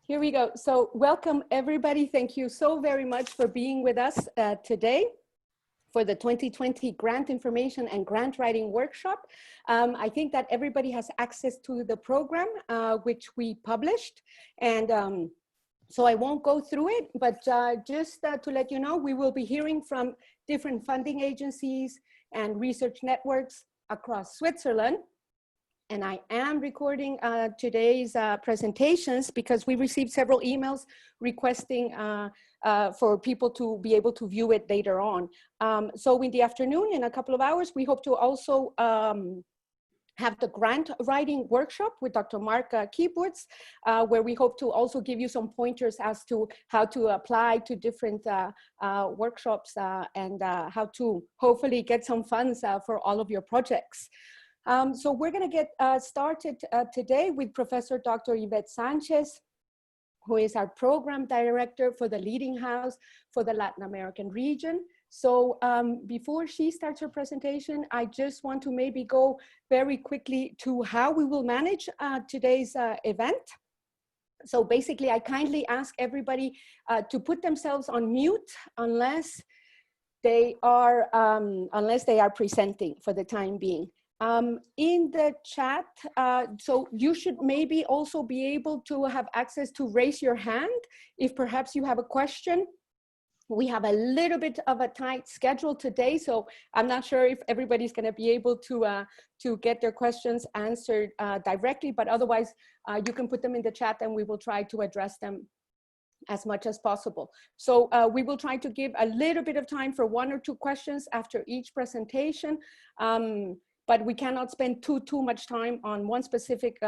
Here we go. So welcome everybody. Thank you so very much for being with us today for the 2020 Grant Information and Grant Writing Workshop. I think that everybody has access to the program, which we published. And so I won't go through it, but just to let you know, we will be hearing from different funding agencies and research networks across Switzerland. And I am recording today's presentations because we received several emails requesting for people to be able to view it later on. So in the afternoon, in a couple of hours, we hope to also have the grant writing workshop with Dr. Mark Kyburz, where we hope to also give you some pointers as to how to apply to different workshops and how to hopefully get some funds for all of your projects. So we're going to get started today with Professor Dr. Yvette Sánchez, who is our program director for the Leading House for the Latin American region. So before she starts her presentation, I just want to maybe go very quickly to how we will manage today's event. So basically, I kindly ask everybody to put themselves on mute unless they are presenting for the time being. In the chat, so you should maybe also be able to have access to raise your hand if perhaps you have a question. We have a little bit of a tight schedule today, so I'm not sure if everybody's going to be able to get their questions answered directly, but otherwise you can put them in the chat and we will try to address them as much as possible. So we will try to give a little bit of time for 1 or 2 questions after each presentation. But we cannot spend too much time on one specific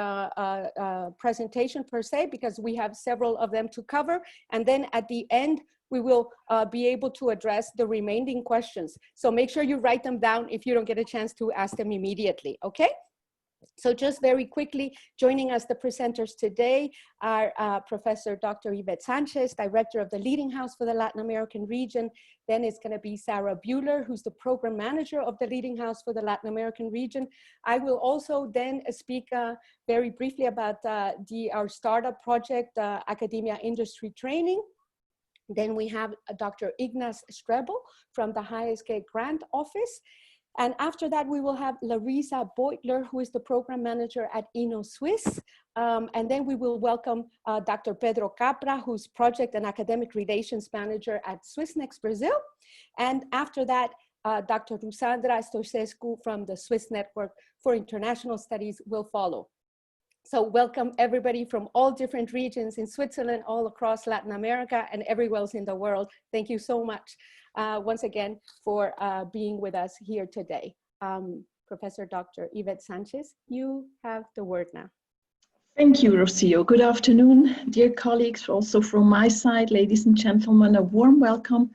presentation per se, because we have several of them to cover. And then at the end, we will be able to address the remaining questions. So make sure you write them down if you don't get a chance to ask them immediately, okay? So just very quickly, joining us, the presenters today are Professor Dr. Yvette Sánchez, Director of the Leading House for the Latin American region. Then it's going to be Sarah Bühler, who's the Program Manager of the Leading House for the Latin American region. I will also then speak very briefly about our startup project, Academia Industry Training. Then we have Dr. Ignaz Strebel from the HSG Grant Office. And after that, we will have Larissa Beutler, who is the program manager at Innosuisse. And then we will welcome Dr. Pedro Capra, who's project and academic relations manager at swissnexBrazil. And after that, Dr. Ruxandra Stoicescu from the Swiss Network for International Studies will follow. So welcome everybody from all different regions in Switzerland, all across Latin America and everywhere else in the world. Thank you so much once again for being with us here today. Professor Dr. Yvette Sánchez, you have the word now. Thank you, Rocío. Good afternoon, dear colleagues. Also from my side, ladies and gentlemen, a warm welcome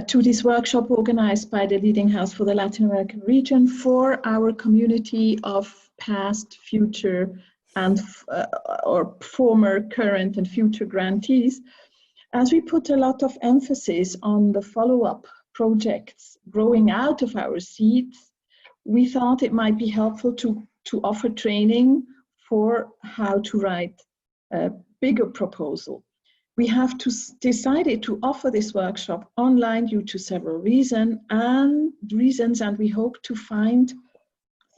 to this workshop organized by the Leading House for the Latin American region for our community of past, future, and or former, current, and future grantees. As we put a lot of emphasis on the follow-up projects growing out of our seeds, we thought it might be helpful to offer training for how to write a bigger proposal. We have decided to offer this workshop online due to several reasons, and we hope to find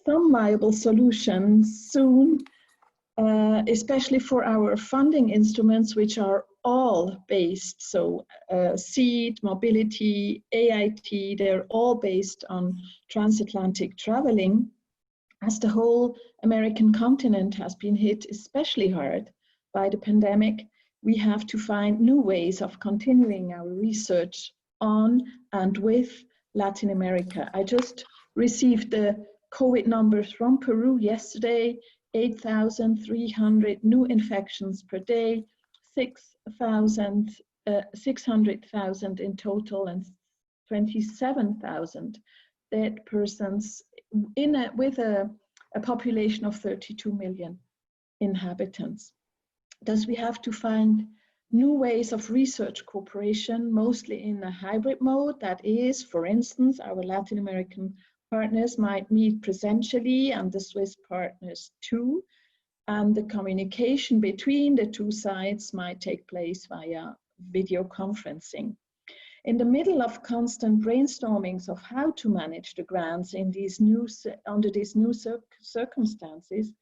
some viable solutions soon, especially for our funding instruments, which are all based, so seed, mobility, AIT, they're all based on transatlantic traveling. As the whole American continent has been hit especially hard by the pandemic, we have to find new ways of continuing our research on and with Latin America. I just received the COVID numbers from Peru yesterday, 8,300 new infections per day, 600,000 in total, and 27,000 dead persons with a population of 32 million inhabitants. Thus, we have to find new ways of research cooperation, mostly in a hybrid mode. That is, for instance, our Latin American partners might meet presentially and the Swiss partners too. and the communication between the two sides might take place via video conferencing. In the middle of constant brainstormings of how to manage the grants in these under these new circumstances,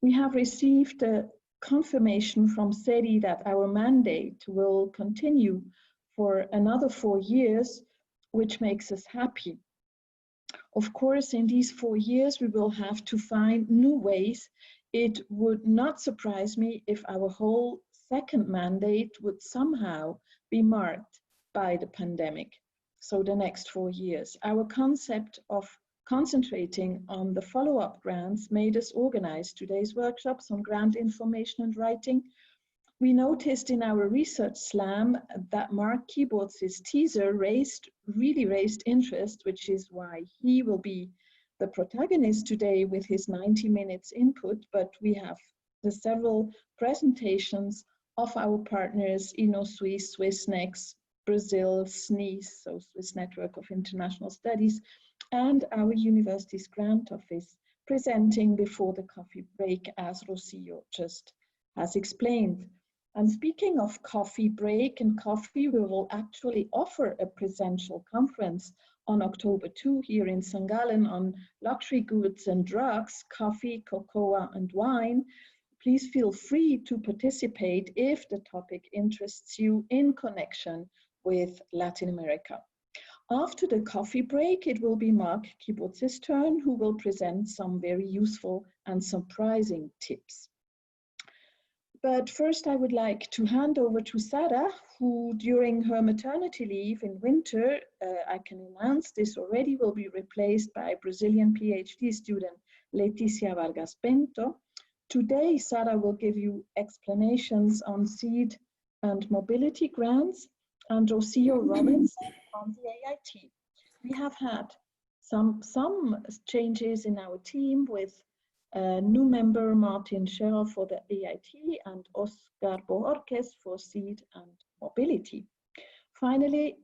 we have received a confirmation from SEDI that our mandate will continue for another 4 years, which makes us happy. Of course, in these 4 years, we will have to find new ways. It would not surprise me if our whole second mandate would somehow be marked by the pandemic. So the next 4 years. Our concept of concentrating on the follow-up grants made us organize today's workshops on grant information and writing. We noticed in our research slam that Mark Kyburz's teaser really raised interest, which is why he will be the protagonist today with his 90 minutes input, but we have the several presentations of our partners, Innosuisse, swissnexBrazil, SNIS, so Swiss Network of International Studies, and our university's grant office presenting before the coffee break, as Rocío just has explained. And speaking of coffee break and coffee, we will actually offer a presential conference on October 2 here in St. Gallen on luxury goods and drugs, coffee, cocoa, and wine. Please feel free to participate if the topic interests you in connection with Latin America. After the coffee break, it will be Mark Kyburz's turn, who will present some very useful and surprising tips. But first, I would like to hand over to Sarah, who during her maternity leave in winter, I can announce this already, will be replaced by Brazilian PhD student Letícia Vargas Bento. Today, Sarah will give you explanations on seed and mobility grants, and Rocío Robinson on the AIT. We have had some changes in our team with a new member, Martin Scherer, for the AIT and Oscar Bohorquez for seed and mobility. Finally,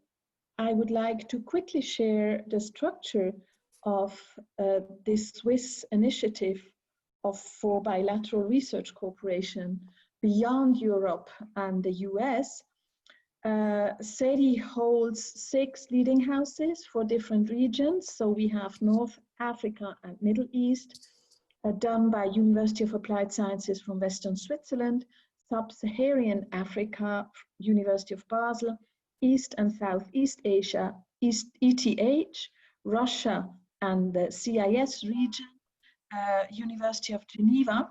I would like to quickly share the structure of this Swiss initiative for bilateral research cooperation beyond Europe and the US. SEDI holds 6 leading houses for different regions. So we have North Africa and Middle East, done by University of Applied Sciences from Western Switzerland, Sub-Saharan Africa, University of Basel, East and Southeast Asia, ETH, Russia and the CIS region, University of Geneva,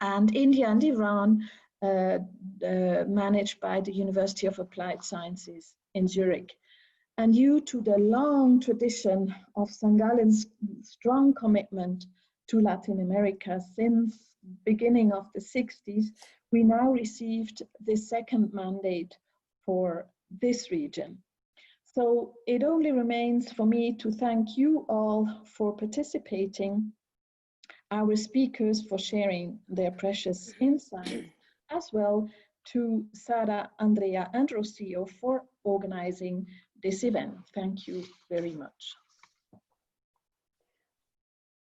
and India and Iran, managed by the University of Applied Sciences in Zurich. And due to the long tradition of St. Gallen's strong commitment to Latin America since beginning of the 60s, we now received the second mandate for this region. So it only remains for me to thank you all for participating, our speakers for sharing their precious insights, as well to Sarah, Andrea, and Rocío for organizing this event. Thank you very much.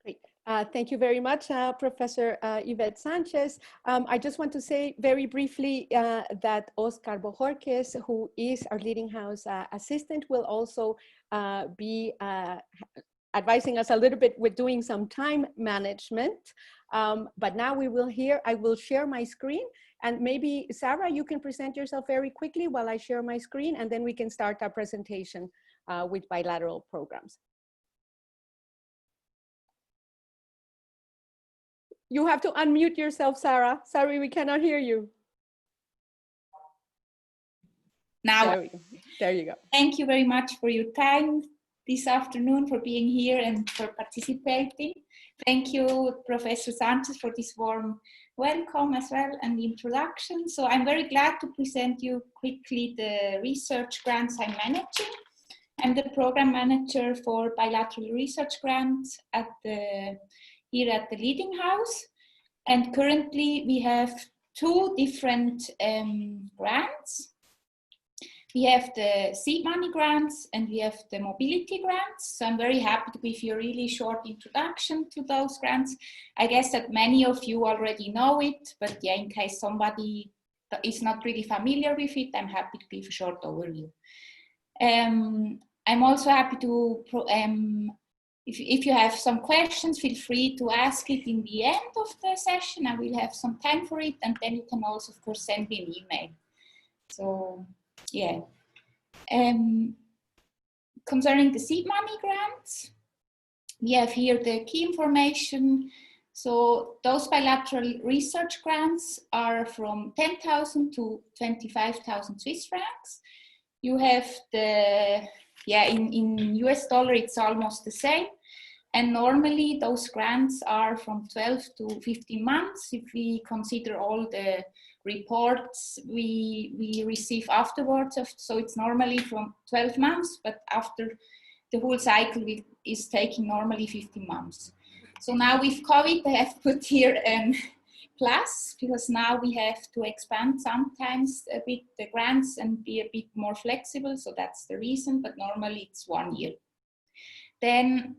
Great. Thank you very much, Professor Yvette Sánchez. I just want to say very briefly that Oscar Bohorquez, who is our leading house assistant, will also be advising us a little bit with doing some time management. But now we will I will share my screen, and maybe Sarah, you can present yourself very quickly while I share my screen, and then we can start our presentation with bilateral programs. You have to unmute yourself, Sarah. Sorry, we cannot hear you. Now, there you go. Thank you very much for your time this afternoon, for being here and for participating. Thank you, Professor Sánchez, for this warm welcome as well and introduction. So I'm very glad to present you quickly the research grants I'm managing. I'm the program manager for bilateral research grants here at the Leading House. And currently we have 2 different grants. we have the seed money grants and we have the mobility grants. So I'm very happy to give you a really short introduction to those grants. I guess that many of you already know it, but yeah, in case somebody is not really familiar with it, I'm happy to give a short overview. I'm also happy to, if you have some questions, feel free to ask it in the end of the session. I will have some time for it, and then you can also, of course, send me an email. So, yeah. Concerning the seed money grants, we have here the key information. So those bilateral research grants are from 10,000 to 25,000 Swiss francs. You have the, yeah, in US dollar, it's almost the same. And normally those grants are from 12 to 15 months if we consider all the reports we receive afterwards. So it's normally from 12 months, but after the whole cycle is taking normally 15 months. So now with COVID, I have put here plus, because now we have to expand sometimes a bit the grants and be a bit more flexible. So that's the reason, but normally it's 1 year. Then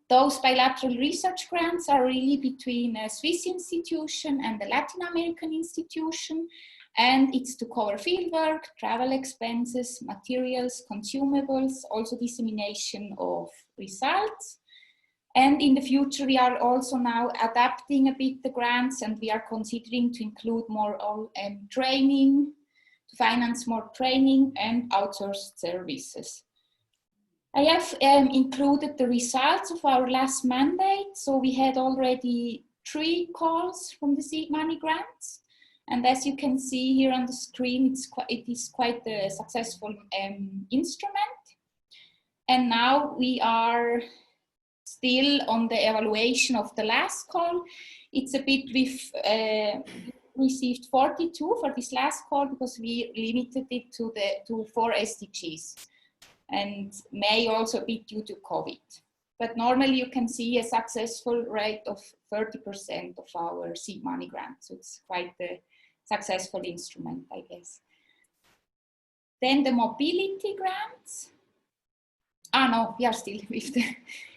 those bilateral research grants are really between a Swiss institution and a Latin American institution. And it's to cover fieldwork, travel expenses, materials, consumables, also dissemination of results. And in the future, we are also now adapting a bit the grants, and we are considering to include more training, to finance more training and outsourced services. I have included the results of our last mandate. So we had already 3 calls from the seed money grants. And as you can see here on the screen, it is quite a successful instrument. And now we are still on the evaluation of the last call. It's a bit with, received 42 for this last call because we limited it to 4 SDGs. And may also be due to COVID. But normally you can see a successful rate of 30% of our seed money grants. So it's quite a successful instrument, I guess. Then the mobility grants. No, we are still with the,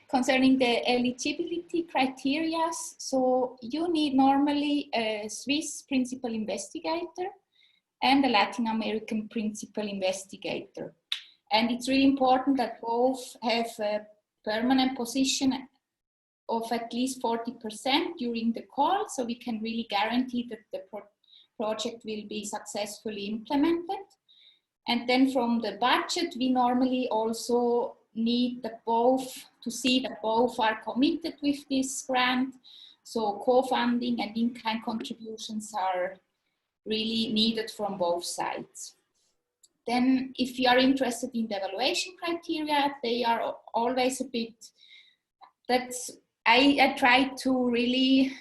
concerning the eligibility criteria. So you need normally a Swiss principal investigator and a Latin American principal investigator. And it's really important that both have a permanent position of at least 40% during the call, so we can really guarantee that the project will be successfully implemented. And then from the budget, we normally also need to see that both are committed with this grant. So co-funding and in-kind contributions are really needed from both sides. Then if you are interested in the evaluation criteria, they are always a bit, I try to really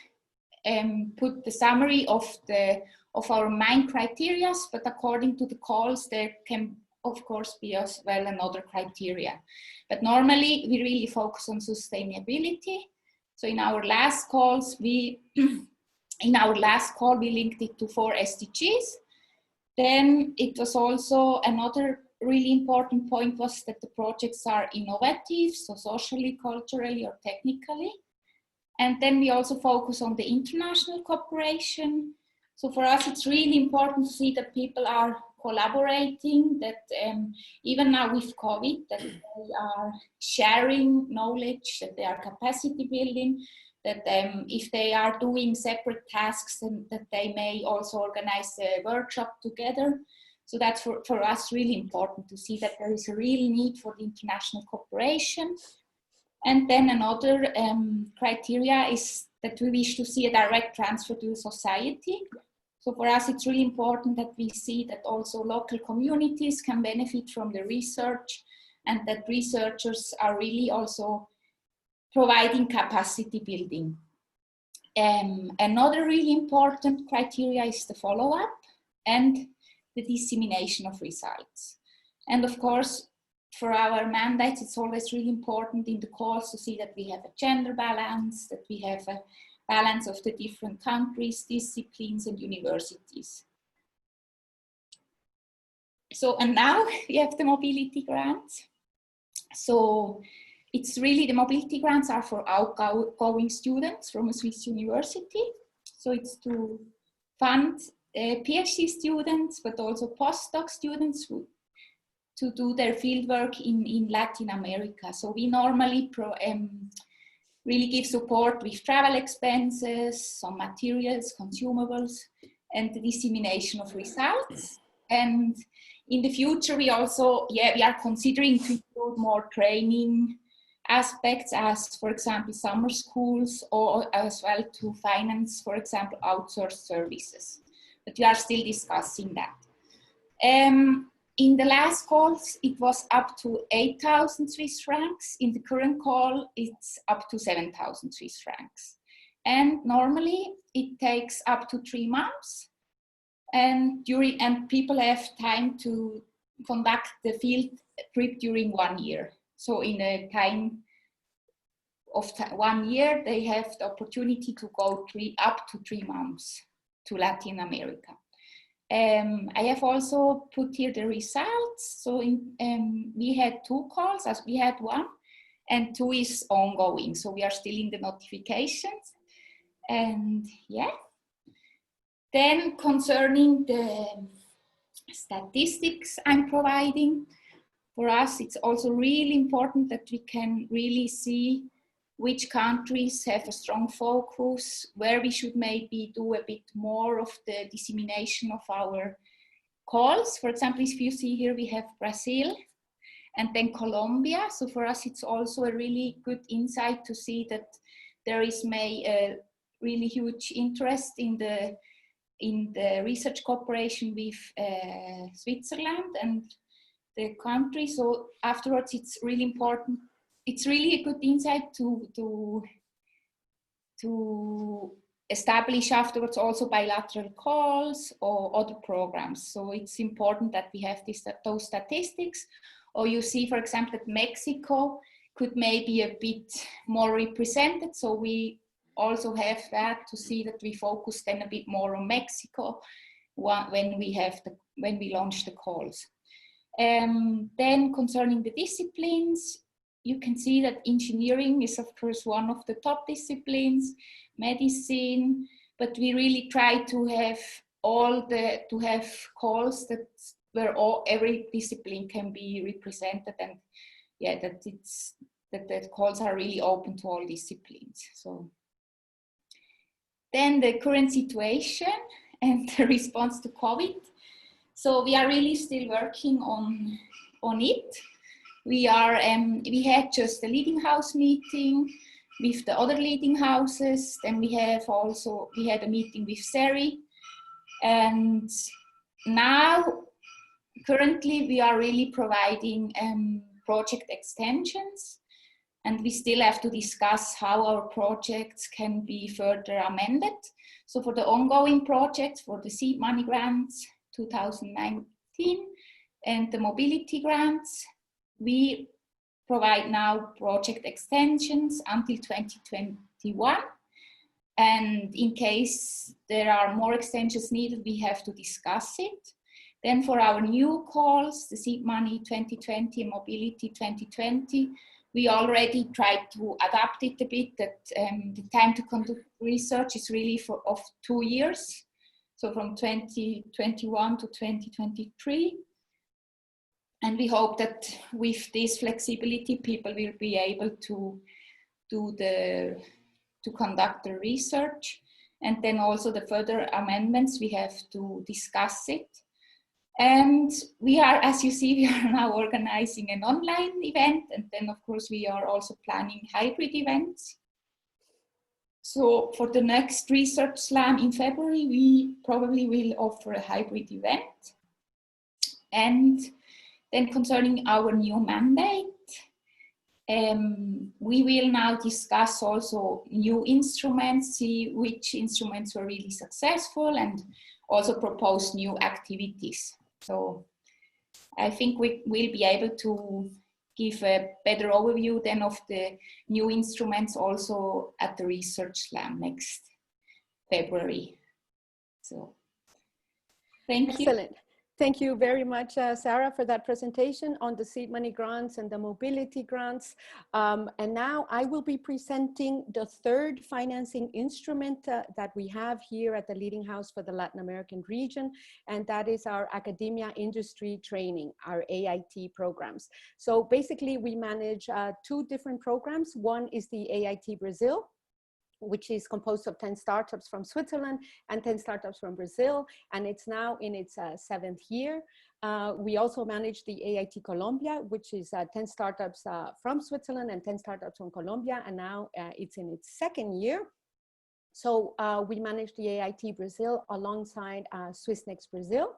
put the summary of our main criteria, but according to the calls, there can of course be as well another criteria. But normally we really focus on sustainability. So in our last calls, we linked it to 4 SDGs. Then it was also another really important point was that the projects are innovative, so socially, culturally, or technically. And then we also focus on the international cooperation. So for us, it's really important to see that people are collaborating, that even now with COVID, that they are sharing knowledge, that they are capacity building, that if they are doing separate tasks, then that they may also organize a workshop together. So that's for us really important to see that there is a real need for the international cooperation. And then another criteria is that we wish to see a direct transfer to society. So for us, it's really important that we see that also local communities can benefit from the research and that researchers are really also providing capacity building. Another really important criteria is the follow-up and the dissemination of results. And of course, for our mandates, it's always really important in the course to see that we have a gender balance, that we have a balance of the different countries, disciplines, and universities. So, and now we have the mobility grants. So it's really, the mobility grants are for outgoing students from a Swiss university. So it's to fund PhD students, but also postdoc students to do their fieldwork in Latin America. So we normally really give support with travel expenses, some materials, consumables, and the dissemination of results. And in the future, we also, we are considering to include more training aspects, as for example, summer schools, or as well to finance, for example, outsourced services. But we are still discussing that. In the last calls, it was up to 8,000 Swiss francs. In the current call, it's up to 7,000 Swiss francs. And normally it takes up to 3 months. And people have time to conduct the field trip during 1 year. So in a time of 1 year, they have the opportunity to go up to 3 months to Latin America. I have also put here the results. So we had 2 calls, as we had 1, and 2 is ongoing. So we are still in the notifications. And yeah. Then concerning the statistics I'm providing, for us it's also really important that we can really see which countries have a strong focus, where we should maybe do a bit more of the dissemination of our calls. For example, if you see here, we have Brazil and then Colombia. So for us, it's also a really good insight to see that there is a really huge interest in the research cooperation with Switzerland and the country. So afterwards, it's really important. It's really a good insight to establish afterwards also bilateral calls or other programs. So it's important that we have those statistics. Or you see, for example, that Mexico could maybe a bit more represented. So we also have that to see that we focus then a bit more on Mexico when we launch the calls. Then concerning the disciplines, you can see that engineering is of course one of the top disciplines, medicine, but we really try to have calls where every discipline can be represented, and that the calls are really open to all disciplines. So then the current situation and the response to COVID. So we are really still working on it. We had just a leading house meeting with the other leading houses. Then we had a meeting with SERI. And now, currently, we are really providing project extensions. And we still have to discuss how our projects can be further amended. So for the ongoing projects, for the seed money grants 2019 and the mobility grants, we provide now project extensions until 2021. And in case there are more extensions needed, we have to discuss it. Then for our new calls, the seed money 2020 and mobility 2020, we already tried to adapt it a bit, that the time to conduct research is really of 2 years. So from 2021 to 2023. And we hope that with this flexibility, people will be able to conduct the research. And then also the further amendments, we have to discuss it. And we are, as you see, we are now organizing an online event. And then of course, we are also planning hybrid events. So for the next Research Slam in February, we probably will offer a hybrid event. And then concerning our new mandate, we will now discuss also new instruments, see which instruments were really successful, and also propose new activities. So I think we will be able to give a better overview then of the new instruments also at the Research Slam next February. So thank you. Excellent. Thank you very much, Sarah, for that presentation on the seed money grants and the mobility grants. And now I will be presenting the third financing instrument that we have here at the Leading House for the Latin American region, and that is our academia industry training, our AIT programs. So basically we manage two different programs. One is the AIT Brazil, which is composed of 10 startups from Switzerland and 10 startups from Brazil, and it's now in its 7th year. We also manage the AIT Colombia, which is 10 startups from Switzerland and 10 startups from Colombia, and now it's in its 2nd year. So we manage the AIT Brazil alongside swissnexBrazil.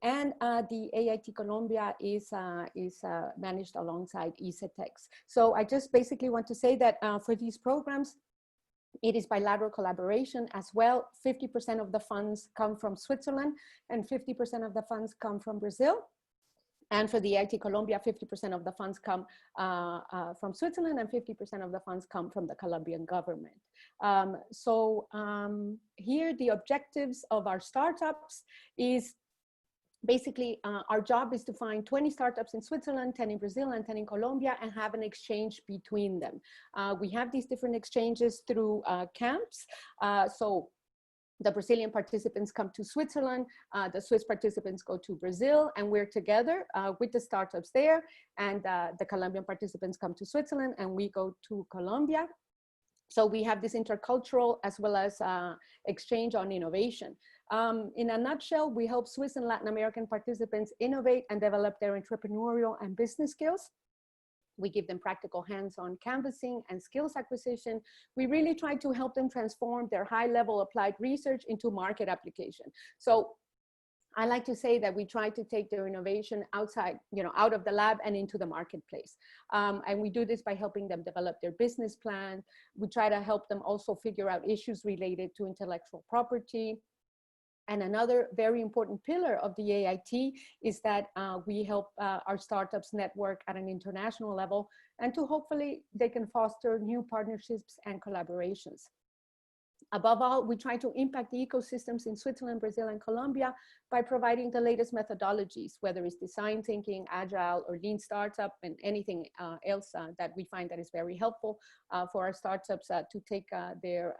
And the AIT Colombia is managed alongside ECETEX. So I just basically want to say that for these programs, it is bilateral collaboration as well. 50% of the funds come from Switzerland and 50% of the funds come from Brazil. And for the AIT Colombia, 50% of the funds come from Switzerland and 50% of the funds come from the Colombian government. Here, the objectives of our startups is basically, our job is to find 20 startups in Switzerland, 10 in Brazil, and 10 in Colombia, and have an exchange between them. We have these different exchanges through camps. So the Brazilian participants come to Switzerland, the Swiss participants go to Brazil, and we're together with the startups there. And the Colombian participants come to Switzerland, and we go to Colombia. So we have this intercultural as well as exchange on innovation. In a nutshell, we help Swiss and Latin American participants innovate and develop their entrepreneurial and business skills. We give them practical hands-on canvassing and skills acquisition. We really try to help them transform their high-level applied research into market application. So I like to say that we try to take their innovation outside, out of the lab and into the marketplace. And we do this by helping them develop their business plan. We try to help them also figure out issues related to intellectual property. And another very important pillar of the AIT is that we help our startups network at an international level, and to hopefully they can foster new partnerships and collaborations. Above all, we try to impact the ecosystems in Switzerland, Brazil, and Colombia by providing the latest methodologies, whether it's design thinking, agile, or lean startup, and anything else that we find that is very helpful for our startups to take their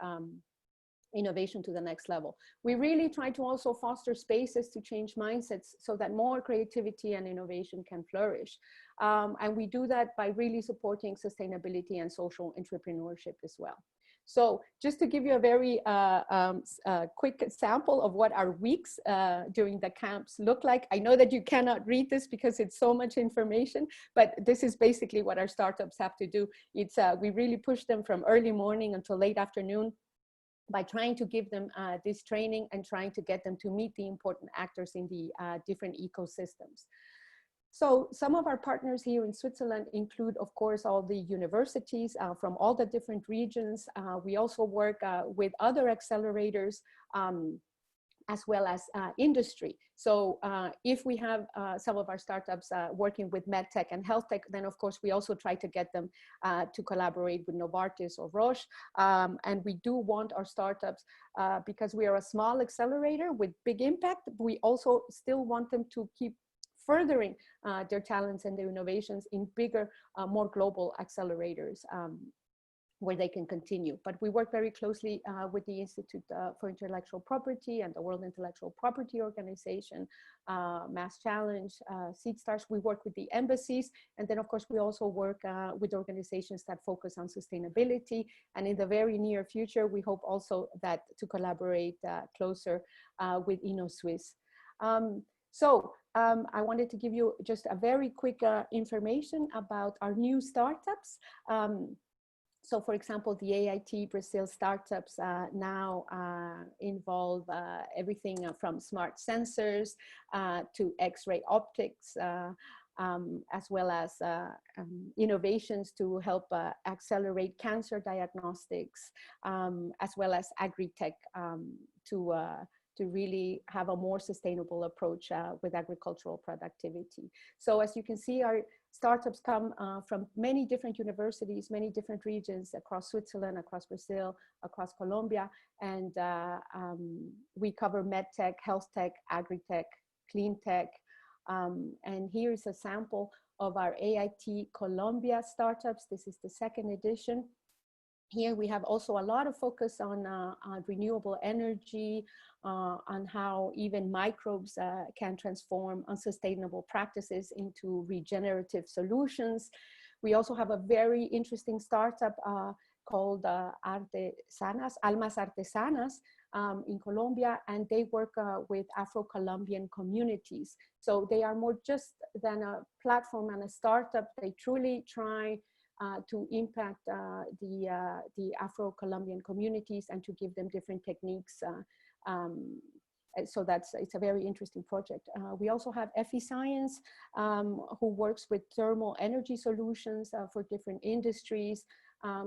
innovation to the next level. We really try to also foster spaces to change mindsets so that more creativity and innovation can flourish. And we do that by really supporting sustainability and social entrepreneurship as well. So just to give you a very quick sample of what our weeks during the camps look like. I know that you cannot read this because it's so much information, but this is basically what our startups have to do. It's we really push them from early morning until late afternoon by trying to give them this training and trying to get them to meet the important actors in the different ecosystems. So some of our partners here in Switzerland include, of course, all the universities from all the different regions. We also work with other accelerators as well as industry. So if we have some of our startups working with medtech and health tech, then of course we also try to get them to collaborate with Novartis or Roche. And we do want our startups, because we are a small accelerator with big impact, we also still want them to keep furthering their talents and their innovations in bigger, more global accelerators where they can continue. But we work very closely with the Institute for Intellectual Property and the World Intellectual Property Organization, Mass Challenge, Seed Stars. We work with the embassies. And then of course, we also work with organizations that focus on sustainability. And in the very near future, we hope also that to collaborate closer with Innosuisse. I wanted to give you just a very quick information about our new startups. So for example, the AIT Brazil startups now involve everything from smart sensors to X-ray optics, as well as innovations to help accelerate cancer diagnostics, as well as agri-tech to really have a more sustainable approach with agricultural productivity. So as you can see, our startups come from many different universities, many different regions across Switzerland, across Brazil, across Colombia, and we cover medtech, health tech, agri-tech, clean tech. And here's a sample of our AIT Colombia startups. This is the second edition. Here we have also a lot of focus on renewable energy, on how even microbes can transform unsustainable practices into regenerative solutions. We also have a very interesting startup called Almas Artesanas in Colombia, and they work with Afro-Colombian communities. So they are more just than a platform and a startup. They truly try to impact the Afro-Colombian communities and to give them different techniques. So it's a very interesting project. We also have FE Science, who works with thermal energy solutions for different industries.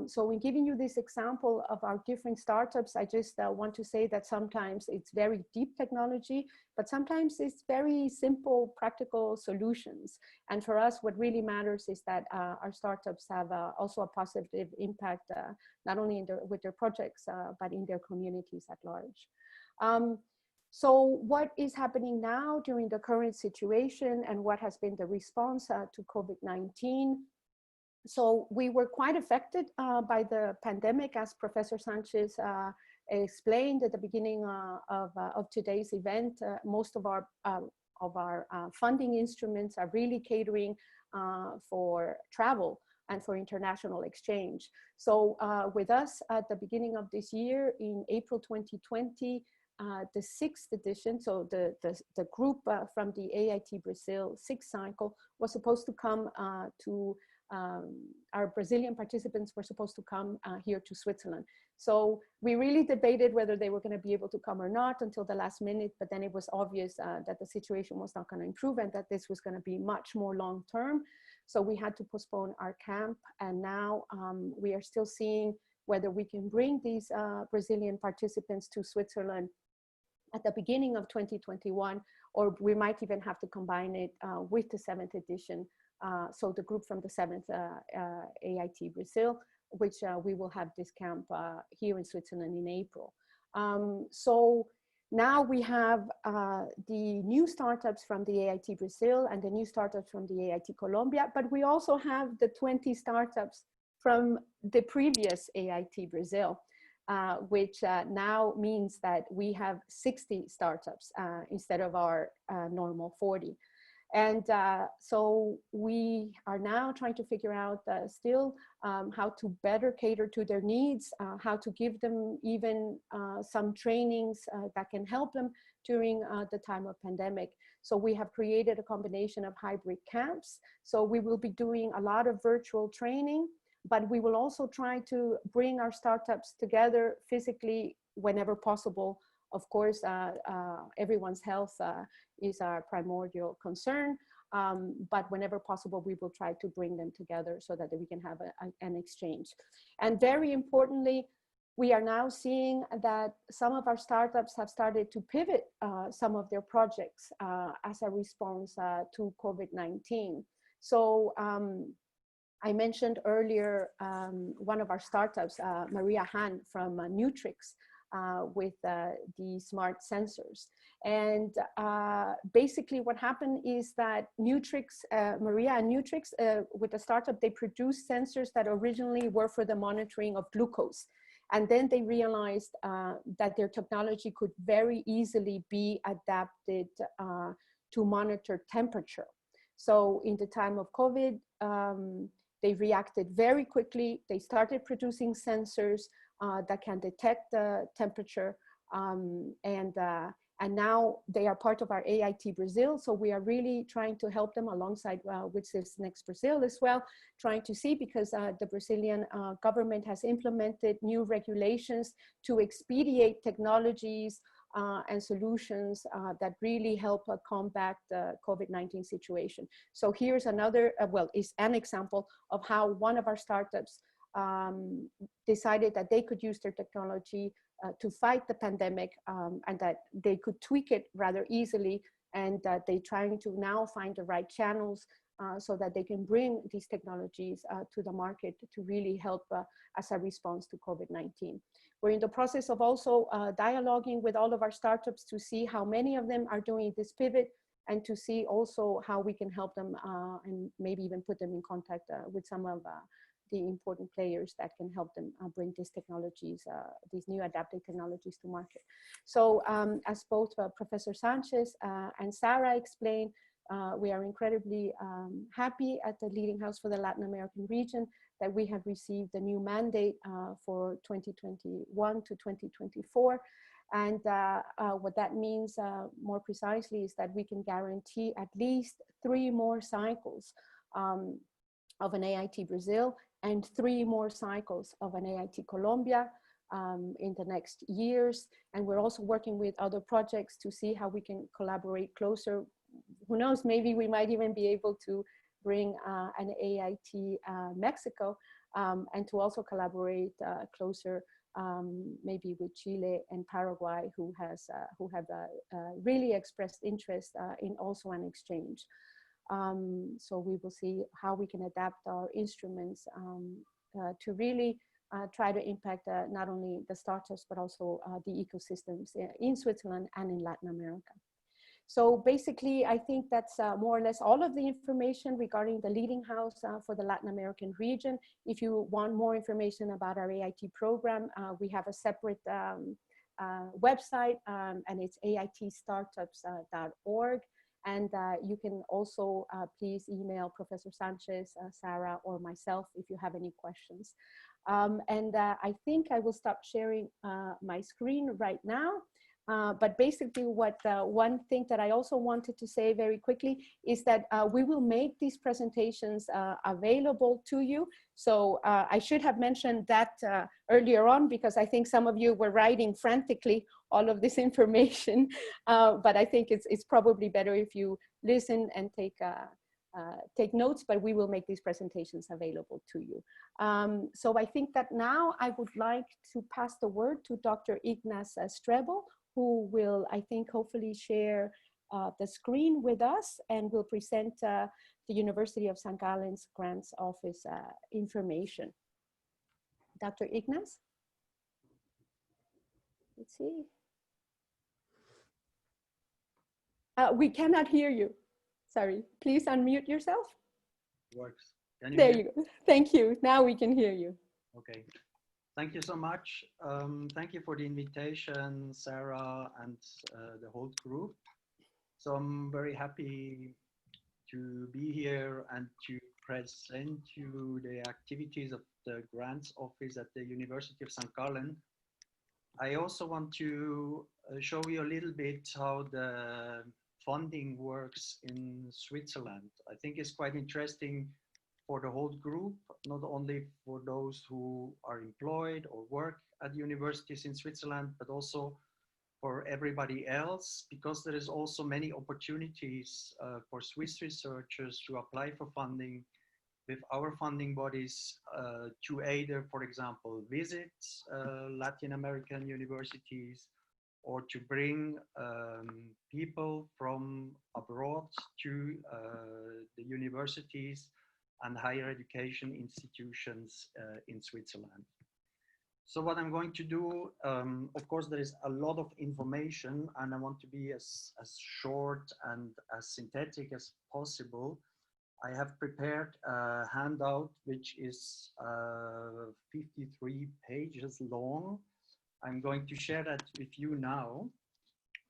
So in giving you this example of our different startups, I just want to say that sometimes it's very deep technology, but sometimes it's very simple, practical solutions. And for us, what really matters is that our startups have also a positive impact, not only with their projects, but in their communities at large. So what is happening now during the current situation, and what has been the response to COVID-19? So we were quite affected by the pandemic, as Professor Sánchez explained at the beginning of today's event. Most of our funding instruments are really catering for travel and for international exchange. So with us at the beginning of this year, in April 2020, the 6th edition, so the group from the AIT Brazil 6th cycle was supposed to come to our Brazilian participants were supposed to come here to Switzerland. So we really debated whether they were going to be able to come or not until the last minute, but then it was obvious that the situation was not going to improve and that this was going to be much more long term. So we had to postpone our camp, and now we are still seeing whether we can bring these Brazilian participants to Switzerland at the beginning of 2021, or we might even have to combine it with the 7th edition. So the group from the 7th AIT Brazil, which we will have this camp here in Switzerland in April. So now we have the new startups from the AIT Brazil and the new startups from the AIT Colombia, but we also have the 20 startups from the previous AIT Brazil, which now means that we have 60 startups instead of our normal 40. And so we are now trying to figure out still how to better cater to their needs, how to give them even some trainings that can help them during the time of pandemic. So we have created a combination of hybrid camps. So we will be doing a lot of virtual training, but we will also try to bring our startups together physically whenever possible. Of course, everyone's health is our primordial concern, but whenever possible, we will try to bring them together so that we can have an exchange. And very importantly, we are now seeing that some of our startups have started to pivot some of their projects as a response to COVID-19. So I mentioned earlier one of our startups, Maria Han from Nutrix, with the smart sensors. And basically what happened is that Nutrix, Maria and Nutrix, with the startup, they produced sensors that originally were for the monitoring of glucose. And then they realized that their technology could very easily be adapted to monitor temperature. So in the time of COVID, they reacted very quickly. They started producing sensors that can detect the temperature, and now they are part of our AIT Brazil. So we are really trying to help them alongside with swissnexBrazil as well, trying to see, because the Brazilian government has implemented new regulations to expedite technologies and solutions that really help combat the COVID-19 situation. So here's another, is an example of how one of our startups decided that they could use their technology to fight the pandemic, and that they could tweak it rather easily, and that they're trying to now find the right channels so that they can bring these technologies to the market to really help as a response to COVID-19. We're in the process of also dialoguing with all of our startups to see how many of them are doing this pivot, and to see also how we can help them and maybe even put them in contact with some of the important players that can help them bring these technologies, these new adaptive technologies to market. So as both Professor Sánchez and Sarah explained, we are incredibly happy at the Leading House for the Latin American region that we have received a new mandate for 2021 to 2024. And what that means more precisely is that we can guarantee at least 3 more cycles of an AIT Brazil and 3 more cycles of an AIT Colombia in the next years. And we're also working with other projects to see how we can collaborate closer. Who knows, maybe we might even be able to bring an AIT Mexico and to also collaborate closer maybe with Chile and Paraguay, who have really expressed interest in also an exchange. So we will see how we can adapt our instruments to really try to impact not only the startups, but also the ecosystems in Switzerland and in Latin America. So basically, I think that's more or less all of the information regarding the Leading House for the Latin American region. If you want more information about our AIT program, we have a separate website, and it's aitstartups.org. And you can also please email Professor Sánchez, Sarah, or myself if you have any questions. I think I will stop sharing my screen right now. But basically one thing that I also wanted to say very quickly is that we will make these presentations available to you. So I should have mentioned that earlier on, because I think some of you were writing frantically all of this information. But I think it's probably better if you listen and take notes, but we will make these presentations available to you. So I think that now I would like to pass the word to Dr. Ignaz Strebel, who will, I think, hopefully share the screen with us and will present the University of St. Gallen's Grants Office information. Dr. Ignaz? Let's see. We cannot hear you. Sorry, please unmute yourself. Works. Can you there hear? You go. Thank you. Now we can hear you. Okay. Thank you so much. Thank you for the invitation, Sarah, and the whole group. So I'm very happy to be here and to present you the activities of the Grants Office at the University of St. Gallen. I also want to show you a little bit how the funding works in Switzerland. I think it's quite interesting for the whole group, not only for those who are employed or work at universities in Switzerland, but also for everybody else, because there is also many opportunities for Swiss researchers to apply for funding with our funding bodies to either, for example, visit Latin American universities or to bring people from abroad to the universities and higher education institutions in Switzerland. So what I'm going to do, of course, there is a lot of information and I want to be as short and as synthetic as possible. I have prepared a handout which is 53 pages long. I'm going to share that with you now.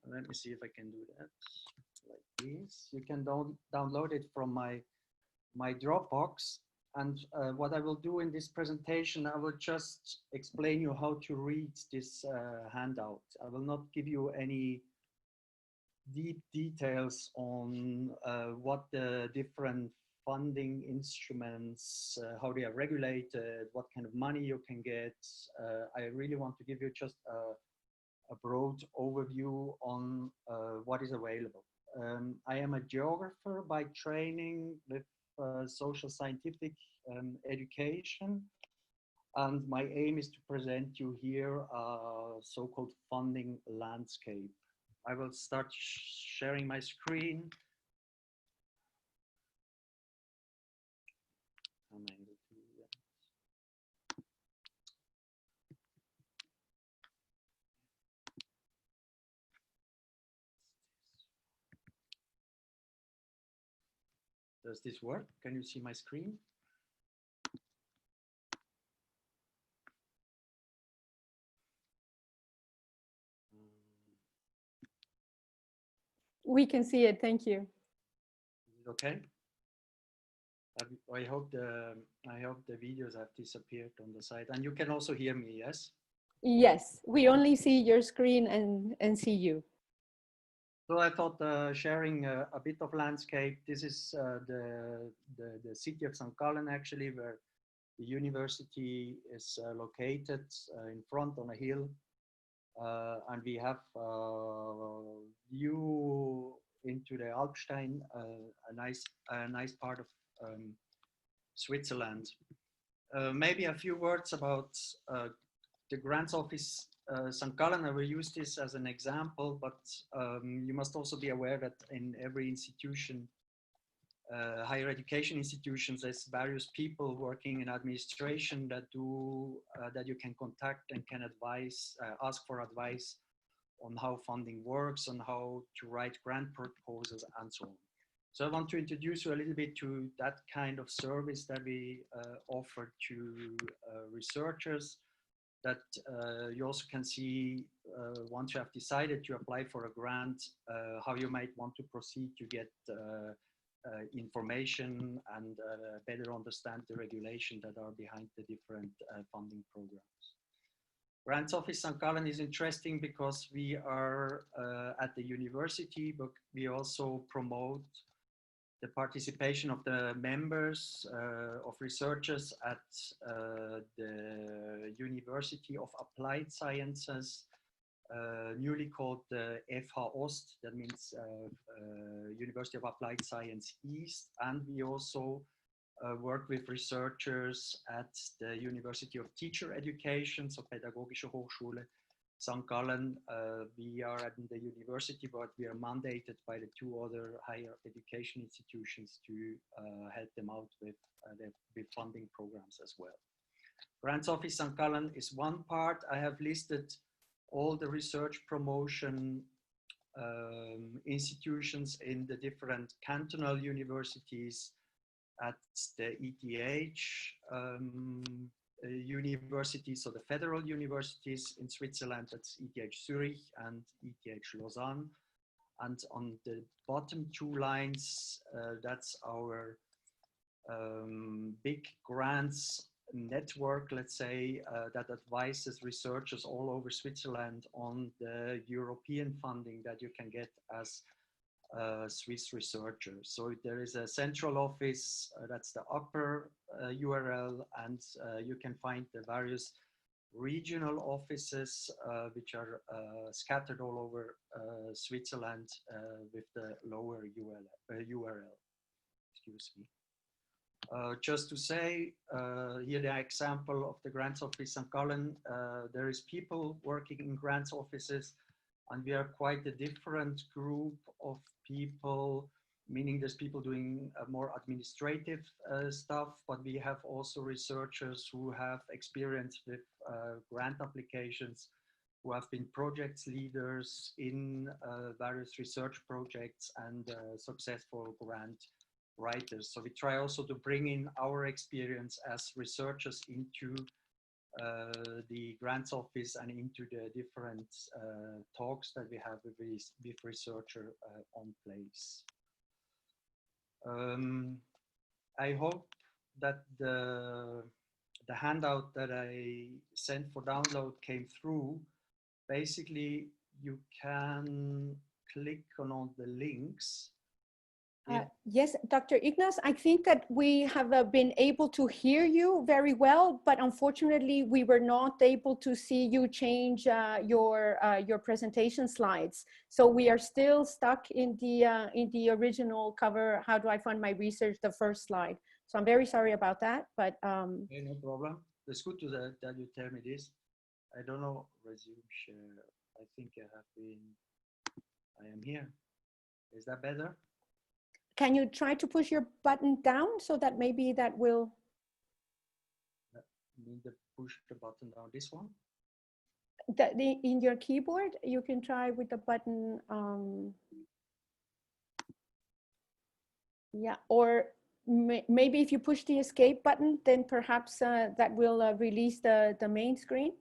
Let me see if I can do that like this. You can download it from my Dropbox. And what I will do in this presentation, I will just explain you how to read this handout. I will not give you any deep details on what the different funding instruments, how they are regulated, what kind of money you can get. I really want to give you just a broad overview on what is available. I am a geographer by training with social scientific education, and my aim is to present you here a so-called funding landscape. I will start sharing my screen. Does this work? Can you see my screen? We can see it, thank you. Is it okay? I hope the videos have disappeared on the side, and you can also hear me, yes? Yes, we only see your screen and see you. So I thought sharing a bit of landscape. This is the city of St. Gallen, actually, where the university is located in front on a hill. And we have view into the Alpstein, a nice part of Switzerland. Maybe a few words about the grants office St. Gallen. I will use this as an example, but you must also be aware that in every institution, higher education institutions, there's various people working in administration that that you can contact and can advise, ask for advice on how funding works, on how to write grant proposals, and so on. So I want to introduce you a little bit to that kind of service that we offer to researchers, that you also can see once you have decided to apply for a grant, how you might want to proceed to get information and better understand the regulation that are behind the different funding programs. Grants Office St. Gallen is interesting because we are at the university, but we also promote the participation of the members of researchers at the University of Applied Sciences, newly called the FH Ost, that means University of Applied Science East. And we also work with researchers at the University of Teacher Education, so Pädagogische Hochschule St. Gallen. We are at the university, but we are mandated by the two other higher education institutions to help them out with funding programs as well. Grants Office St. Gallen is one part. I have listed all the research promotion institutions in the different cantonal universities at the ETH universities, so the federal universities in Switzerland, that's ETH Zurich and ETH Lausanne. And on the bottom two lines, that's our big grants network, let's say, that advises researchers all over Switzerland on the European funding that you can get as Swiss researchers. So there is a central office, that's the upper URL, and you can find the various regional offices which are scattered all over Switzerland with the lower URL. Excuse me. Just to say, here the example of the grants office St. Gallen, there is people working in grants offices, and we are quite a different group of people, meaning there's people doing more administrative stuff, but we have also researchers who have experience with grant applications, who have been project leaders in various research projects and successful grant writers. So we try also to bring in our experience as researchers into the grants office and into the different talks that we have with researcher on place. I hope that the handout that I sent for download came through. Basically, you can click on all the links. Yes, Dr. Ignaz, I think that we have been able to hear you very well, but unfortunately we were not able to see you change your presentation slides. So we are still stuck in the original cover, how do I fund my research, the first slide. So I'm very sorry about that, but okay, no problem. It's good that you tell me this. I don't know, resume share. I think I am here. Is that better? Can you try to push your button down so that maybe that will... You need to push the button down, this one? In your keyboard, you can try with the button. Yeah, or maybe if you push the escape button, then perhaps that will release the main screen.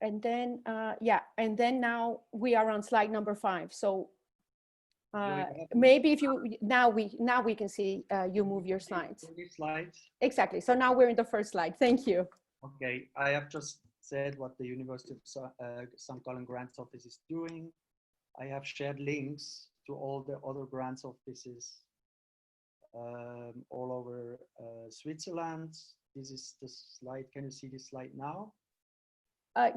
And then, yeah, and then now we are on slide number 5. So maybe if you, now we can see you move your slides. Slides. Exactly, so now we're in the first slide, thank you. Okay, I have just said what the University of St. Gallen Grants Office is doing. I have shared links to all the other grants offices all over Switzerland. This is the slide. Can you see this slide now?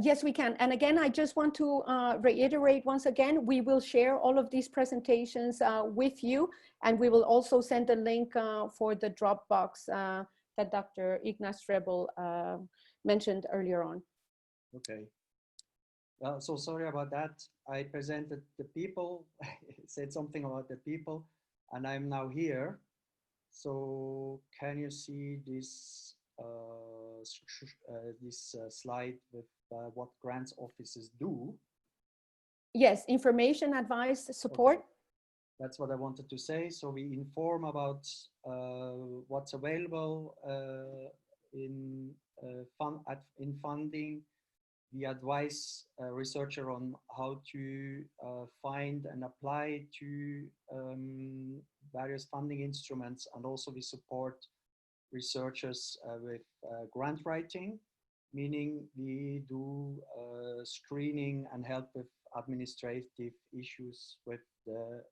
Yes, we can. And again, I just want to reiterate once again, we will share all of these presentations with you, and we will also send a link for the Dropbox that Dr. Ignaz Strebel mentioned earlier on. Okay. So sorry about that. I presented the people, said something about the people, and I'm now here. So can you see this slide with what grants offices do? Yes, information, advice, support. Okay. That's what I wanted to say. So we inform about what's available in funding. We advise a researcher on how to find and apply to various funding instruments, and also we support researchers with grant writing, meaning we do screening and help with administrative issues with the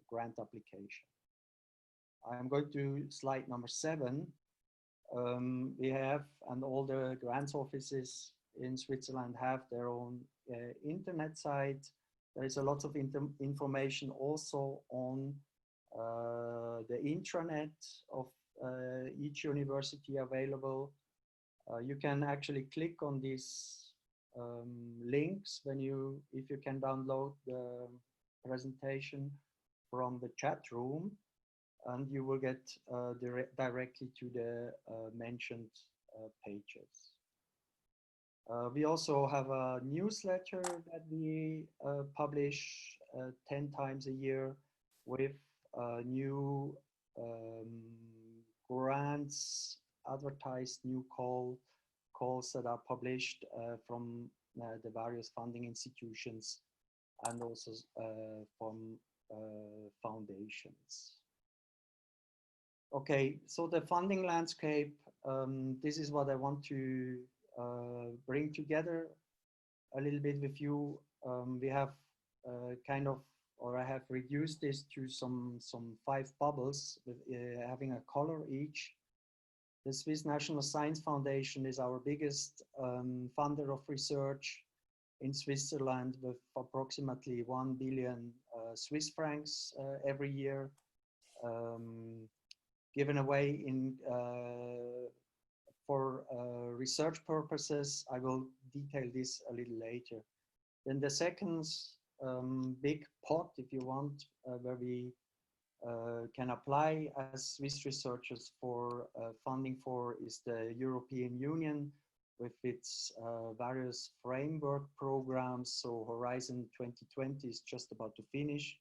grant application. I'm going to slide number 7. We have, and all the grants offices in Switzerland have their own internet site. There is a lot of information also on the intranet of each university available. You can actually click on these links if you can download the presentation from the chat room, and you will get directly to the mentioned pages. We also have a newsletter that we publish 10 times a year with new grants, advertised new calls that are published from the various funding institutions, and also from foundations. Okay, so the funding landscape, this is what I want to bring together a little bit with you. We have I have reduced this to some 5 bubbles with having a color each. The Swiss National Science Foundation is our biggest funder of research in Switzerland, with approximately 1 billion Swiss francs every year given away for research purposes. I will detail this a little later. Then the second big pot, if you want, where we can apply as Swiss researchers for funding for, is the European Union with its various framework programs. So Horizon 2020 is just about to finish.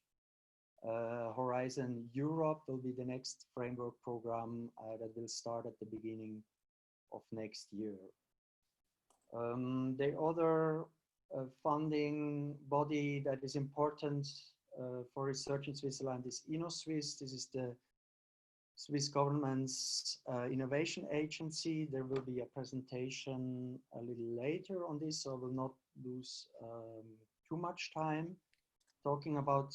Horizon Europe will be the next framework program that will start at the beginning of next year. The other funding body that is important for research in Switzerland is Innosuisse. This is the Swiss government's innovation agency. There will be a presentation a little later on this, so I will not lose too much time talking about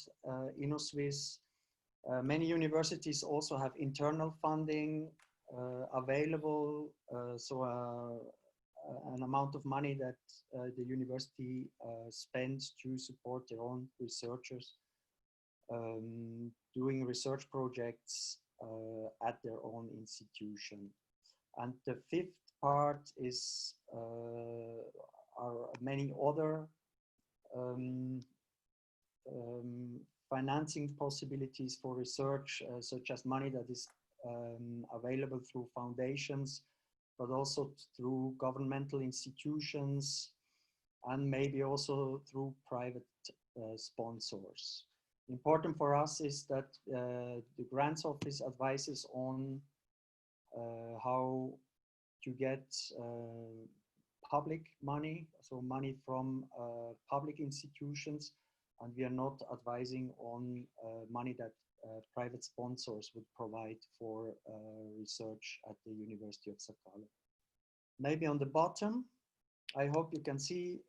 Innosuisse. Many universities also have internal funding available, so an amount of money that the university spends to support their own researchers doing research projects at their own institution. And the 5th part is are many other financing possibilities for research, such as money that is available through foundations, but also through governmental institutions, and maybe also through private sponsors. Important for us is that the grants office advises on how to get public money, so money from public institutions, and we are not advising on money that private sponsors would provide for research at the University of Sakala. Maybe on the bottom, I hope you can see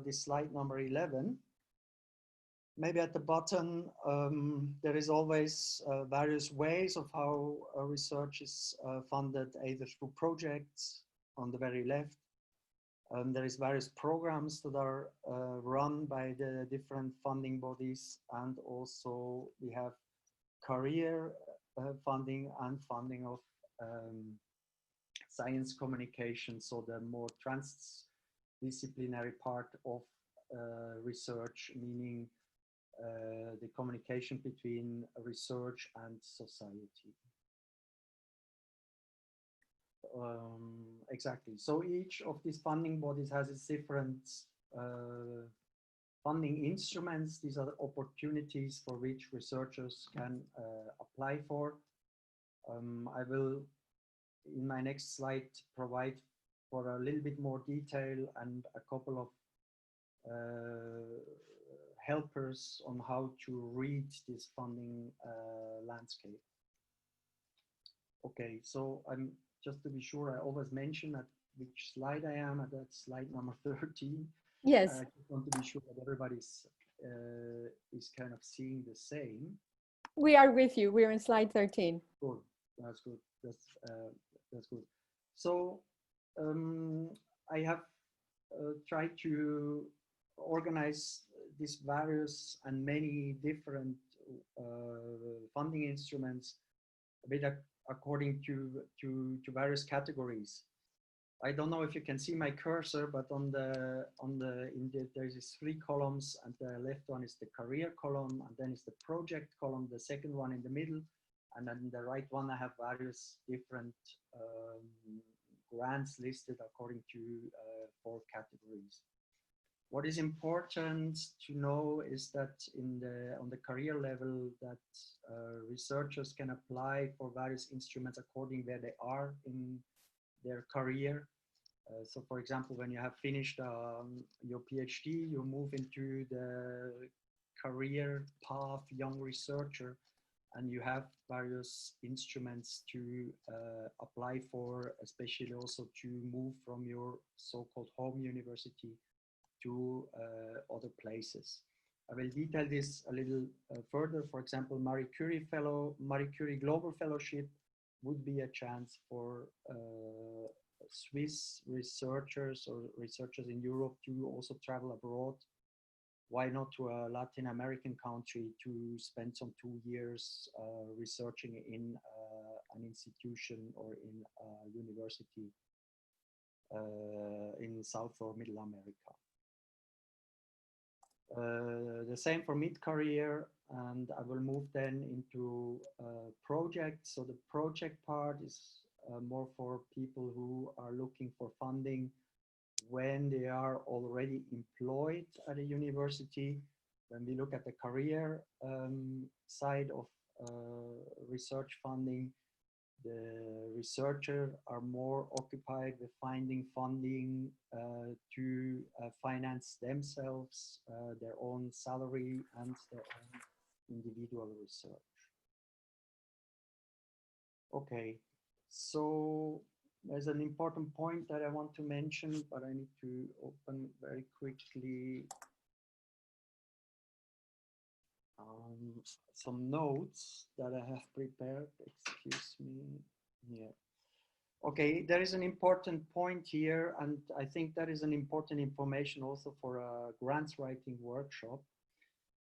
this slide number 11. Maybe at the bottom, there is always various ways of how research is funded, either through projects on the very left. There is various programs that are run by the different funding bodies, and also we have career funding and funding of science communication, so the more transdisciplinary part of research, meaning the communication between research and society. Exactly. So each of these funding bodies has its different funding instruments. These are the opportunities for which researchers can apply for. I will, in my next slide, provide for a little bit more detail and a couple of helpers on how to read this funding landscape. Okay, so I'm just to be sure, I always mention at which slide I am, at that slide number 13. Yes. I just want to be sure that everybody's is kind of seeing the same. We are with you. We're in slide 13. Good. That's good. That's good. So I have tried to organize these various and many different funding instruments a bit according to various categories. I don't know if you can see my cursor, but there's these 3 columns, and the left one is the career column, and then it's the project column, the second one in the middle, and then the right one I have various different grants listed according to 4 categories. What is important to know is that on the career level, that researchers can apply for various instruments according where they are in their career. So for example, when you have finished your PhD, you move into the career path young researcher, and you have various instruments to apply for, especially also to move from your so-called home university to other places. I will detail this a little further. For example, Marie Curie Global Fellowship would be a chance for Swiss researchers or researchers in Europe to also travel abroad. Why not to a Latin American country to spend some 2 years researching in an institution or in a university in South or Middle America. The same for mid-career, and I will move then into projects. So the project part is more for people who are looking for funding when they are already employed at a university. When we look at the career side of research funding, the researchers are more occupied with finding funding to finance themselves, their own salary and their own individual research. Okay, so there's an important point that I want to mention, but I need to open very quickly some notes that I have prepared. Excuse me. Yeah. Okay, there is an important point here, and I think that is an important information also for a grants writing workshop.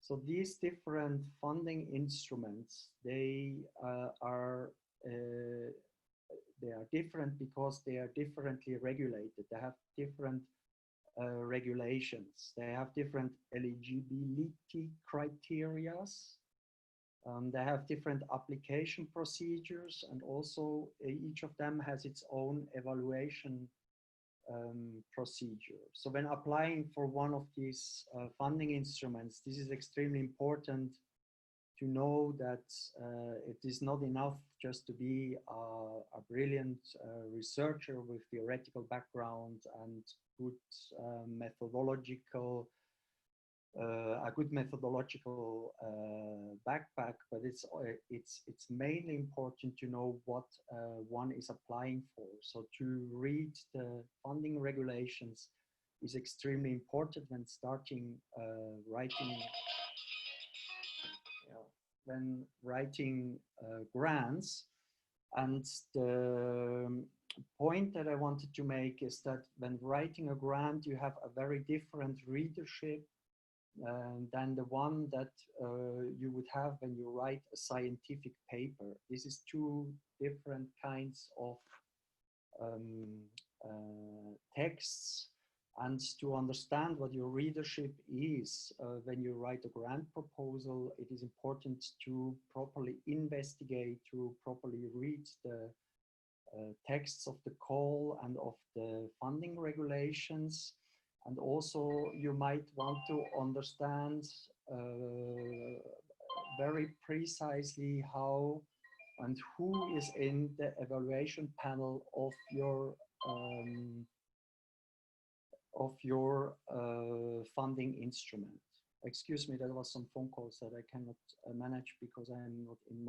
So these different funding instruments, they are different because they are differently regulated. They have different regulations. They have different eligibility criteria. They have different application procedures, and also each of them has its own evaluation procedure. So when applying for one of these funding instruments, this is extremely important to know that it is not enough just to be a brilliant researcher with theoretical background and good methodological backpack, but it's mainly important to know what one is applying for. So to read the funding regulations is extremely important when starting writing grants. And the point that I wanted to make is that when writing a grant, you have a very different readership than the one that you would have when you write a scientific paper. This is two different kinds of texts. And to understand what your readership is when you write a grant proposal, it is important to properly investigate, to properly read the texts of the call and of the funding regulations. And also you might want to understand very precisely how and who is in the evaluation panel of your funding instrument. Excuse me, there was some phone calls that I cannot manage because I am not in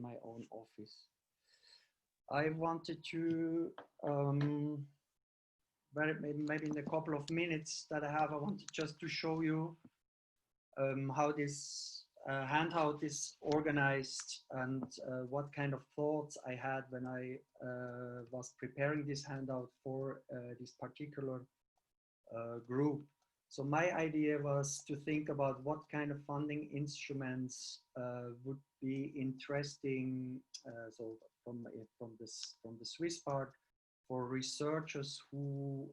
my own office. I wanted to maybe in a couple of minutes that I have, I wanted just to show you how this handout is organized and what kind of thoughts I had when I was preparing this handout for this particular group. So my idea was to think about what kind of funding instruments would be interesting. So from the Swiss part, for researchers who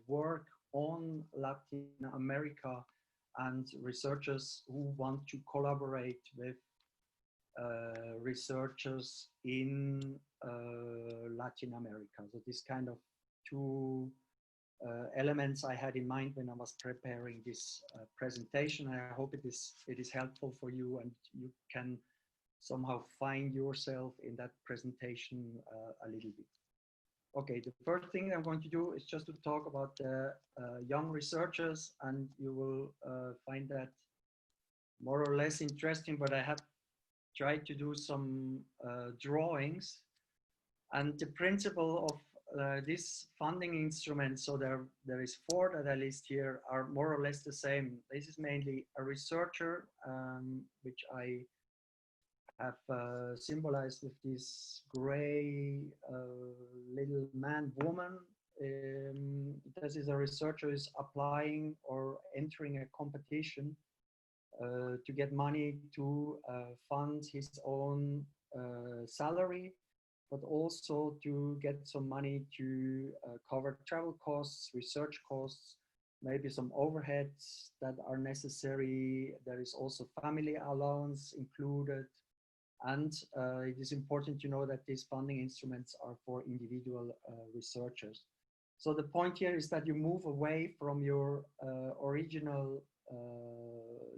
work on Latin America and researchers who want to collaborate with researchers in Latin America. So this kind of two elements I had in mind when I was preparing this presentation. I hope it is helpful for you and you can somehow find yourself in that presentation a little bit. Okay, the first thing I'm going to do is just to talk about the young researchers, and you will find that more or less interesting, but I have tried to do some drawings. And the principle of this funding instrument, so there is 4 that I list here, are more or less the same. This is mainly a researcher, which I have symbolized with this gray little woman. This is a researcher who is applying or entering a competition to get money to fund his own salary, but also to get some money to cover travel costs, research costs, maybe some overheads that are necessary. There is also family allowance included. And it is important to know that these funding instruments are for individual researchers. So the point here is that you move away from your original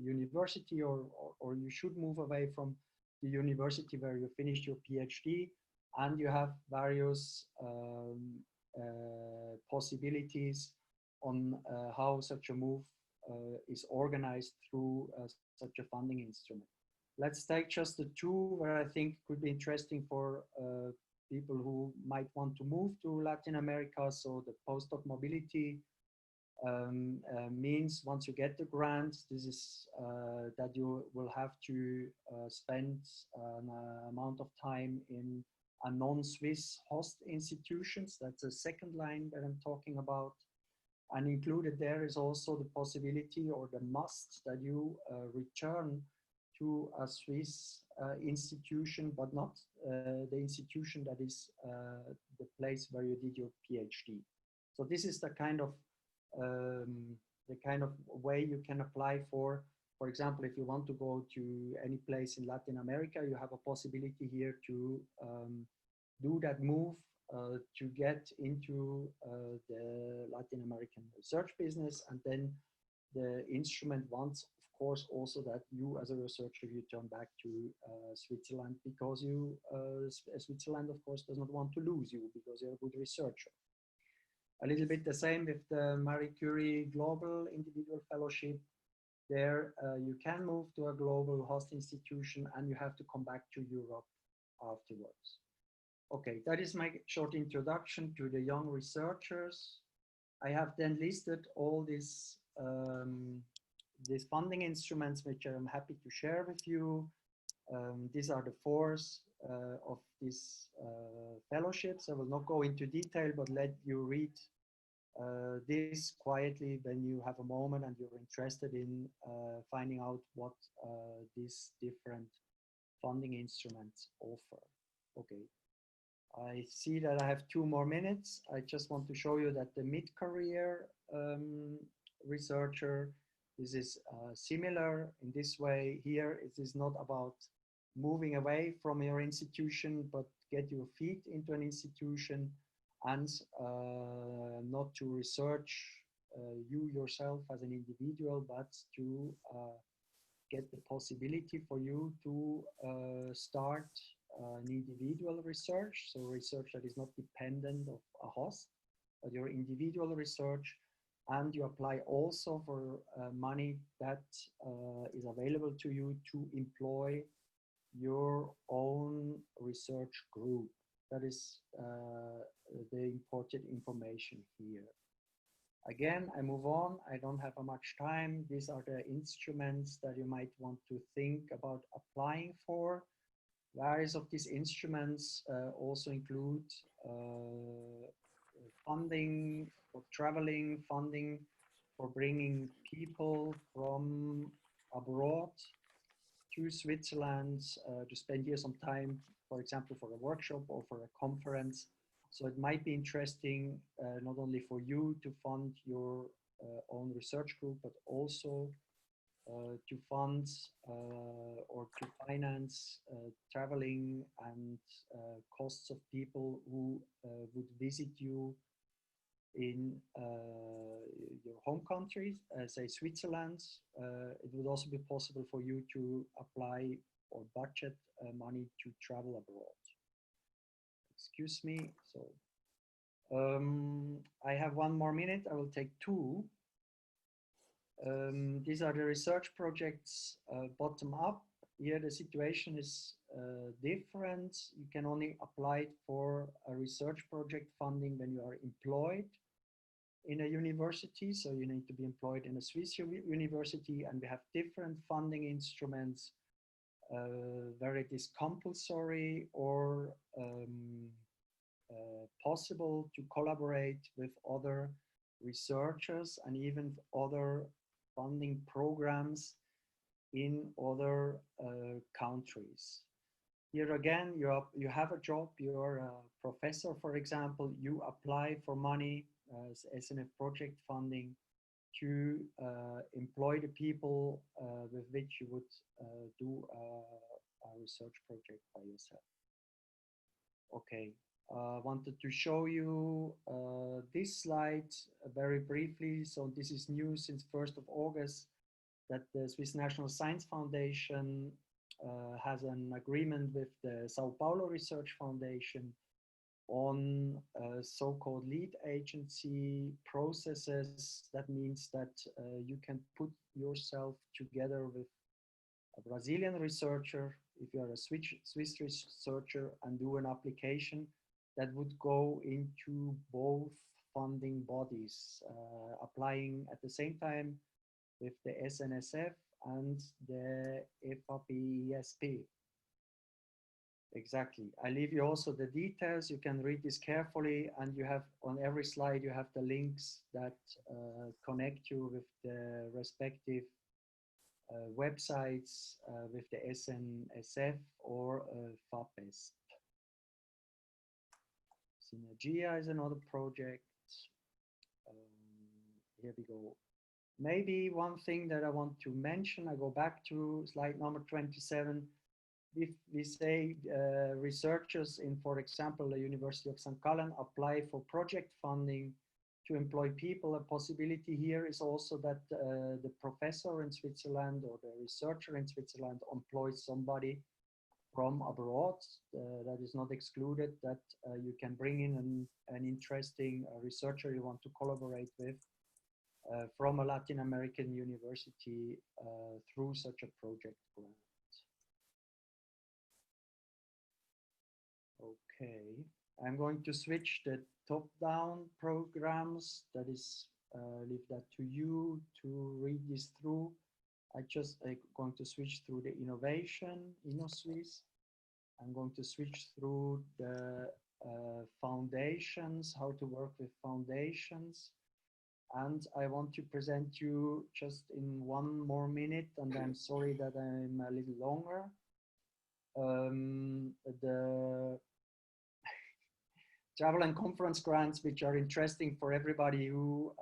university, or you should move away from the university where you finished your PhD, and you have various possibilities on how such a move is organized through such a funding instrument. Let's take just the 2 where I think could be interesting for people who might want to move to Latin America. So the postdoc mobility means once you get the grant, this is that you will have to spend an amount of time in a non-Swiss host institutions. That's the second line that I'm talking about. And included there is also the possibility or the must that you return to a Swiss institution, but not the institution that is the place where you did your PhD. So this is the kind of way you can apply for example, if you want to go to any place in Latin America, you have a possibility here to do that move to get into the Latin American research business, and then the instrument wants, of course also that you as a researcher, you turn back to Switzerland because Switzerland, of course, does not want to lose you because you're a good researcher. A little bit the same with the Marie Curie Global Individual Fellowship. There you can move to a global host institution and you have to come back to Europe afterwards. Okay, that is my short introduction to the young researchers. I have then listed all these funding instruments, which I'm happy to share with you. These are the four of these fellowships. I will not go into detail, but let you read this quietly when you have a moment and you're interested in finding out what these different funding instruments offer. Okay. I see that I have 2 more minutes. I just want to show you that the mid-career researcher, this is similar in this way. Here it is not about moving away from your institution, but get your feet into an institution and not to research you yourself as an individual, but to get the possibility for you to start an individual research, so research that is not dependent of a host, but your individual research, and you apply also for money that is available to you to employ your own research group. That is the important information here. Again, I move on. I don't have much time. These are the instruments that you might want to think about applying for. Various of these instruments also include funding for traveling, funding for bringing people from abroad to Switzerland to spend here some time, for example, for a workshop or for a conference. So it might be interesting not only for you to fund your own research group, but also to fund or to finance traveling and costs of people who would visit you in your home countries, say Switzerland. It would also be possible for you to apply or budget money to travel abroad. Excuse me. So I have 1 more minute. I will take 2. These are the research projects bottom up. Here the situation is different. You can only apply for a research project funding when you are employed in a university. So you need to be employed in a Swiss university, and we have different funding instruments where it is compulsory or possible to collaborate with other researchers and even other funding programs in other countries. Here again, you have a job, you're a professor, for example, you apply for money as SNF project funding to employ the people with which you would do a research project by yourself. Okay, wanted to show you this slide very briefly. So this is new since 1st of August that the Swiss National Science Foundation has an agreement with the Sao Paulo Research Foundation on so-called lead agency processes. That means that you can put yourself together with a Brazilian researcher, if you are a Swiss researcher, and do an application that would go into both funding bodies, applying at the same time with the SNSF and the FAPESP. Exactly. I leave you also the details. You can read this carefully, and you have on every slide, you have the links that connect you with the respective websites with the SNSF or FAPESP. Synergia is another project. Here we go. Maybe one thing that I want to mention, I go back to slide number 27. If we say researchers in, for example, the University of St. Gallen apply for project funding to employ people. A possibility here is also that the professor in Switzerland or the researcher in Switzerland employs somebody from abroad. That is not excluded, that you can bring in an interesting researcher you want to collaborate with from a Latin American university through such a project grant. Okay, I'm going to switch the top-down programs. That is, leave that to you to read this through. I'm going to switch through the innovation, Innosuisse. I'm going to switch through the foundations, how to work with foundations. And I want to present you just in 1 more minute, and I'm sorry that I'm a little longer. The travel and conference grants, which are interesting for everybody who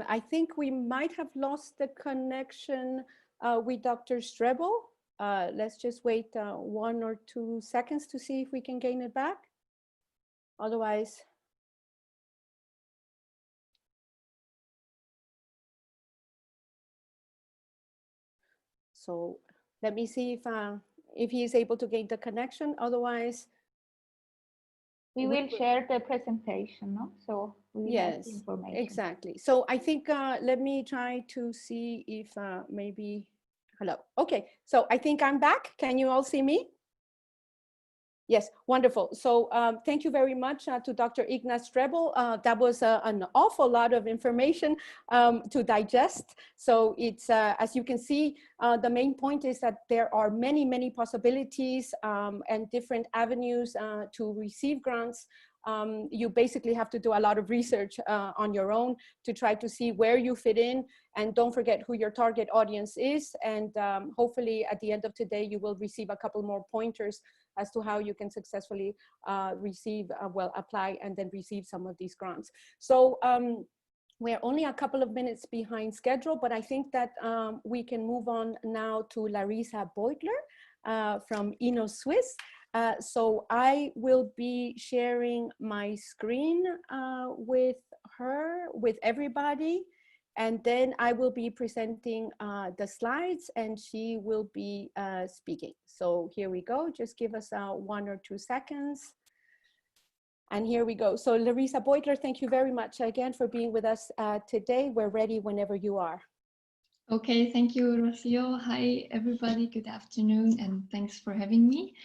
I think we might have lost the connection with Dr. Strebel. Let's just wait 1 or 2 seconds to see if we can gain it back. Otherwise, so let me see if he is able to gain the connection. Otherwise, we will share the presentation, no? So we will have the information. Exactly. So I think let me try to see if maybe, hello. Okay, so I think I'm back. Can you all see me? Yes, wonderful. So thank you very much to Dr. Ignaz Strebel. That was an awful lot of information to digest. So it's, as you can see, the main point is that there are many, many possibilities and different avenues to receive grants. You basically have to do a lot of research on your own to try to see where you fit in, and don't forget who your target audience is. And hopefully at the end of today, you will receive a couple more pointers as to how you can successfully receive, apply and then receive some of these grants. So we're only a couple of minutes behind schedule, but I think that we can move on now to Larissa Beutler from Innosuisse. So I will be sharing my screen with her, with everybody, and then I will be presenting the slides and she will be speaking. So here we go, just give us 1 or 2 seconds. And here we go. So Larissa Beutler, thank you very much again for being with us today. We're ready whenever you are. Okay, thank you, Rocío. Hi, everybody. Good afternoon, and thanks for having me.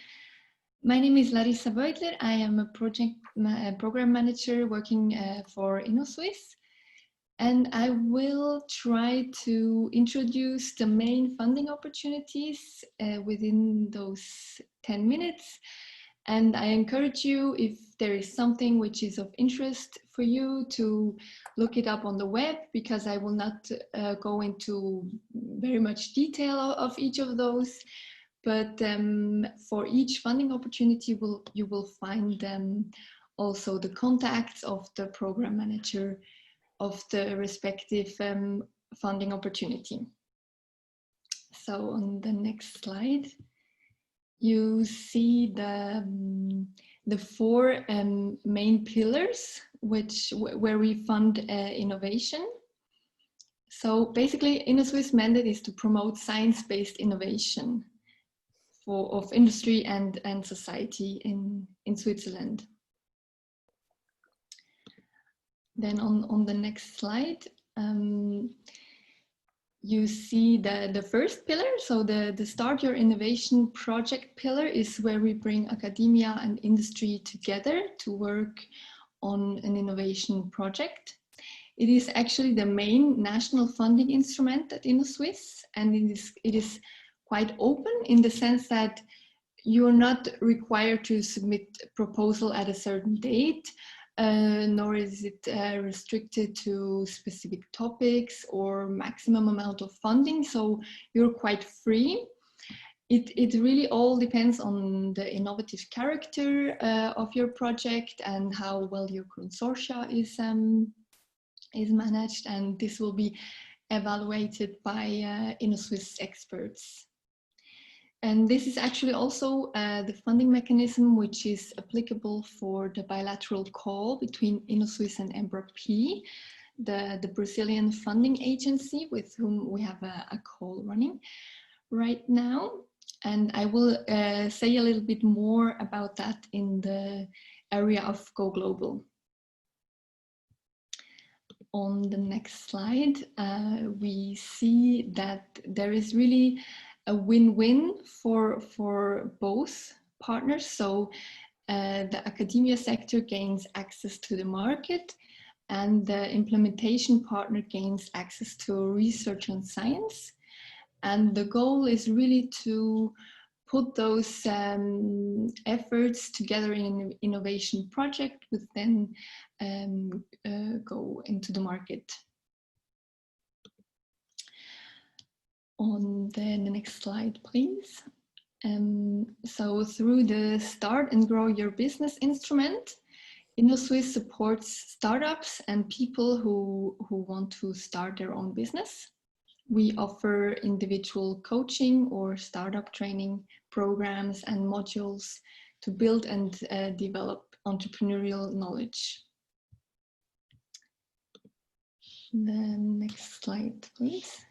My name is Larissa Beutler. I am a program manager working for Innosuisse, and I will try to introduce the main funding opportunities within those 10 minutes. And I encourage you, if there is something which is of interest for you, to look it up on the web, because I will not go into very much detail of each of those. But for each funding opportunity, you will find also the contacts of the program manager of the respective funding opportunity. So on the next slide, you see the 4 main pillars where we fund innovation. So basically, Innosuisse mandate is to promote science-based innovation of industry and society in Switzerland. Then on the next slide, you see the first pillar. So the Start Your Innovation project pillar is where we bring academia and industry together to work on an innovation project. It is actually the main national funding instrument at Innosuisse, and it is quite open in the sense that you're not required to submit a proposal at a certain date, nor is it restricted to specific topics or maximum amount of funding. So you're quite free. It really all depends on the innovative character of your project and how well your consortia is managed, and this will be evaluated by Innosuisse experts. And this is actually also the funding mechanism which is applicable for the bilateral call between Innosuisse and EMBRA-P, the Brazilian funding agency with whom we have a call running right now. And I will say a little bit more about that in the area of Go Global. On the next slide, we see that there is really a win-win for both partners. So the academia sector gains access to the market, and the implementation partner gains access to research and science. And the goal is really to put those efforts together in an innovation project, which then go into the market. On the next slide, please. So through the Start and Grow Your Business instrument, Innosuisse supports startups and people who want to start their own business. We offer individual coaching or startup training programs and modules to build and develop entrepreneurial knowledge. The next slide, please.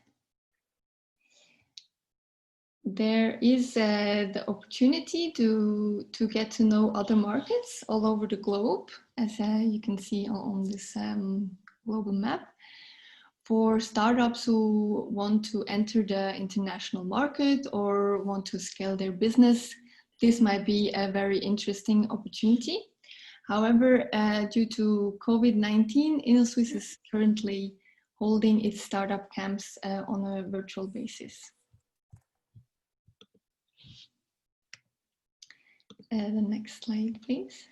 There is the opportunity to get to know other markets all over the globe, as you can see on this global map. For startups who want to enter the international market or want to scale their business, this might be a very interesting opportunity. However, due to COVID-19, Innosuisse is currently holding its startup camps on a virtual basis. The next slide, please.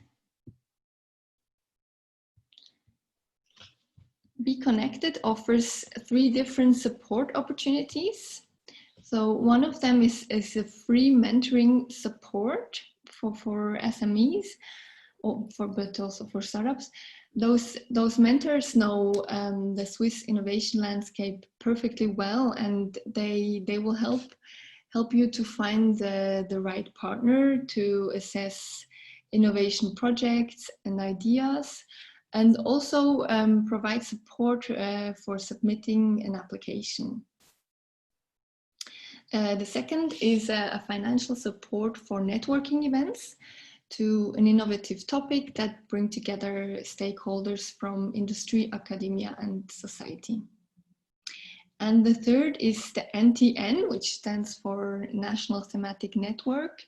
Be Connected offers 3 different support opportunities. So one of them is a free mentoring support for SMEs, but also for startups. Those mentors know the Swiss innovation landscape perfectly well, and they will help you to find the right partner to assess innovation projects and ideas, and also provide support for submitting an application. The second is a financial support for networking events to an innovative topic that bring together stakeholders from industry, academia, and society. And the third is the NTN, which stands for National Thematic Network.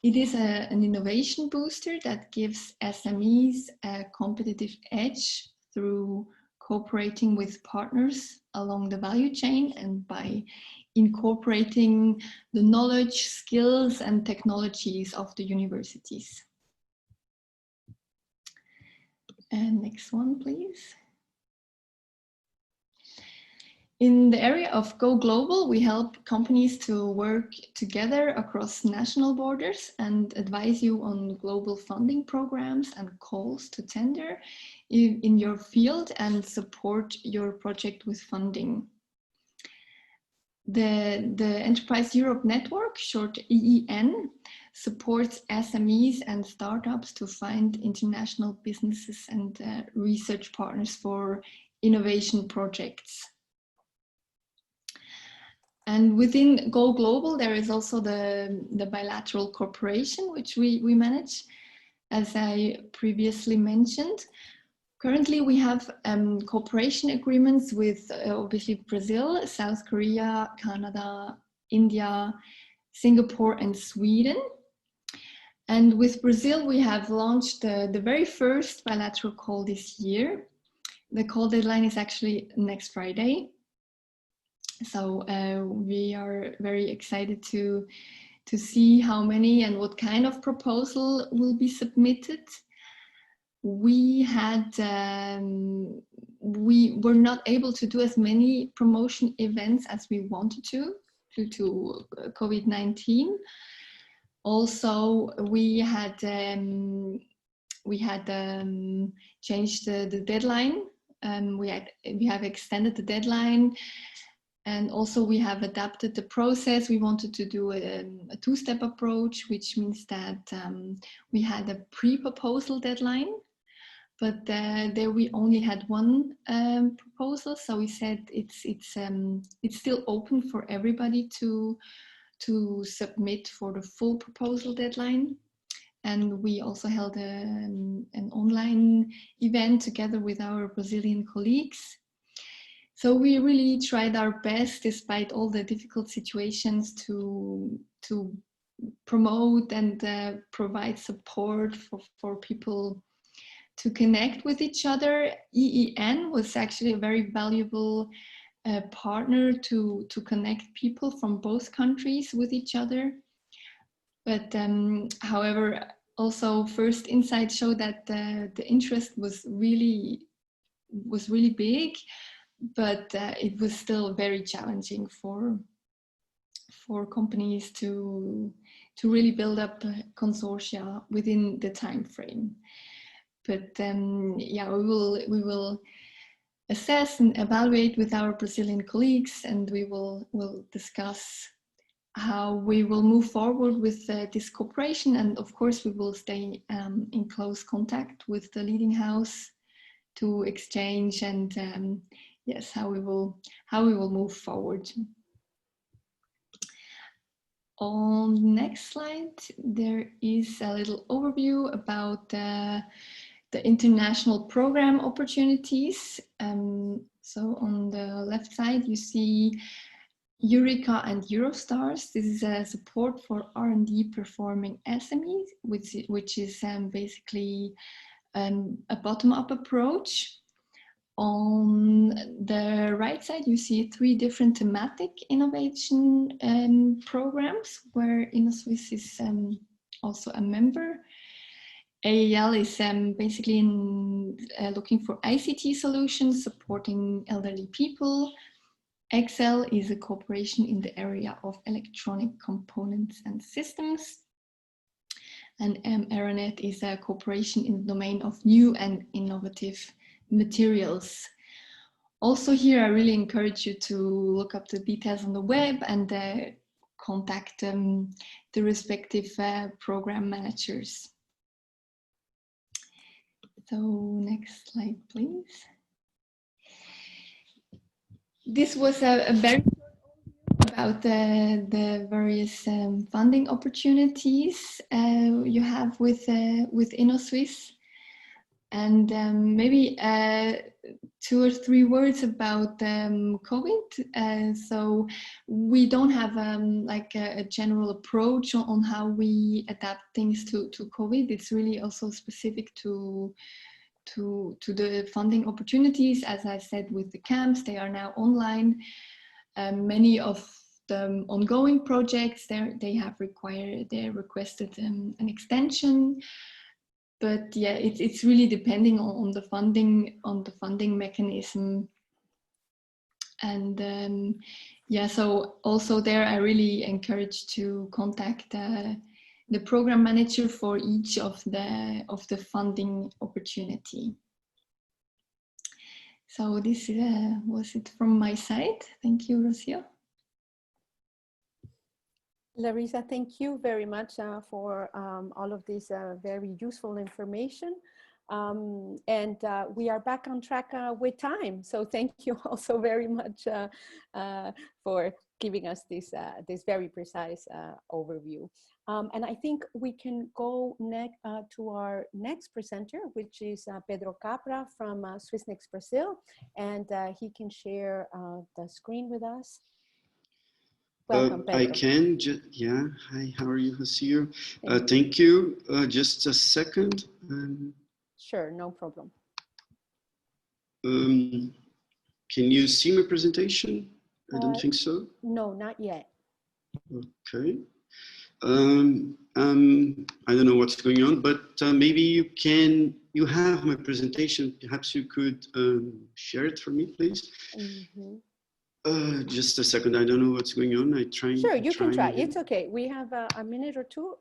It is an innovation booster that gives SMEs a competitive edge through cooperating with partners along the value chain and by incorporating the knowledge, skills, and technologies of the universities. And next one, please. In the area of Go Global, we help companies to work together across national borders and advise you on global funding programs and calls to tender in your field and support your project with funding. The Enterprise Europe Network, short EEN, supports SMEs and startups to find international businesses and research partners for innovation projects. And within Go Global, there is also the bilateral cooperation, which we manage, as I previously mentioned. Currently, we have cooperation agreements with obviously Brazil, South Korea, Canada, India, Singapore, and Sweden. And with Brazil, we have launched the very first bilateral call this year. The call deadline is actually next Friday. So we are very excited to see how many and what kind of proposal will be submitted. We were not able to do as many promotion events as we wanted to due to COVID-19. Also, we had changed the deadline we have extended the deadline, and also we have adapted the process. We wanted to do a two-step approach, which means that we had a pre-proposal deadline, but there we only had one proposal. So we said it's still open for everybody to submit for the full proposal deadline. And we also held an online event together with our Brazilian colleagues. So we really tried our best, despite all the difficult situations, to promote and provide support for people to connect with each other. EEN was actually a very valuable partner to connect people from both countries with each other. But however, also First Insight showed that the interest was really big, but it was still very challenging for companies to really build up consortia within the time frame. But yeah, we will assess and evaluate with our Brazilian colleagues, and we'll discuss how we will move forward with this cooperation. And of course, we will stay in close contact with the leading house to exchange and yes, how we will move forward. On the next slide, there is a little overview about the international program opportunities. So on the left side, you see Eureka and Eurostars. This is a support for R&D performing SMEs, which is basically a bottom-up approach. On the right side, you see 3 different thematic innovation programs where Innosuisse is also a member. AEL is basically looking for ICT solutions supporting elderly people. Excel is a cooperation in the area of electronic components and systems. And Aeronet is a cooperation in the domain of new and innovative materials. Also here, I really encourage you to look up the details on the web and contact the respective program managers. So next slide, please. This was a very short overview about the various funding opportunities you have with Innosuisse. And maybe 2 or 3 words about COVID. So we don't have like a general approach on how we adapt things to COVID. It's really also specific to the funding opportunities. As I said, with the camps, they are now online. Many of the ongoing projects, they requested an extension. But yeah, it's really depending on the funding mechanism. And yeah, so also there I really encourage to contact the program manager for each of the funding opportunity. So this was it from my side. Thank you, Rocío. Larissa, thank you very much for all of this very useful information. And we are back on track with time. So thank you also very much for giving us this very precise overview. And I think we can go to our next presenter, which is Pedro Capra from swissnexBrazil, and he can share the screen with us. Welcome, Pedro. I can, yeah. Hi, how are you, Rocío? Thank you. Just a second. Sure, no problem. Can you see my presentation? I don't think so. No, not yet. Okay. I don't know what's going on, but maybe you have my presentation. Perhaps you could share it for me, please. Mm-hmm. Just a second. I don't know what's going on. Sure, you can try. Again. It's okay. We have a minute or two.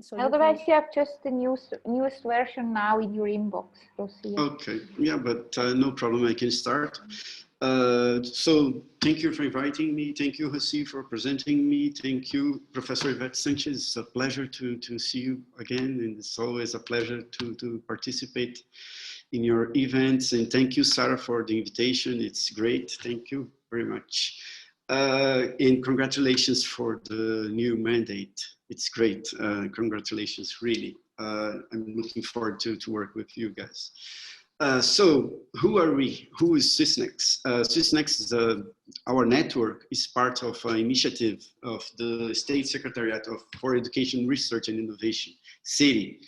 So otherwise, you have just the newest version now in your inbox, Rocío. Okay. Yeah, but no problem. I can start. So thank you for inviting me. Thank you, Rocío, for presenting me. Thank you, Professor Yvette Sánchez. It's a pleasure to see you again, and it's always a pleasure to participate in your events. And thank you, Sarah, for the invitation. It's great. Thank you very much. And congratulations for the new mandate. It's great. Congratulations, really. I'm looking forward to work with you guys. So who are we? Who is SwissNex? SwissNex is our network is part of an initiative of the State Secretariat for Education, Research and Innovation, SERI,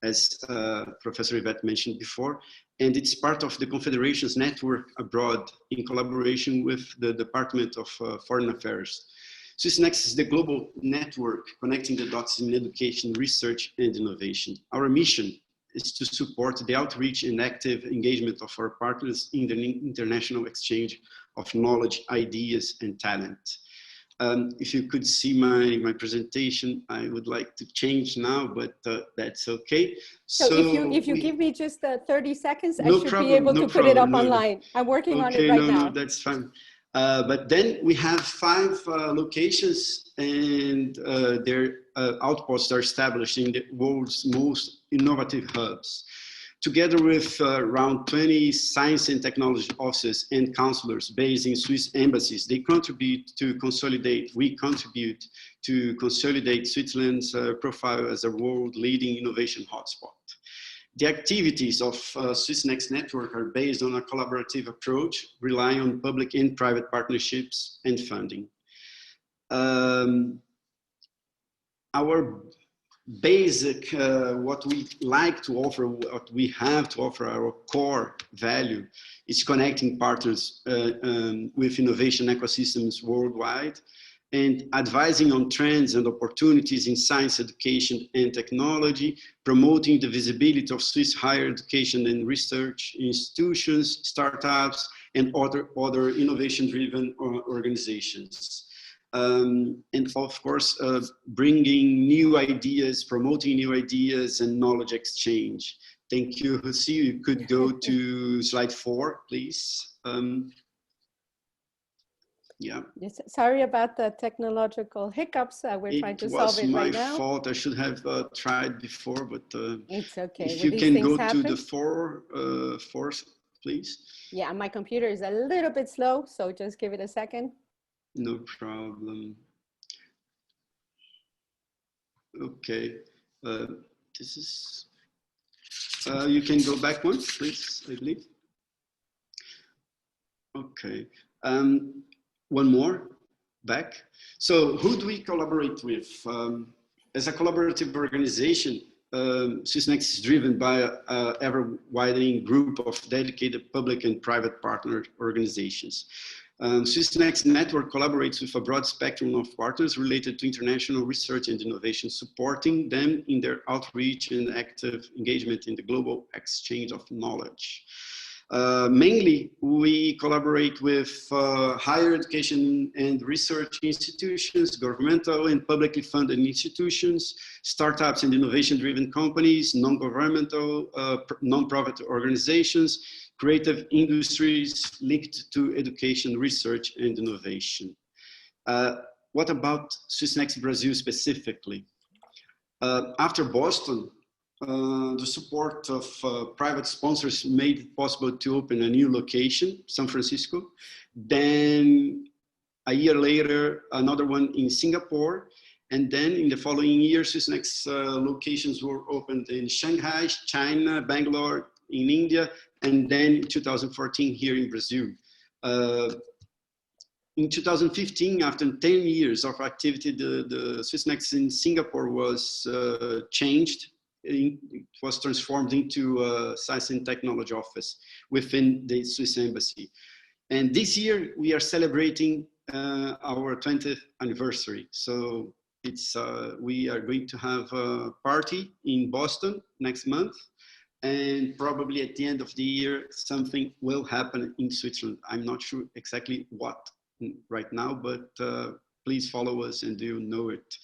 as Professor Yvette mentioned before. And it's part of the Confederation's network abroad in collaboration with the Department of Foreign Affairs. SwissNex is the global network connecting the dots in education, research and innovation. Our mission is to support the outreach and active engagement of our partners in the international exchange of knowledge, ideas, and talent. If you could see my presentation, I would like to change now, but that's okay. So if you give me just 30 seconds, no I should problem, be able to put it up no. online. I'm working on it Okay, right now. No, that's fine. But then we have 5 locations, and their outposts are established in the world's most innovative hubs. Together with around 20 science and technology offices and counselors based in Swiss embassies, we contribute to consolidate Switzerland's profile as a world-leading innovation hotspot. The activities of SwissNex network are based on a collaborative approach, relying on public and private partnerships and funding. Our basic, what we like to offer, what we have to offer, our core value is connecting partners with innovation ecosystems worldwide and advising on trends and opportunities in science, education and technology, promoting the visibility of Swiss higher education and research institutions, startups, and other innovation-driven organizations. And of course, bringing new ideas, promoting new ideas and knowledge exchange. Thank you, Rocío. You could go to slide 4, please. Yeah. Yes, sorry about the technological hiccups. We're trying to solve it right now. It was my fault. I should have tried before, but it's okay. If you can go to the 4th, please. Yeah, my computer is a little bit slow, so just give it a second. No problem. Okay, this is, you can go back one, please, I believe. Okay, one more, back. So who do we collaborate with? As a collaborative organization, SwissNex is driven by an ever-widening group of dedicated public and private partner organizations. SwissNex network collaborates with a broad spectrum of partners related to international research and innovation, supporting them in their outreach and active engagement in the global exchange of knowledge. Mainly, we collaborate with higher education and research institutions, governmental and publicly funded institutions, startups and innovation-driven companies, non-governmental, non-profit organizations, creative industries linked to education, research, and innovation. What about swissnexBrazil specifically? After Boston, the support of private sponsors made it possible to open a new location, San Francisco. Then a year later, another one in Singapore. And then in the following year, SwissNex locations were opened in Shanghai, China, Bangalore, in India, and then in 2014 here in Brazil. In 2015, after 10 years of activity, the SwissNex in Singapore was changed. It was transformed into a science and technology office within the Swiss embassy. And this year we are celebrating our 20th anniversary. So it's we are going to have a party in Boston next month. And probably at the end of the year, something will happen in Switzerland. I'm not sure exactly what, right now, but please follow us and you'll know it.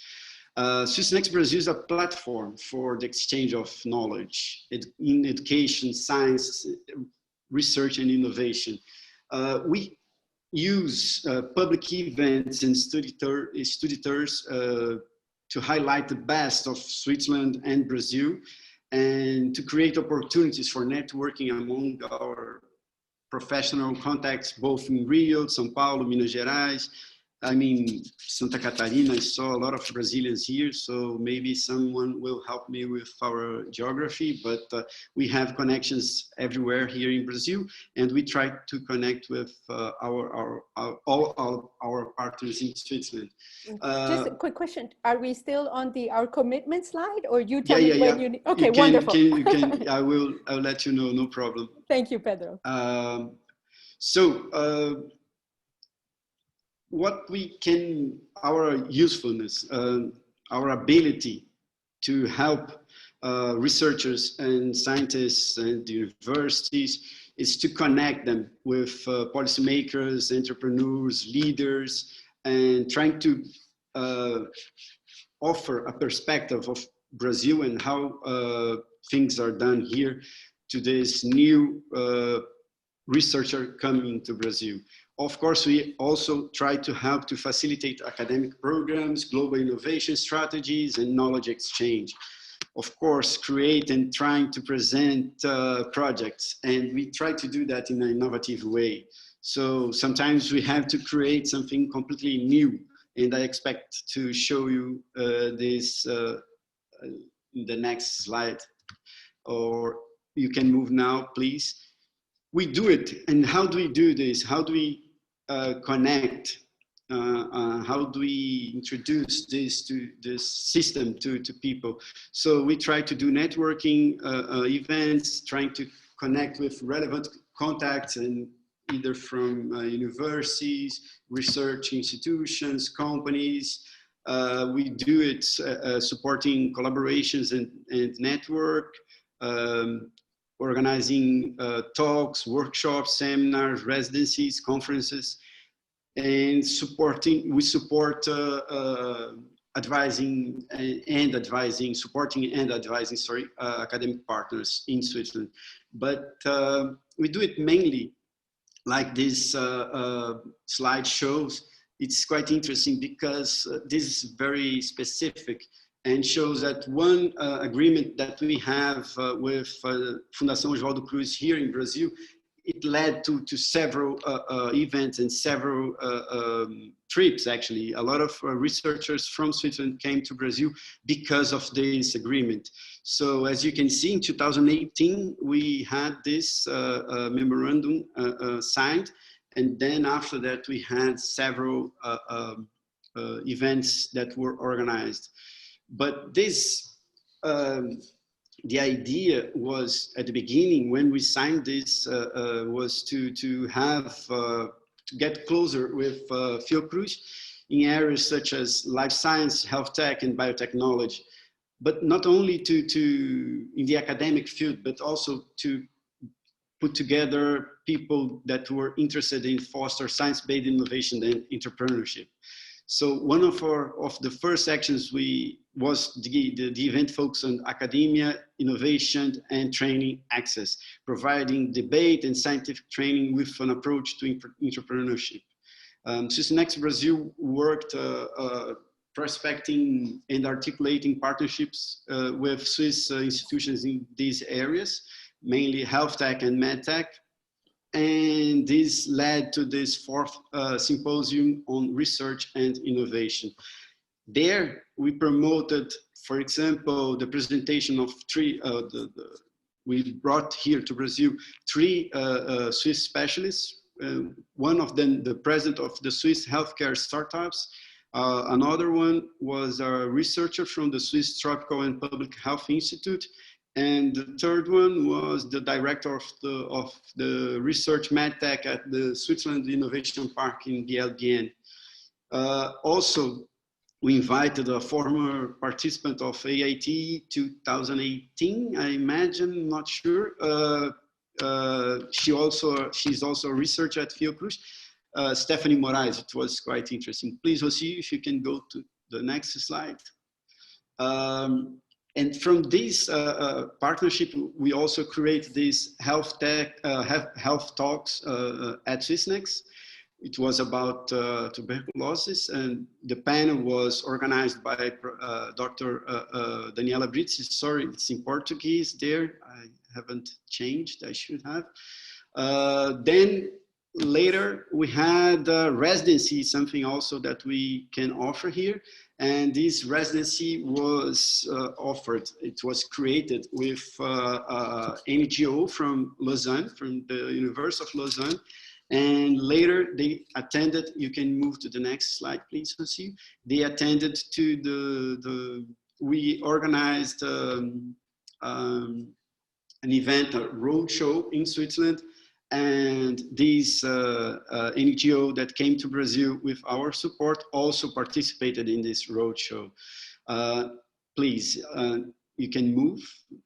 swissnexBrazil is a platform for the exchange of knowledge in education, science, research, and innovation. We use public events and study tours to highlight the best of Switzerland and Brazil, and to create opportunities for networking among our professional contacts, both in Rio, São Paulo, Minas Gerais. I mean, Santa Catarina, I saw a lot of Brazilians here, so maybe someone will help me with our geography, but we have connections everywhere here in Brazil, and we try to connect with all our partners in Switzerland. Just a quick question. Are we still on our commitment slide, or you tell me when you need? Okay, you can, wonderful. You can, I'll let you know, no problem. Thank you, Pedro. What we can, our usefulness, our ability to help researchers and scientists and universities is to connect them with policymakers, entrepreneurs, leaders, and trying to offer a perspective of Brazil and how things are done here to this new researcher coming to Brazil. Of course, we also try to help to facilitate academic programs, global innovation strategies, and knowledge exchange. Of course, create and trying to present projects, and we try to do that in an innovative way. So sometimes we have to create something completely new, and I expect to show you this in the next slide, or you can move now, please. We do it, and how do we do this? How do we connect? How do we introduce this system to people? So we try to do networking events, trying to connect with relevant contacts, and either from universities, research institutions, companies. We do it supporting collaborations and network, organizing talks, workshops, seminars, residencies, conferences, and we support supporting and advising, academic partners in Switzerland. But we do it mainly, like this slide shows. It's quite interesting because this is very specific and shows that one agreement that we have with Fundação Oswaldo Cruz here in Brazil, it led to several events and several trips, actually. A lot of researchers from Switzerland came to Brazil because of this agreement. So as you can see, in 2018, we had this memorandum signed. And then after that, we had several events that were organized. But this, the idea was at the beginning when we signed this was to get closer with Fiocruz in areas such as life science, health tech, and biotechnology. But not only in the academic field, but also to put together people that were interested in foster science-based innovation and entrepreneurship. So one of the first actions was the event focused on academia, innovation, and training access, providing debate and scientific training with an approach to entrepreneurship. swissnexBrazil worked prospecting and articulating partnerships with Swiss institutions in these areas, mainly health tech and med tech. And this led to this fourth symposium on research and innovation. There we promoted, for example, the presentation of we brought here to Brazil 3 Swiss specialists. One of them, the president of the Swiss healthcare startups. Another one was a researcher from the Swiss Tropical and Public Health Institute. And the third one was the director of the research medtech at the Switzerland Innovation Park in BLBN. Also, we invited a former participant of AIT 2018, I imagine, not sure. She's also a researcher at Fiocruz. Stephanie Moraes. It was quite interesting. Please, Rocío, if you can go to the next slide. And from this partnership, we also create these health talks at SwissNex. It was about tuberculosis, and the panel was organized by Dr. Daniela Britzi. Sorry, it's in Portuguese there. I haven't changed, I should have. Then later we had residency, something also that we can offer here. And this residency was offered, it was created with NGO from Lausanne, from the University of Lausanne. And later they attended, you can move to the next slide, please, Rocío. They attended to we organized an event, a roadshow in Switzerland. And this NGO that came to Brazil with our support also participated in this roadshow. Please, you can move,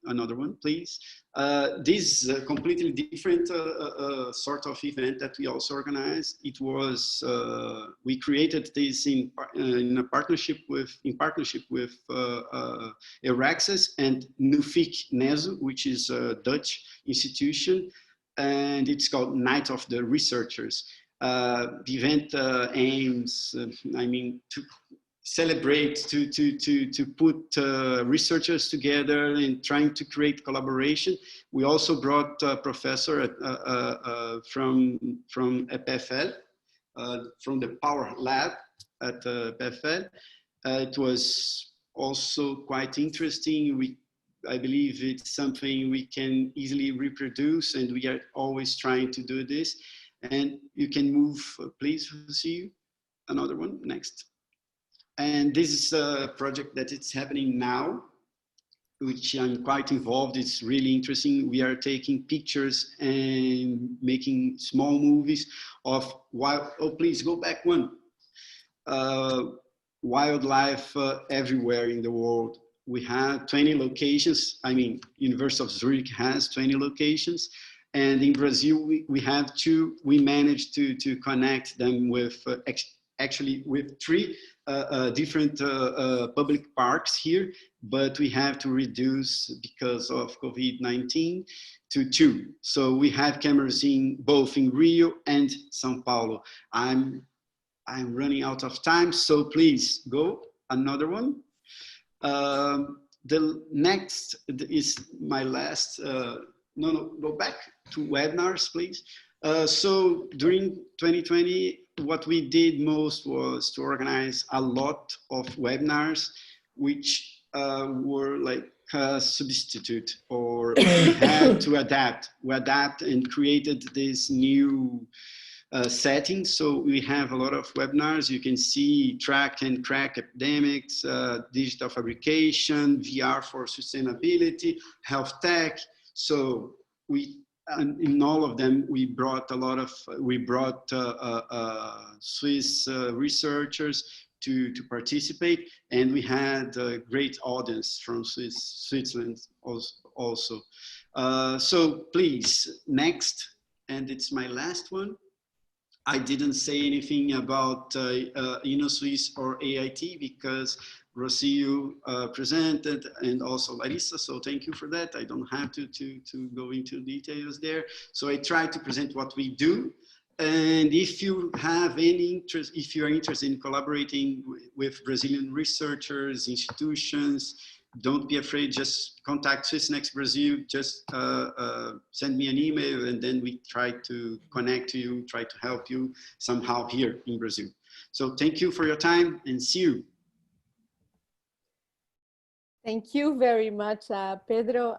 another one, please. This is a completely different sort of event that we also organized. It was, we created this in partnership with Eraxis and Nuffic Nezo, which is a Dutch institution. And it's called Night of the Researchers. The event aims, to celebrate, to put researchers together and trying to create collaboration. We also brought a professor from PFL, from the Power Lab at PFL. It was also quite interesting. I believe it's something we can easily reproduce, and we are always trying to do this. And you can move, please, see another one, next. And this is a project that it's happening now, which I'm quite involved. It's really interesting. We are taking pictures and making small movies of wild, oh, please go back one. Wildlife everywhere in the world. We have 20 locations. University of Zurich has 20 locations. And in Brazil, we have two. We managed to connect them with, actually with 3 different public parks here, but we have to reduce because of COVID-19 to 2. So we have cameras in both in Rio and São Paulo. I'm running out of time, so please go another one. The next is my last, go back to webinars, please. So during 2020, what we did most was to organize a lot of webinars, which were like a substitute, or we had to adapt. We adapt and created this new setting. So we have a lot of webinars. You can see track and crack epidemics, digital fabrication, VR for sustainability, health tech. So in all of them, we brought Swiss researchers to participate, and we had a great audience from Switzerland also. So please, next, and it's my last one. I didn't say anything about Innosuisse or AIT because Rocío presented, and also Larissa, so thank you for that. I don't have to go into details there. So I try to present what we do. And if you have any interest, if you are interested in collaborating with Brazilian researchers, institutions, don't be afraid, just contact swissnexBrazil, just send me an email, and then we try to connect to you, try to help you somehow here in Brazil. So thank you for your time, and see you. Thank you very much, Pedro.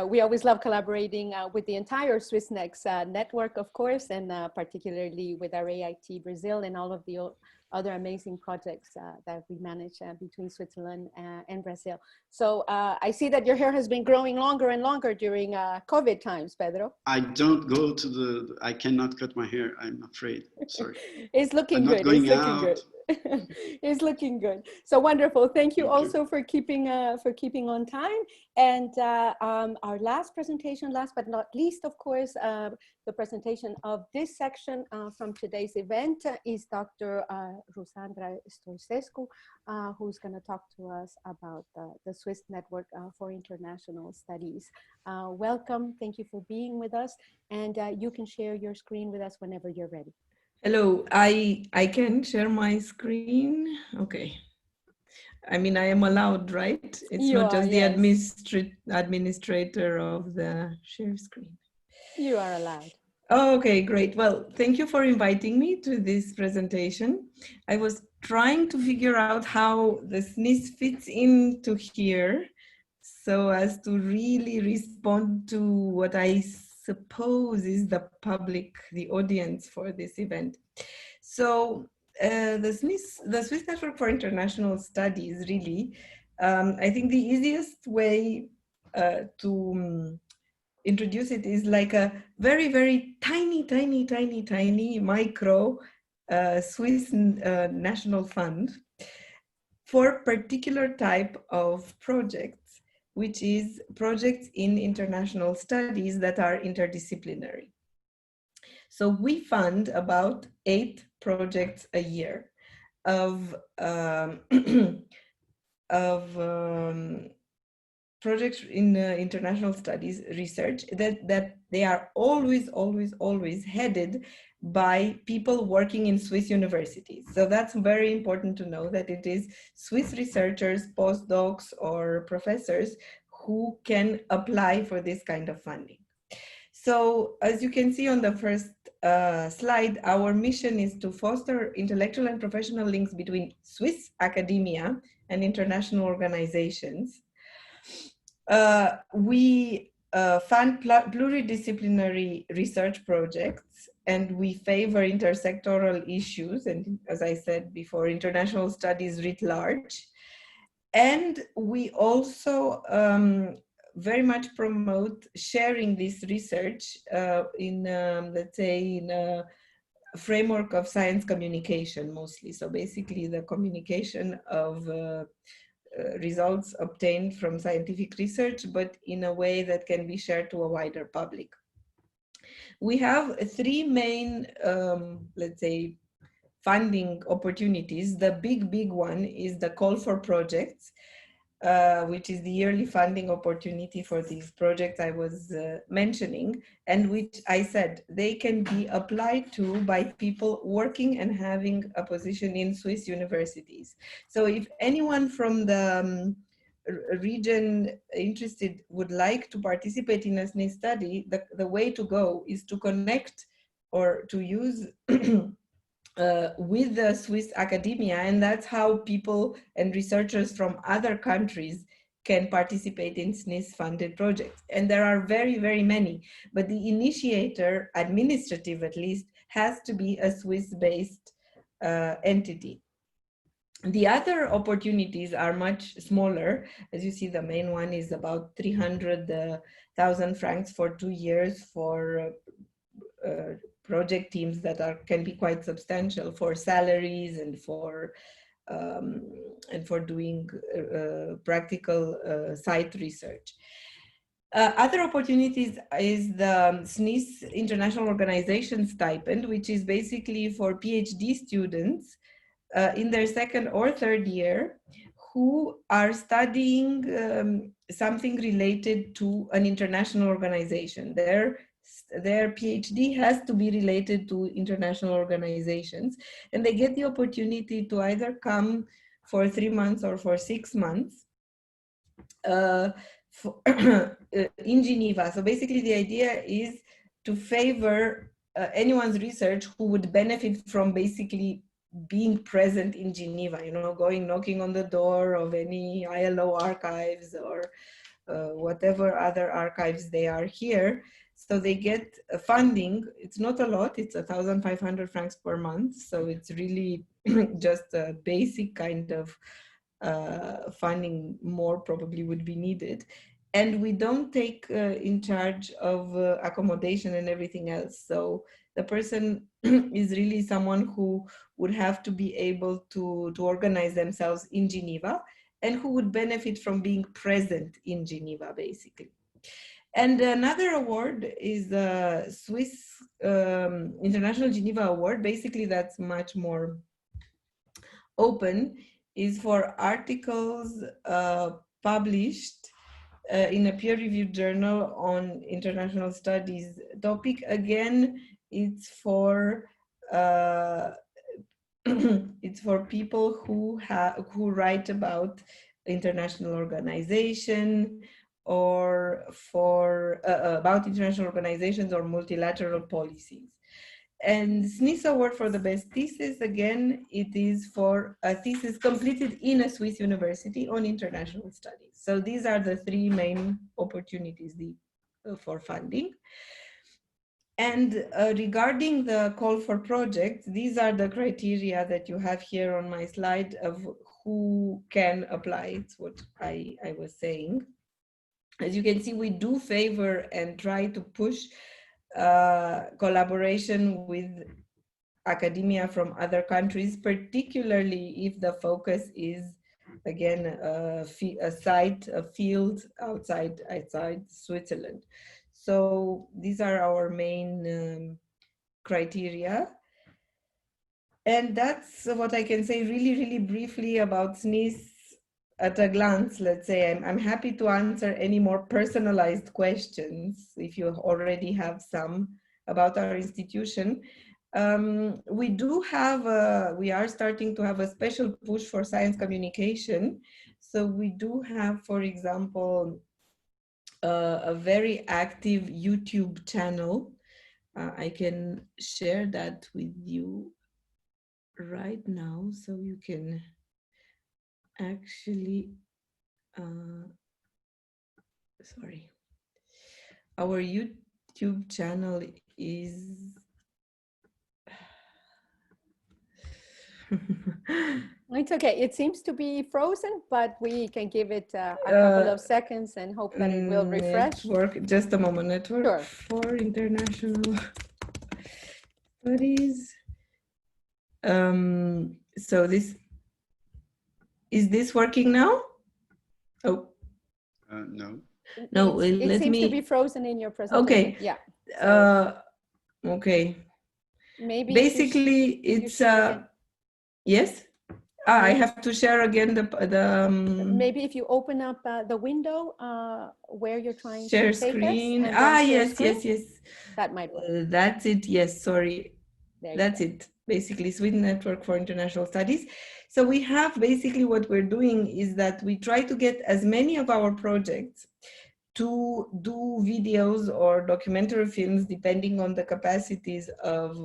We always love collaborating with the entire SwissNex network, of course, and particularly with our AIT Brazil and all of the other amazing projects that we manage between Switzerland and Brazil. So I see that your hair has been growing longer and longer during COVID times, Pedro. I don't go to the, I cannot cut my hair, I'm afraid, sorry. It's looking good, it's looking good. It's looking good. So wonderful. Thank you also for keeping on time. And our last presentation, last but not least, of course, The presentation of this section from today's event is Dr. Ruxandra Stoicescu, who's going to talk to us about the Swiss Network for International Studies. Welcome, thank you for being with us, and you can share your screen with us whenever you're ready. Hello, I can share my screen. Okay. I mean, I am allowed, right? It's You not are, just the yes. administrator of the share screen. You are allowed. Okay, great. Well, thank you for inviting me to this presentation. I was trying to figure out how the SNIS fits into here so as to really respond to what I suppose is the public, the audience for this event. So the Swiss Network for International Studies, really, I think the easiest way to introduce it is like a very, very tiny micro Swiss national fund for particular type of projects, which is projects in international studies that are interdisciplinary. So we fund about 8 projects a year of projects in international studies research that they are always headed by people working in Swiss universities. So that's very important to know, that it is Swiss researchers, postdocs, or professors who can apply for this kind of funding. So as you can see on the first slide, our mission is to foster intellectual and professional links between Swiss academia and international organizations. We fund pluridisciplinary research projects, and we favor intersectoral issues, and as I said before, international studies writ large. And we also very much promote sharing this research in, let's say, in a framework of science communication mostly. So basically the communication of results obtained from scientific research, but in a way that can be shared to a wider public. We have 3 main, let's say, funding opportunities. The big one is the call for projects, which is the yearly funding opportunity for these projects I was mentioning, and which I said they can be applied to by people working and having a position in Swiss universities. So if anyone from the region interested would like to participate in a SNIS study, the way to go is to connect or to use with the Swiss academia, and that's how people and researchers from other countries can participate in SNIS funded projects. And there are very, very many, but the initiator, administrative at least, has to be a Swiss-based entity. The other opportunities are much smaller. As you see, the main one is about 300,000 francs for 2 years for project teams that can be quite substantial, for salaries and for doing practical site research. Other opportunities is the SNIS International Organization Stipend, which is basically for PhD students in their 2nd or 3rd year who are studying something related to an international organization. Their PhD has to be related to international organizations, and they get the opportunity to either come for 3 months or for 6 months in Geneva. So basically the idea is to favor anyone's research who would benefit from basically being present in Geneva, you know, knocking on the door of any ILO archives or whatever other archives they are here. So they get funding. It's not a lot, it's 1,500 francs per month. So it's really just a basic kind of funding. More probably would be needed. And we don't take in charge of accommodation and everything else. So the person is really someone who would have to be able to organize themselves in Geneva and who would benefit from being present in Geneva, basically. And another award is the Swiss International Geneva Award. Basically, that's much more open, is for articles published in a peer-reviewed journal on international studies topic. Again, it's for it's for people who write about international organization, or for about international organizations or multilateral policies. And SNIS Award for the best thesis, again, it is for a thesis completed in a Swiss university on international studies. So these are the three main opportunities for funding. And regarding the call for projects, these are the criteria that you have here on my slide of who can apply. It's what I was saying. As you can see, we do favor and try to push collaboration with academia from other countries, particularly if the focus is, again, a field outside Switzerland. So these are our main criteria. And that's what I can say really, really briefly about SNIS at a glance. Let's say I'm happy to answer any more personalized questions if you already have some about our institution. We do have, we are starting to have a special push for science communication. So we do have, for example, a very active YouTube channel. I can share that with you right now, so you can actually, sorry, our YouTube channel is, It's okay. It seems to be frozen, but we can give it a couple of seconds and hope that it will refresh. Network, just a moment. Network for International Studies. So this, is this working now? Oh. No. No, it seems to be frozen in your presentation. Okay. Yeah. Okay. Maybe basically it's yes. I have to share again the maybe if you open up the window where you're trying share to take screen. us, Yes. That might work. That's it. Yes, sorry. That's go. it. Basically, Sweden Network for International Studies. So we have basically what we're doing is that we try to get as many of our projects to do videos or documentary films, depending on the capacities of,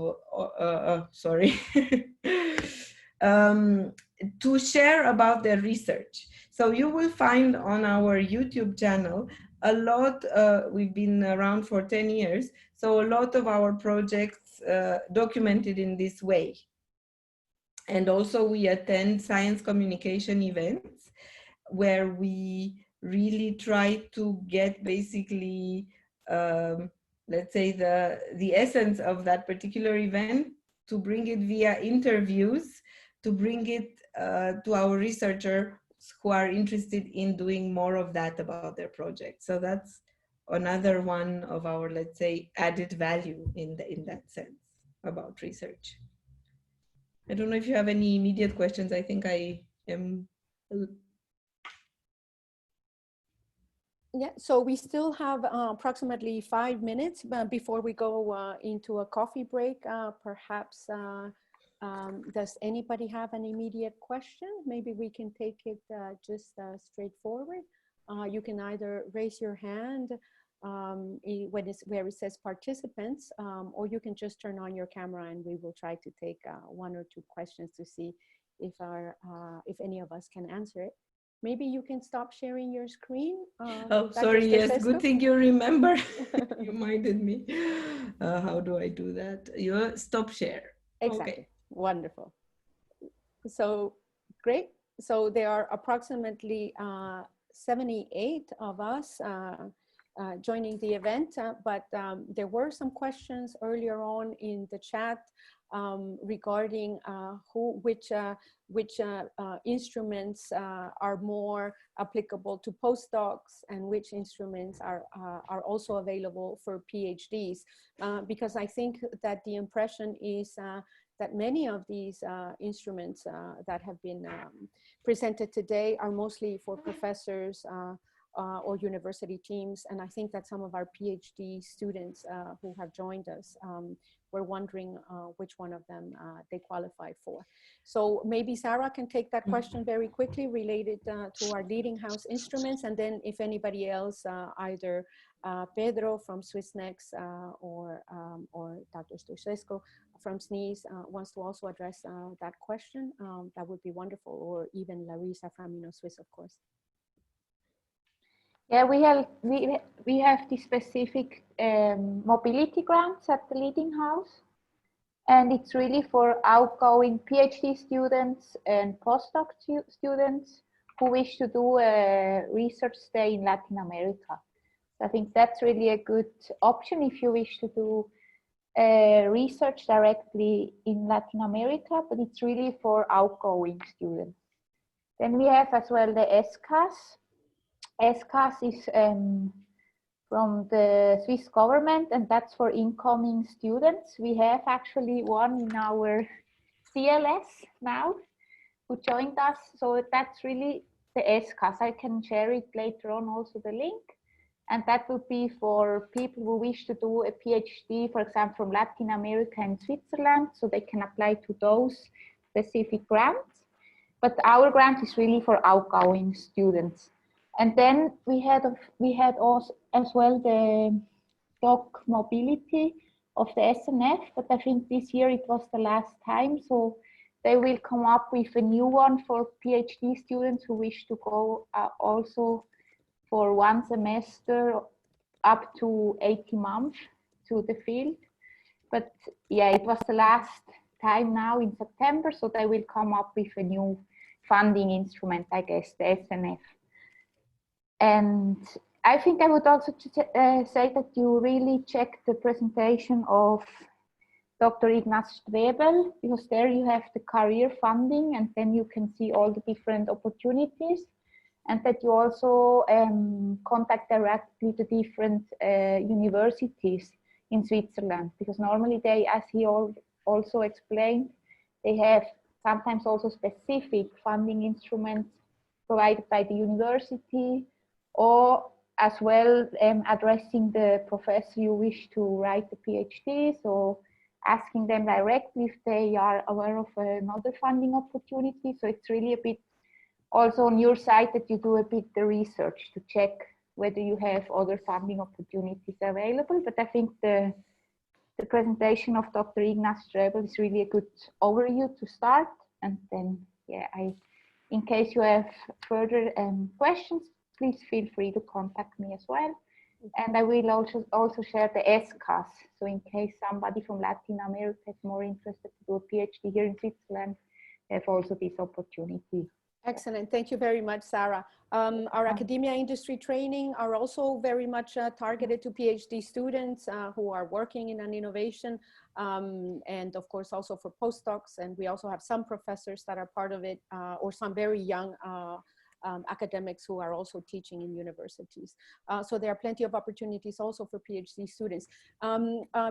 to share about their research. So you will find on our YouTube channel a lot, we've been around for 10 years, so a lot of our projects documented in this way. And also we attend science communication events where we really try to get basically, let's say the essence of that particular event, to bring it via interviews, to bring it to our researchers who are interested in doing more of that about their project. So that's another one of our, let's say, added value in that sense about research. I don't know if you have any immediate questions. I think I am. Yeah, so we still have approximately 5 minutes before we go into a coffee break. Perhaps, does anybody have an immediate question? Maybe we can take it just straightforward. You can either raise your hand where it says participants, or you can just turn on your camera and we will try to take 1 or 2 questions to see if any of us can answer it. Maybe you can stop sharing your screen. Oh, sorry, yes, good thing you remember. You reminded me. How do I do that? You stop share. Exactly, okay. Wonderful. So great. So there are approximately 78 of us joining the event, but there were some questions earlier on in the chat regarding which instruments are more applicable to postdocs and which instruments are also available for PhDs. Because I think that the impression is that many of these instruments that have been presented today are mostly for professors or university teams. And I think that some of our PhD students who have joined us were wondering which one of them they qualify for. So maybe Sarah can take that question very quickly related to our leading house instruments. And then if anybody else, either Pedro from SwissNex or Dr. Stoicescu from SNES wants to also address that question, that would be wonderful, or even Larissa from Innosuisse, of course. Yeah, we have the specific mobility grants at the leading house, and it's really for outgoing PhD students and postdoc students who wish to do a research stay in Latin America. So I think that's really a good option if you wish to do research directly in Latin America, but it's really for outgoing students. Then we have as well the SCAS. SCAS is from the Swiss government, and that's for incoming students. We have actually one in our CLS now who joined us. So that's really the SCAS. I can share it later on, also the link. And that would be for people who wish to do a PhD, for example, from Latin America and Switzerland, so they can apply to those specific grants. But our grant is really for outgoing students. And then we had also as well the doc mobility of the SNF, but I think this year it was the last time. So they will come up with a new one for PhD students who wish to go also for one semester up to 80 months to the field. But yeah, it was the last time now in September, so they will come up with a new funding instrument, I guess, the SNF. And I think I would also say that you really check the presentation of Dr. Ignaz Strebel, because there you have the career funding, and then you can see all the different opportunities, and that you also contact directly the different universities in Switzerland, because normally they, as he also explained, they have sometimes also specific funding instruments provided by the university, or as well addressing the professor you wish to write the PhD, so asking them directly if they are aware of another funding opportunity. So it's really a bit also on your side that you do a bit the research to check whether you have other funding opportunities available. But I think the presentation of Dr. Ignaz Strebel is really a good overview to start. And then, yeah, in case you have further questions, please feel free to contact me as well. And I will also share the SCAS. So in case somebody from Latin America is more interested to do a PhD here in Switzerland, they have also this opportunity. Excellent. Thank you very much, Sarah. Our academia industry training are also very much targeted to PhD students who are working in an innovation, and of course also for postdocs. And we also have some professors that are part of it, or some very young academics who are also teaching in universities. So there are plenty of opportunities also for PhD students.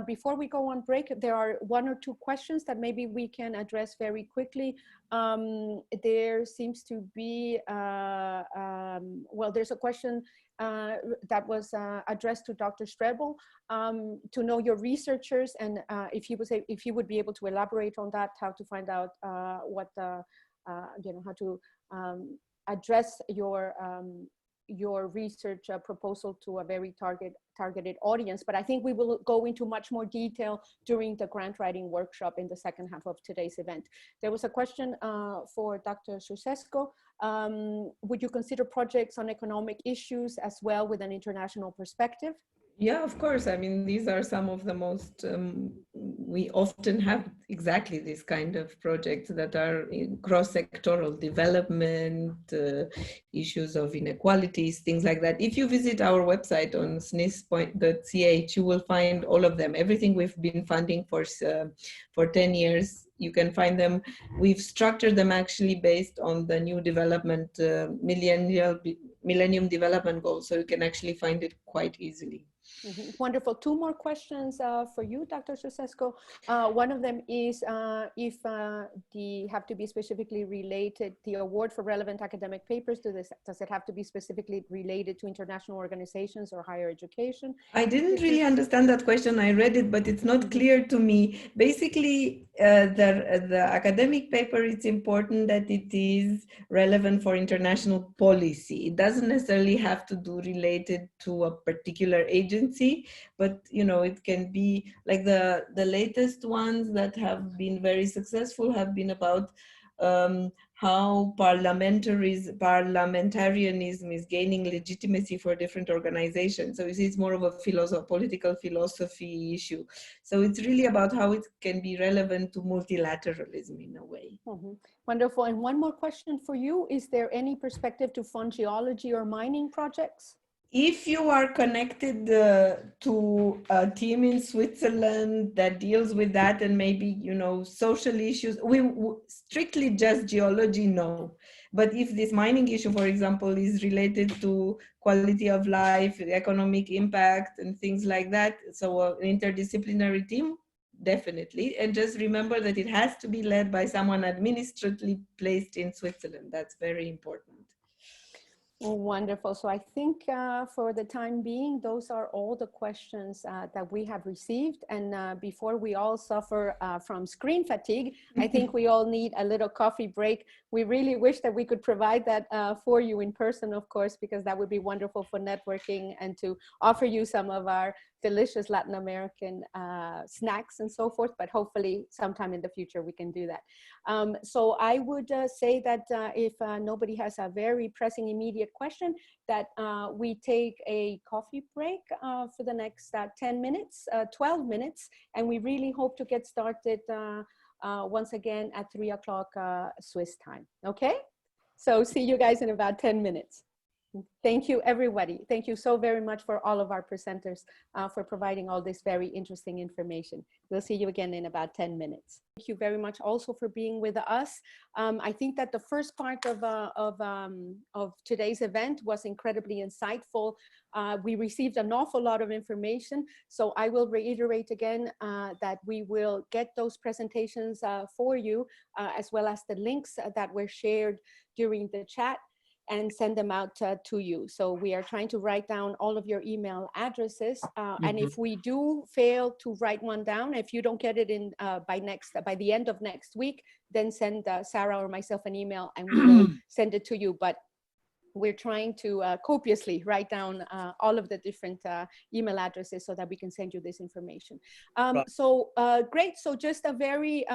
Before we go on break, there are one or two questions that maybe we can address very quickly. There seems to be, well, there's a question that was addressed to Dr. Strebel to know your researchers, and if you would be able to elaborate on that, how to find out what you know, how to address your research proposal to a very targeted audience. But I think we will go into much more detail during the grant writing workshop in the second half of today's event. There was a question for Dr. Stoicescu. Would you consider projects on economic issues as well with an international perspective? Yeah, of course. I mean, these are some of the most, we often have exactly this kind of projects that are in cross-sectoral development, issues of inequalities, things like that. If you visit our website on snis.ch, you will find all of them. Everything we've been funding for 10 years, you can find them. We've structured them actually based on the new development, Millennium Development Goals, so you can actually find it quite easily. Mm-hmm. Wonderful. Two more questions for you, Dr. Stoicescu. One of them is if the have to be specifically related, the award for relevant academic papers, does it have to be specifically related to international organizations or higher education? I didn't really understand that question. I read it, but it's not clear to me. Basically, the academic paper, it's important that it is relevant for international policy. It doesn't necessarily have to do related to a particular agency, but you know, it can be like the latest ones that have been very successful have been about how parliamentarianism is gaining legitimacy for different organizations. So you see, it's more of a political philosophy issue. So it's really about how it can be relevant to multilateralism in a way. Mm-hmm. Wonderful. And one more question for you. Is there any perspective to fund geology or mining projects? If you are connected to a team in Switzerland that deals with that and maybe, you know, social issues, strictly just geology, no. But if this mining issue, for example, is related to quality of life, economic impact and things like that, so an interdisciplinary team, definitely. And just remember that it has to be led by someone administratively placed in Switzerland. That's very important. Wonderful. So I think for the time being, those are all the questions that we have received. And before we all suffer from screen fatigue, I think we all need a little coffee break. We really wish that we could provide that for you in person, of course, because that would be wonderful for networking and to offer you some of our delicious Latin American snacks and so forth, but hopefully sometime in the future we can do that. So I would say that if nobody has a very pressing immediate question, that we take a coffee break for the next 10 minutes, 12 minutes, and we really hope to get started once again at 3 o'clock Swiss time, okay? So see you guys in about 10 minutes. Thank you, everybody. Thank you so very much for all of our presenters for providing all this very interesting information. We'll see you again in about 10 minutes. Thank you very much also for being with us. I think that the first part of today's event was incredibly insightful. We received an awful lot of information. So I will reiterate again that we will get those presentations for you, as well as the links that were shared during the chat, and send them out to you. So we are trying to write down all of your email addresses. And if we do fail to write one down, if you don't get it in by the end of next week, then send Sarah or myself an email and we will send it to you. But we're trying to copiously write down all of the different email addresses so that we can send you this information. So great, so just a very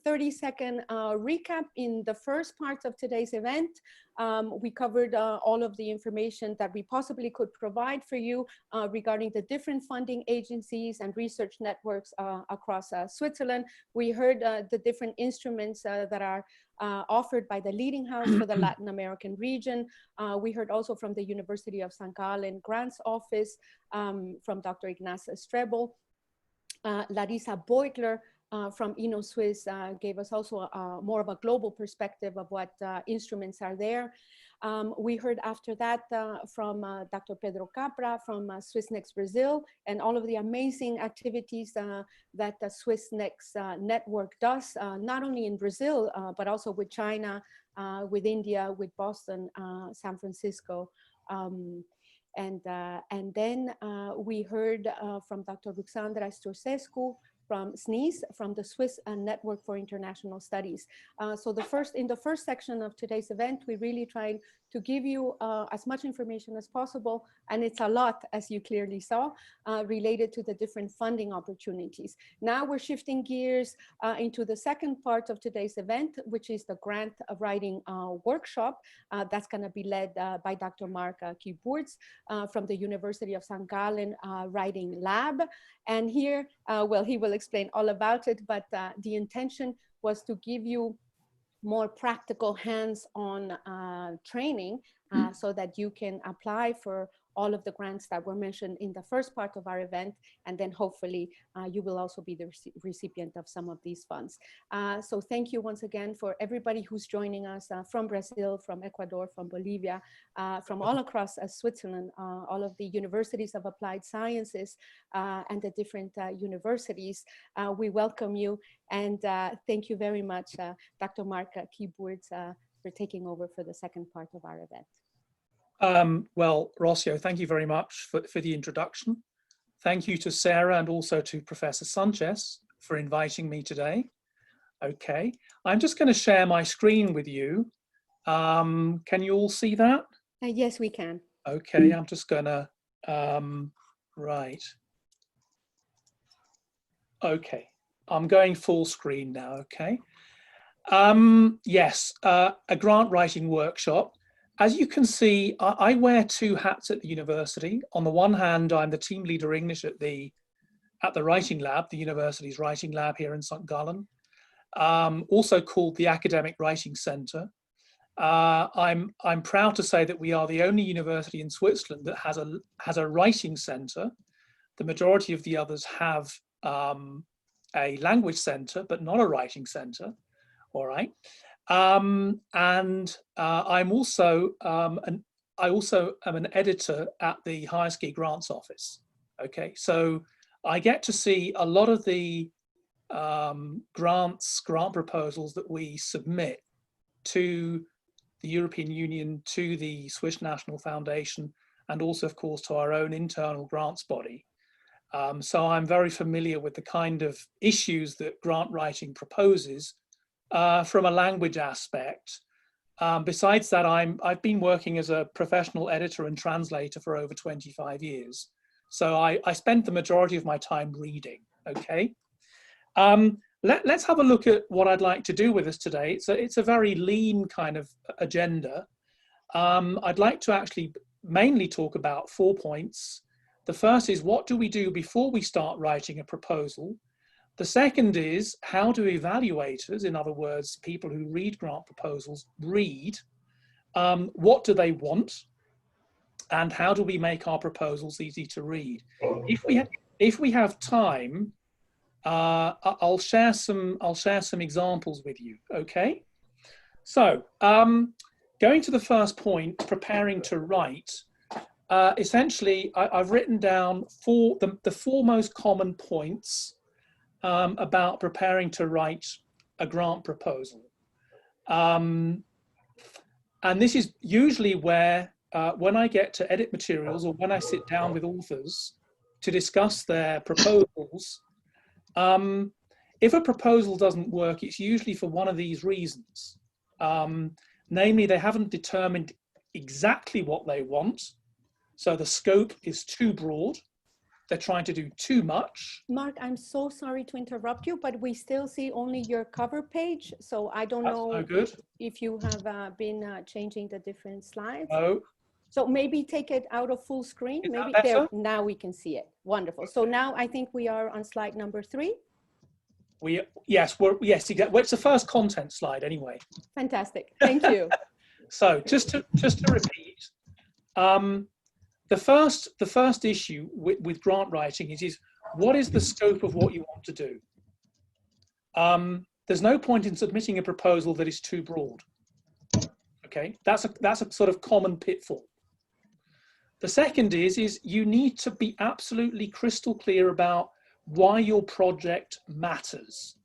30-second recap in the first part of today's event. We covered all of the information that we possibly could provide for you regarding the different funding agencies and research networks across Switzerland. We heard the different instruments that are offered by the leading house for the Latin American region. We heard also from the University of St. Gallen Grants Office, from Dr. Ignaz Strebel. Larissa Beutler from Innosuisse gave us also more of a global perspective of what instruments are there. We heard after that from Dr. Pedro Capra from swissnexBrazil and all of the amazing activities that the swissnex network does, not only in Brazil, but also with China, with India, with Boston, San Francisco. And then we heard from Dr. Ruxandra Stoicescu from SNIS, from the Swiss Network for International Studies. So in the first section of today's event, we really trying to give you as much information as possible, and it's a lot, as you clearly saw, related to the different funding opportunities. Now we're shifting gears into the second part of today's event, which is the grant writing workshop. That's going to be led by Dr. Mark Kyburz from the University of St. Gallen Writing Lab. And here, well, he will explain all about it, but the intention was to give you more practical hands-on training so that you can apply for all of the grants that were mentioned in the first part of our event, and then hopefully you will also be the recipient of some of these funds. So thank you once again for everybody who's joining us from Brazil, from Ecuador, from Bolivia, from all across Switzerland, all of the universities of applied sciences and the different universities. We welcome you, and thank you very much, Dr. Mark Kyburz, for taking over for the second part of our event. Well, Rocío, thank you very much for the introduction. Thank you to Sarah and also to Professor Sánchez for inviting me today. Okay, I'm just going to share my screen with you. Can you all see that? Yes, we can. Okay, I'm just going to, right. Okay, I'm going full screen now, okay. Yes, a grant writing workshop. As you can see, I wear two hats at the university. On the one hand, I'm the team leader English at the Writing Lab, the university's Writing Lab here in St. Gallen, also called the Academic Writing Centre. I'm proud to say that we are the only university in Switzerland that has a writing centre. The majority of the others have a language centre, but not a writing centre. All right. I'm also I also am an editor at the Higher Ski Grants Office. Okay, so I get to see a lot of the grant proposals that we submit to the European Union, to the Swiss National Foundation, and also, of course, to our own internal grants body. So I'm very familiar with the kind of issues that grant writing proposes from a language aspect. Besides that, I've been working as a professional editor and translator for over 25 years. So I spent the majority of my time reading, okay? Let's have a look at what I'd like to do with us today. It's a very lean kind of agenda. I'd like to actually mainly talk about 4 points. The first is, what do we do before we start writing a proposal? The second is, how do evaluators, in other words, people who read grant proposals, read? What do they want? And how do we make our proposals easy to read? If we have time, I'll share some examples with you, okay? So, going to the first point, preparing to write, essentially, I've written down the four most common points about preparing to write a grant proposal. And this is usually where, when I get to edit materials or when I sit down with authors to discuss their proposals, if a proposal doesn't work, it's usually for one of these reasons. Namely, they haven't determined exactly what they want. So the scope is too broad. They're trying to do too much. Mark, I'm so sorry to interrupt you, but we still see only your cover page. So I don't know if you have been changing the different slides. No. So maybe take it out of full screen. Is maybe that better? there, now we can see it. Wonderful. So now I think we are on slide number 3. Yes, it's the first content slide anyway. Fantastic. Thank you. So just to repeat, the first issue with grant writing is what is the scope of what you want to do? There's no point in submitting a proposal that is too broad. Okay, that's a sort of common pitfall. The second is you need to be absolutely crystal clear about why your project matters.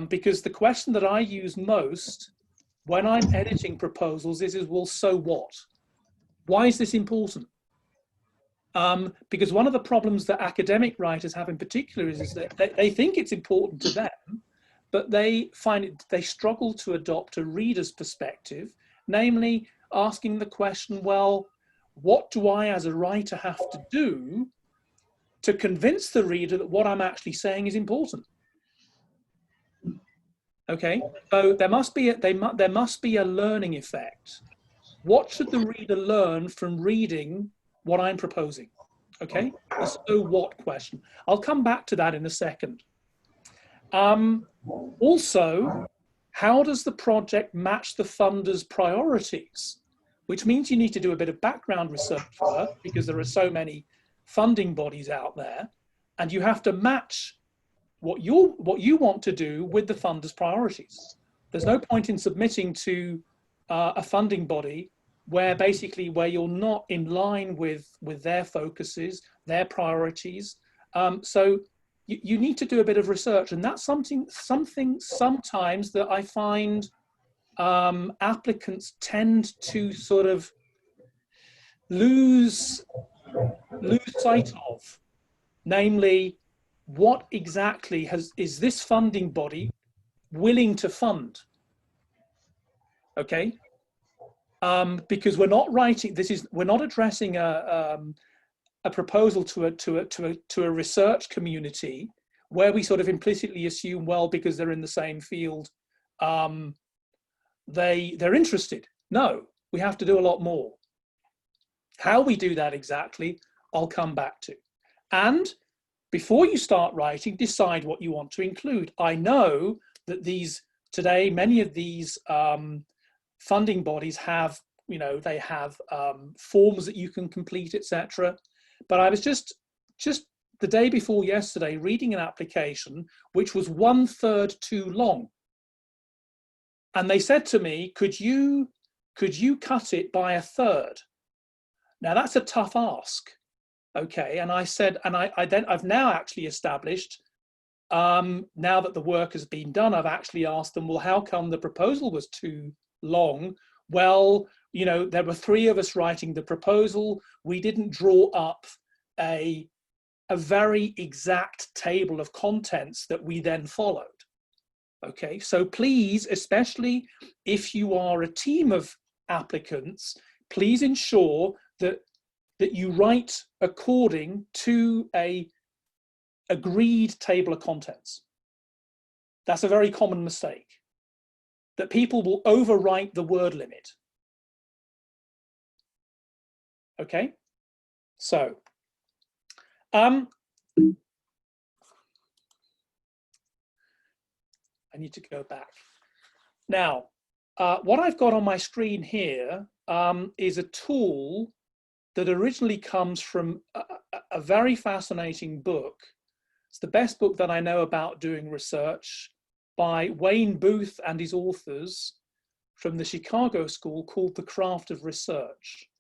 Because the question that I use most when I'm editing proposals is well, so what? Why is this important? Because one of the problems that academic writers have in particular is that they think it's important to them, but they struggle to adopt a reader's perspective, namely asking the question, well, what do I as a writer have to do to convince the reader that what I'm actually saying is important? Okay, so there must be a learning effect. What should the reader learn from reading what I'm proposing? Okay, the so what question. I'll come back to that in a second. Also, how does the project match the funder's priorities? Which means you need to do a bit of background research work, because there are so many funding bodies out there, and you have to match what you want to do with the funder's priorities. There's no point in submitting to a funding body where you're not in line with their focuses, their priorities. So you need to do a bit of research, and that's something sometimes that I find applicants tend to sort of lose sight of, namely, what exactly is this funding body willing to fund? Okay, because we're not writing. We're not addressing a proposal to a research community where we sort of implicitly assume, well, because they're in the same field, they're interested. No, we have to do a lot more. How we do that exactly, I'll come back to. And before you start writing, decide what you want to include. I know that today, many of these funding bodies have, they have forms that you can complete, etc. But I was just the day before yesterday reading an application which was 1/3 too long. And they said to me, could you cut it by 1/3? Now that's a tough ask. Okay, and I said, and I've now actually established, now that the work has been done, I've actually asked them, well, how come the proposal was too long? Well, there were 3 of us writing the proposal. We didn't draw up a very exact table of contents that we then followed. Okay, so please, especially if you are a team of applicants, please ensure that you write according to a agreed table of contents. That's a very common mistake, that people will overwrite the word limit. Okay, so I need to go back. Now, what I've got on my screen here is a tool that originally comes from a very fascinating book. It's the best book that I know about doing research, by Wayne Booth and his authors from the Chicago School, called The Craft of Research.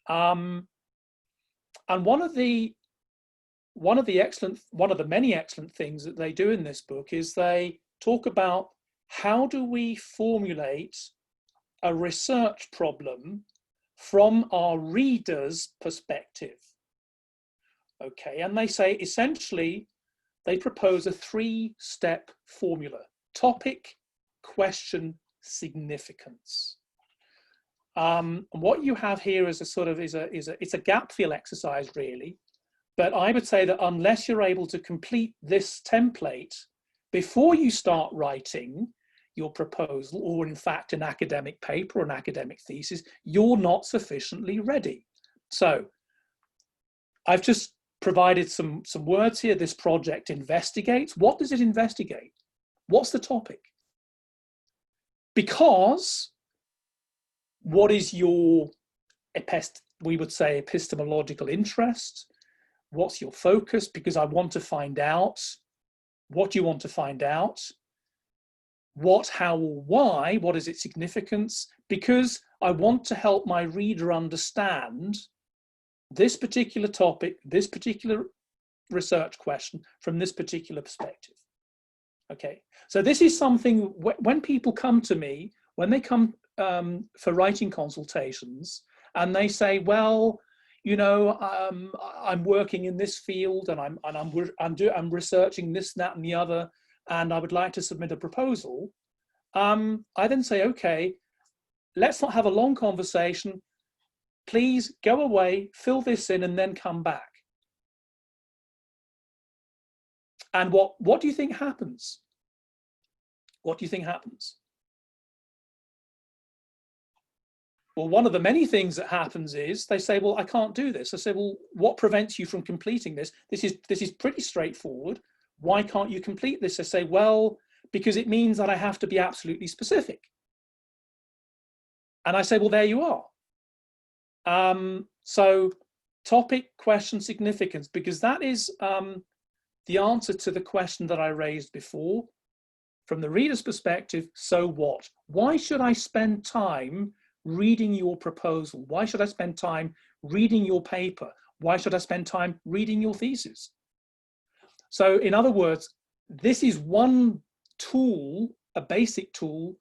And one of the many excellent things that they do in this book is they talk about how do we formulate a research problem from our reader's perspective. Okay, and they say essentially they propose a 3-step formula: topic, question, significance. What you have here is it's a gap fill exercise, really. But I would say that unless you're able to complete this template before you start writing your proposal, or in fact an academic paper or an academic thesis, you're not sufficiently ready. So I've just provided some words here. This project investigates. What does it investigate? What's the topic? Because what is your, we would say, epistemological interest? What's your focus? Because I want to find out. What do you want to find out? What, how, or why? What is its significance? Because I want to help my reader understand this particular topic, this particular research question from this particular perspective. Okay, so this is something, when people come to me, when they come for writing consultations, and they say, well, you know, I'm working in this field and I'm researching this, that, and the other, and I would like to submit a proposal. I then say, okay, let's not have a long conversation. Please go away, fill this in, and then come back. And what do you think happens? What do you think happens? Well, one of the many things that happens is they say, well, I can't do this. I say, well, what prevents you from completing this? This is pretty straightforward. Why can't you complete this? I say, well, because it means that I have to be absolutely specific. And I say, well, there you are. So topic, question, significance, because that is the answer to the question that I raised before. From the reader's perspective, so what? Why should I spend time reading your proposal? Why should I spend time reading your paper? Why should I spend time reading your thesis? So in other words, this is one tool, a basic tool,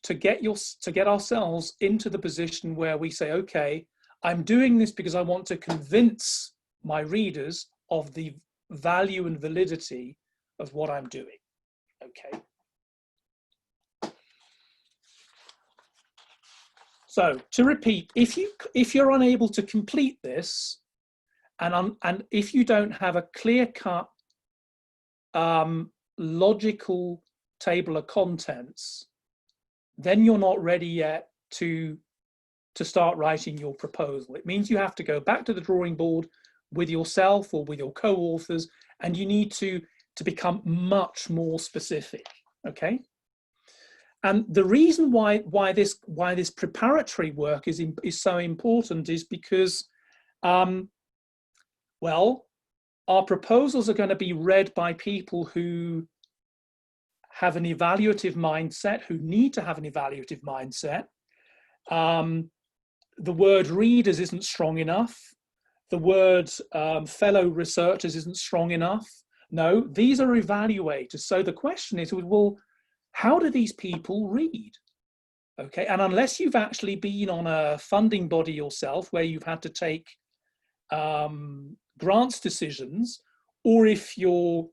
to get ourselves into the position where we say, okay, I'm doing this because I want to convince my readers of the value and validity of what I'm doing. Okay. So to repeat, if you're unable to complete this, and if you don't have a clear-cut logical table of contents, then you're not ready yet to start writing your proposal. It means you have to go back to the drawing board with yourself or with your co-authors, and you need to become much more specific. Okay. And the reason why this preparatory work is so important is because, well, our proposals are going to be read by people who have an evaluative mindset, who need to have an evaluative mindset. The word readers isn't strong enough. The word fellow researchers isn't strong enough. No, these are evaluators. So the question is, well, how do these people read? Okay, and unless you've actually been on a funding body yourself where you've had to take grants decisions, or if you're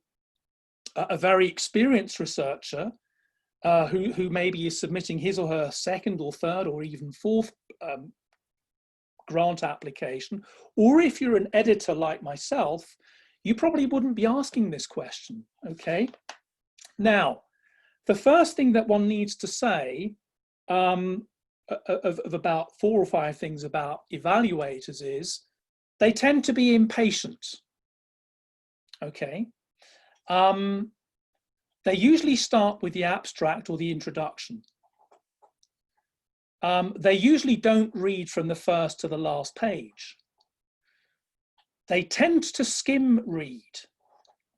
a very experienced researcher who maybe is submitting his or her second or third or even fourth grant application, or if you're an editor like myself, you probably wouldn't be asking this question, okay? Now, the first thing that one needs to say of about 4 or 5 things about evaluators is they tend to be impatient, okay? They usually start with the abstract or the introduction. They usually don't read from the first to the last page. They tend to skim read,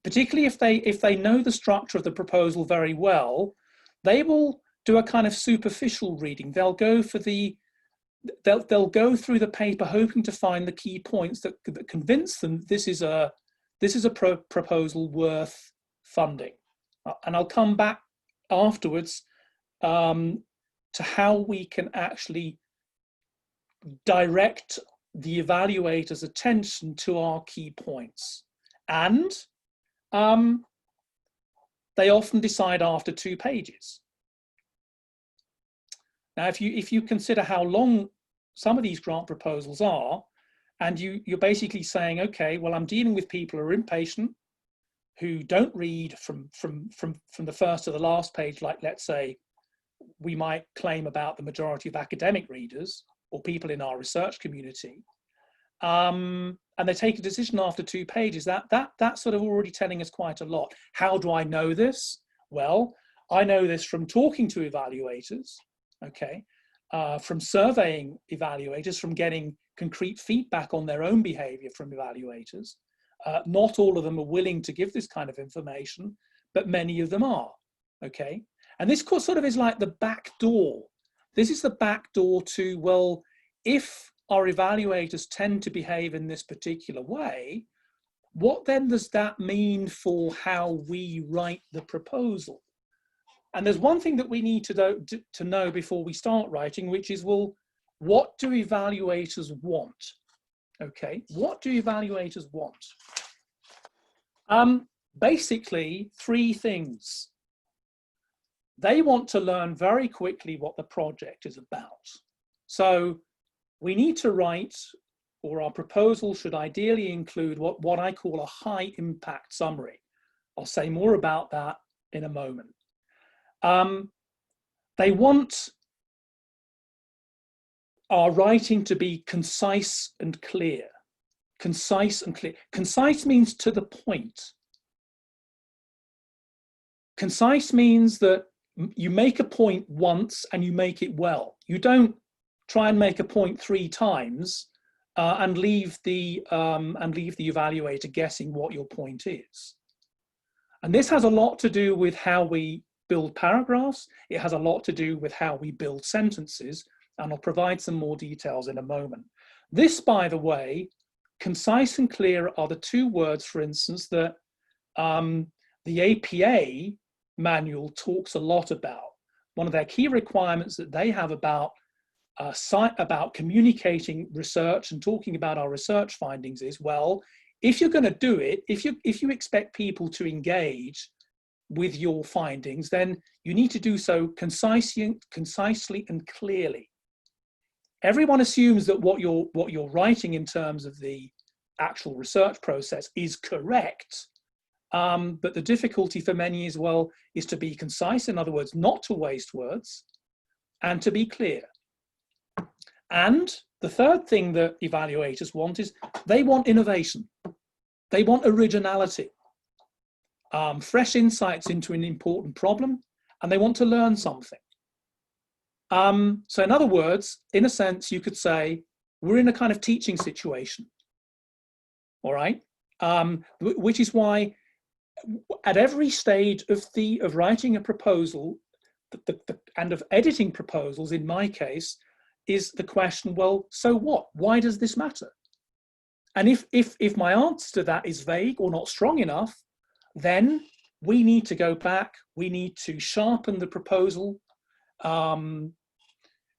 particularly if they know the structure of the proposal very well. They will do a kind of superficial reading. They'll go for they'll go through the paper hoping to find the key points that convince them this is a proposal worth funding. And I'll come back afterwards to how we can actually direct the evaluator's attention to our key points. And they often decide after 2 pages. Now, if you consider how long some of these grant proposals are, and you're basically saying, okay, well, I'm dealing with people who are impatient, who don't read from the first to the last page, like, let's say, we might claim about the majority of academic readers or people in our research community, and they take a decision after 2 pages, that's sort of already telling us quite a lot. How do I know this? Well, I know this from talking to evaluators, okay, from surveying evaluators, from getting concrete feedback on their own behavior from evaluators. Not all of them are willing to give this kind of information, but many of them are, okay? And this sort of is like the back door. This is the back door to, well, if our evaluators tend to behave in this particular way, what then does that mean for how we write the proposal? And there's one thing that we need to know before we start writing, which is, well, what do evaluators want? Okay, what do evaluators want? Basically, three things. They want to learn very quickly what the project is about. So we need to write, or our proposal should ideally include what I call a high impact summary. I'll say more about that in a moment. They want our writing to be concise and clear. Concise and clear. Concise means to the point. Concise means that you make a point once and you make it well. You don't try and make a point 3 times and leave the evaluator guessing what your point is. And this has a lot to do with how we build paragraphs. It has a lot to do with how we build sentences, and I'll provide some more details in a moment. This, by the way, concise and clear are the 2 words, for instance, that the APA manual talks a lot about. One of their key requirements that they have about communicating research and talking about our research findings is, well, if you're going to do it, if you expect people to engage with your findings, then you need to do so concisely and clearly. Everyone assumes that what you're writing in terms of the actual research process is correct, but the difficulty for many as well is to be concise, in other words, not to waste words, and to be clear. And the third thing that evaluators want is they want innovation. They want originality, fresh insights into an important problem, and they want to learn something. So in other words, in a sense, you could say we're in a kind of teaching situation, all right? Which is why at every stage of writing a proposal and of editing proposals, in my case, is the question, well, so what? Why does this matter? And if my answer to that is vague or not strong enough, then we need to go back, we need to sharpen the proposal,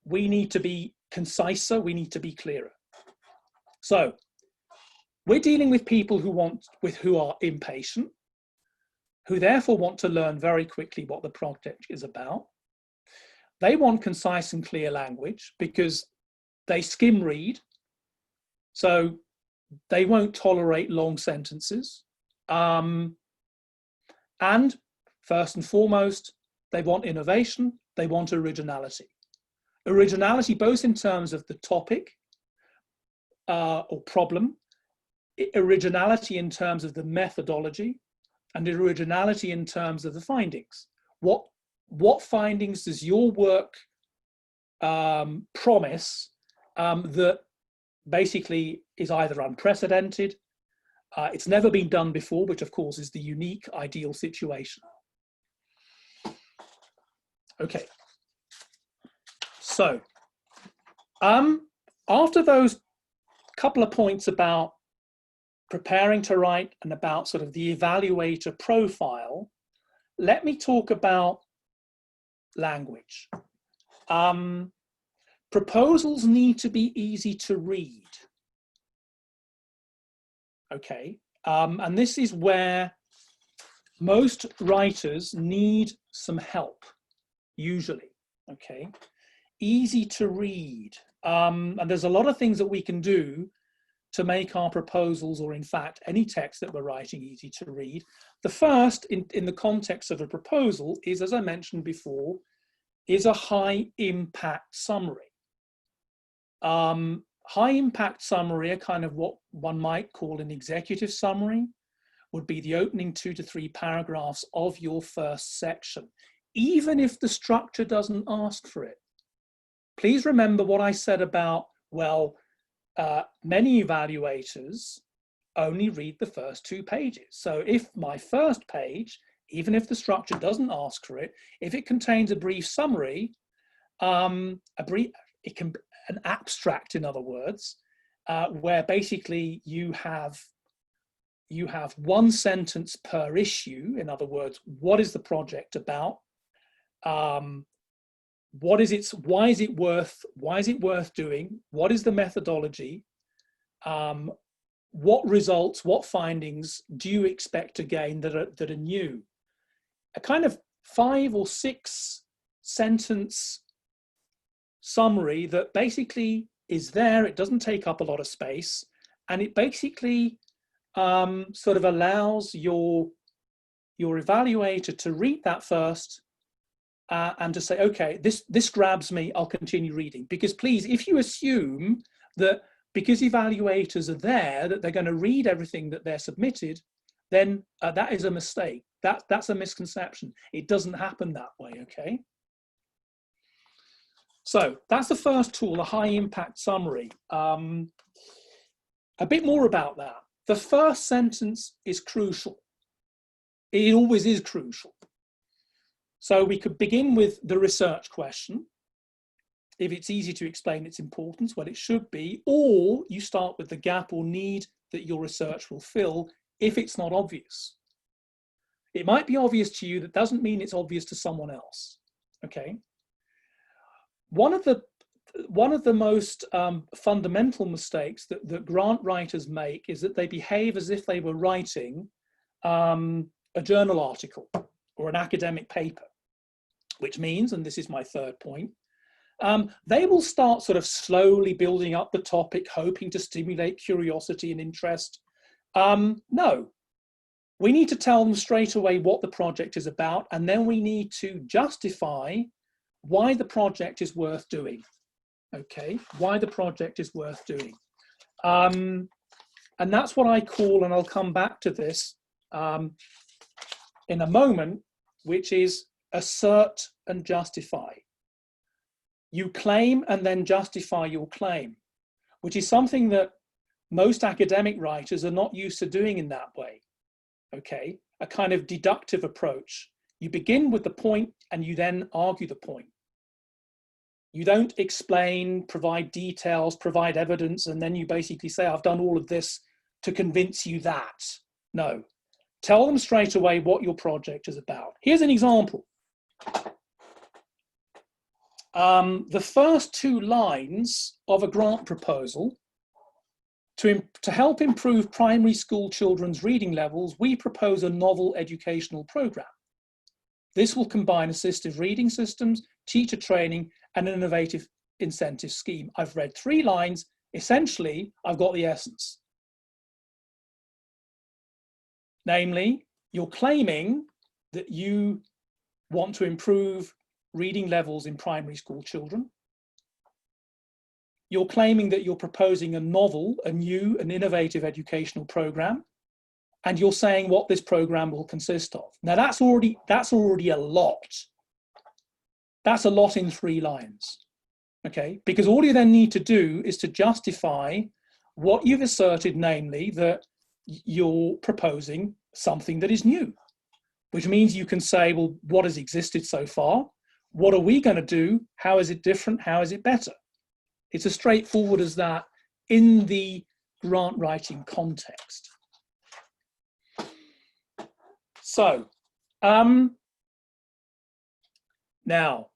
we need to be conciser, we need to be clearer. So we're dealing with people who are impatient, who therefore want to learn very quickly what the project is about. They want concise and clear language because they skim read, so they won't tolerate long sentences. And first and foremost, they want innovation, they want originality. Originality both in terms of the topic or problem, originality in terms of the methodology, and originality in terms of the findings. What findings does your work promise that basically is either unprecedented, it's never been done before, which of course is the unique ideal situation. Okay, so after those couple of points about preparing to write and about sort of the evaluator profile, let me talk about language. Proposals need to be easy to read. Okay, and this is where most writers need some help, usually. Okay, easy to read. And there's a lot of things that we can do to make our proposals, or in fact any text that we're writing, easy to read. The first, in the context of a proposal, is, as I mentioned before, is a high impact summary. High impact summary, a kind of what one might call an executive summary, would be the opening 2 to 3 paragraphs of your first section, even if the structure doesn't ask for it. Please remember what I said about, well, many evaluators only read the first 2 pages. So if my first page, even if the structure doesn't ask for it, if it contains a brief summary, an abstract, in other words, where basically you have 1 sentence per issue. In other words, what is the project about? Why is it worth doing? What is the methodology? what results, what findings do you expect to gain that are new? A kind of 5 or 6 sentence summary that basically is there. It doesn't take up a lot of space, and it basically sort of allows your evaluator to read that first and to say, okay, this grabs me, I'll continue reading. Because please, if you assume that because evaluators are there, that they're going to read everything that they're submitted, then that is a mistake. That's a misconception. It doesn't happen that way, okay? So that's the first tool, a high impact summary. A bit more about that. The first sentence is crucial. It always is crucial. So we could begin with the research question. If it's easy to explain its importance, well, it should be, or you start with the gap or need that your research will fill if it's not obvious. It might be obvious to you, that doesn't mean it's obvious to someone else, okay? One of the most fundamental mistakes that grant writers make is that they behave as if they were writing a journal article or an academic paper, which means, and this is my third point, they will start sort of slowly building up the topic, hoping to stimulate curiosity and interest. No, we need to tell them straight away what the project is about, and then we need to justify why the project is worth doing. Okay, why the project is worth doing. And that's what I call, and I'll come back to this in a moment, which is assert and justify. You claim and then justify your claim, which is something that most academic writers are not used to doing in that way. Okay, a kind of deductive approach. You begin with the point and you then argue the point. You don't explain, provide details, provide evidence, and then you basically say, I've done all of this to convince you that. No, tell them straight away what your project is about. Here's an example. The first 2 lines of a grant proposal, to help improve primary school children's reading levels, we propose a novel educational program. This will combine assistive reading systems, teacher training, and an innovative incentive scheme. I've read 3 lines. Essentially, I've got the essence. Namely, you're claiming that you want to improve reading levels in primary school children. You're claiming that you're proposing a novel, a new and innovative educational program, and you're saying what this program will consist of. Now that's already a lot. That's a lot in 3 lines, okay? Because all you then need to do is to justify what you've asserted, namely that you're proposing something that is new, which means you can say, well, what has existed so far? What are we going to do? How is it different? How is it better? It's as straightforward as that in the grant writing context. So, now,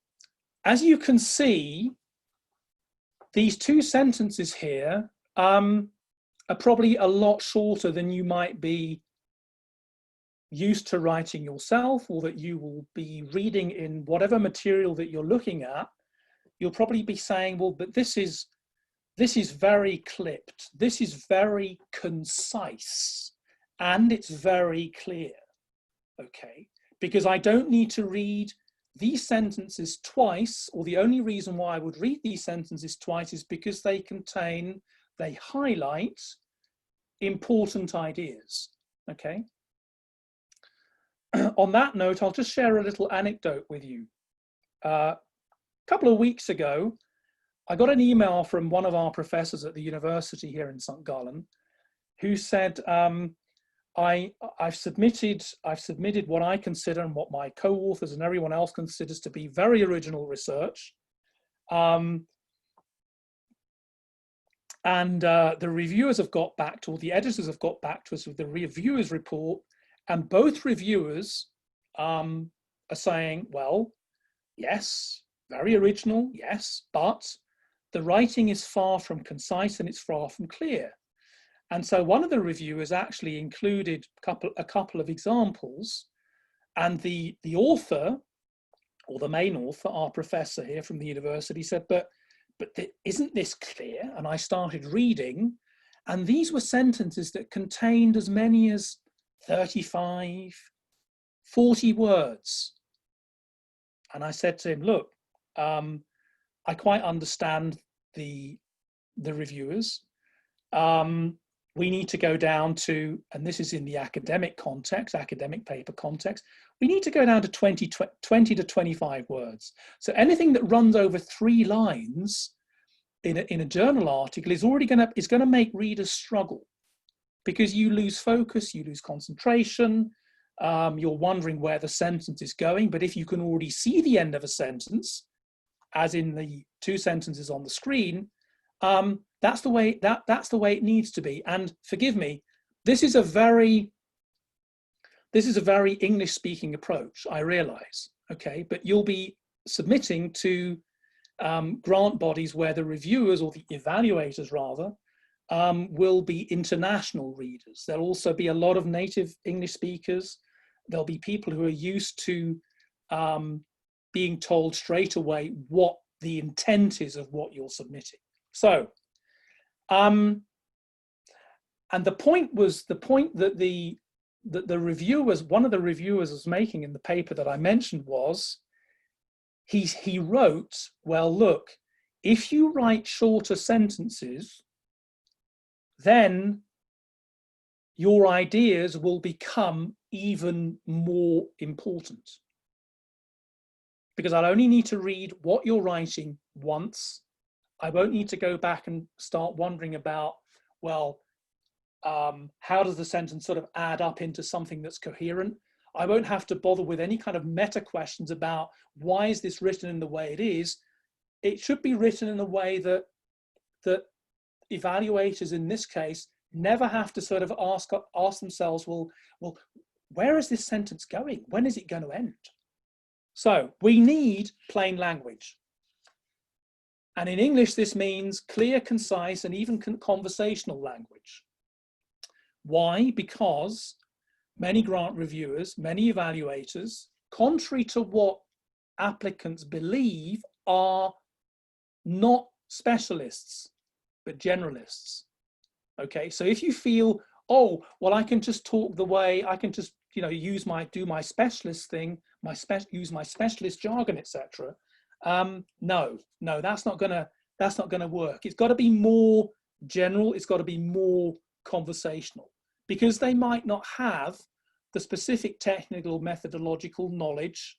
as you can see, these 2 sentences here are probably a lot shorter than you might be used to writing yourself, or that you will be reading in whatever material that you're looking at. You'll probably be saying, well, but this is very clipped, this is very concise, and it's very clear, okay? Because I don't need to read these sentences twice, or the only reason why I would read these sentences twice is because they highlight important ideas, okay? On that note, I'll just share a little anecdote with you. A couple of weeks ago, I got an email from one of our professors at the university here in St. Gallen, who said, I've submitted what I consider and what my co-authors and everyone else considers to be very original research. And the reviewers have got back to, or the editors have got back to us with the reviewers report, and both reviewers are saying, well, yes, very original, yes, but the writing is far from concise and it's far from clear. And so one of the reviewers actually included a couple of examples, and the author, or the main author, our professor here from the university, said, but isn't this clear? And I started reading, and these were sentences that contained as many as 35, 40 words. And I said to him, look, I quite understand the reviewers. We need to go down to, and this is in the academic context, academic paper context, we need to go down to 20 to 25 words. So anything that runs over 3 lines in a journal article is already going to make readers struggle, because you lose focus, you lose concentration, you're wondering where the sentence is going. But if you can already see the end of a sentence, as in the 2 sentences on the screen, that's the way it needs to be. And forgive me, this is a very English speaking approach, I realize, okay, but you'll be submitting to grant bodies where the reviewers, or the evaluators rather, will be international readers. There'll also be a lot of native English speakers. There'll be people who are used to being told straight away what the intent is of what you're submitting. So, and the point that the reviewers, one of the reviewers was making in the paper that I mentioned was, he wrote, well, look, if you write shorter sentences, then your ideas will become even more important, because I'll only need to read what you're writing once. I won't need to go back and start wondering about, well, how does the sentence sort of add up into something that's coherent? I won't have to bother with any kind of meta questions about why is this written in the way it is. It should be written in a way that evaluators in this case never have to sort of ask themselves, well, where is this sentence going? When is it going to end? So we need plain language. And in English, this means clear, concise, and even conversational language. Why? Because many grant reviewers, many evaluators, contrary to what applicants believe, are not specialists, but generalists. Okay, so if you feel, oh, well, I can just talk the way, I can just, you know, do my specialist thing, use my specialist jargon, etc. No, that's not gonna work. It's got to be more general. It's got to be more conversational, because they might not have the specific technical methodological knowledge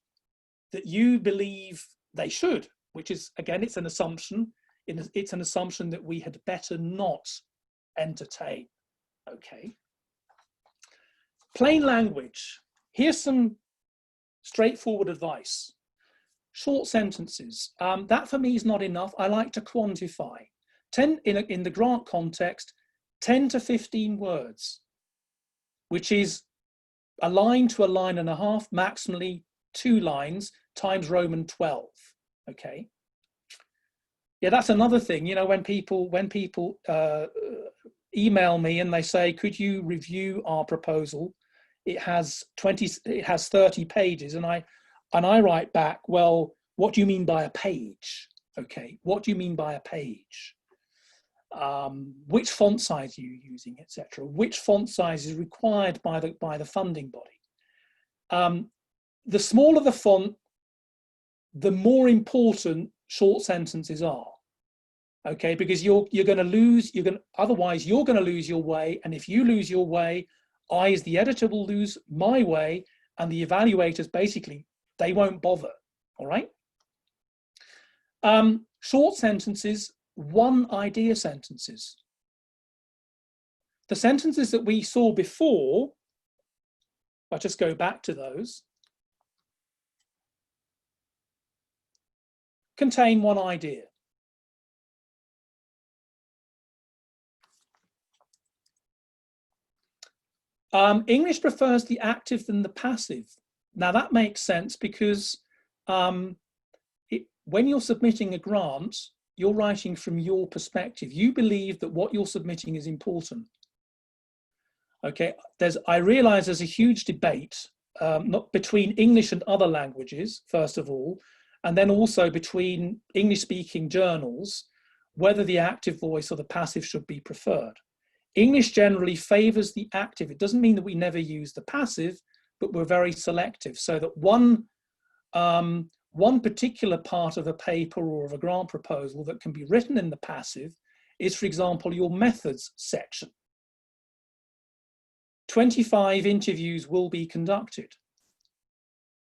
that you believe they should, which is, again, it's an assumption. It's an assumption that we had better not entertain. Okay. Plain language. Here's some straightforward advice. Short sentences. That for me is not enough. I like to quantify. 10 in the grant context, 10 to 15 words, which is a line to a line and a half, maximally 2 lines times Roman 12. Okay. Yeah, that's another thing. You know, when people email me and they say, could you review our proposal? It has 30 pages, and I write back, well, what do you mean by a page? Okay, what do you mean by a page? Which font size are you using, etc. Which font size is required by the funding body? The smaller the font, the more important short sentences are. Okay, because you're going to lose. Otherwise, you're going to lose your way, and if you lose your way, I, as the editor, will lose my way, and the evaluators, basically, they won't bother. All right. Short sentences, 1 idea sentences. The sentences that we saw before, I'll just go back to those, contain 1 idea. English prefers the active than the passive. Now that makes sense because when you're submitting a grant, you're writing from your perspective. You believe that what you're submitting is important. Okay, I realize there's a huge debate, not between English and other languages, first of all, and then also between English-speaking journals, whether the active voice or the passive should be preferred. English generally favors the active. It doesn't mean that we never use the passive, but we're very selective, so that one particular part of a paper or of a grant proposal that can be written in the passive is, for example, your methods section. 25 interviews will be conducted.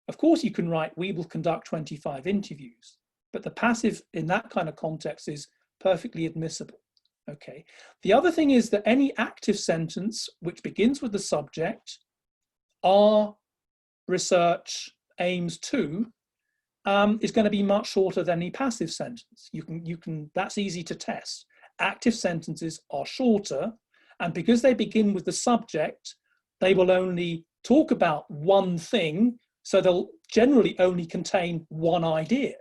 Of course, you can write, we will conduct 25 interviews, but the passive in that kind of context is perfectly admissible. Okay. The other thing is that any active sentence which begins with the subject, our research aims to, is going to be much shorter than any passive sentence. That's easy to test. Active sentences are shorter, and because they begin with the subject, they will only talk about one thing, so they'll generally only contain one idea.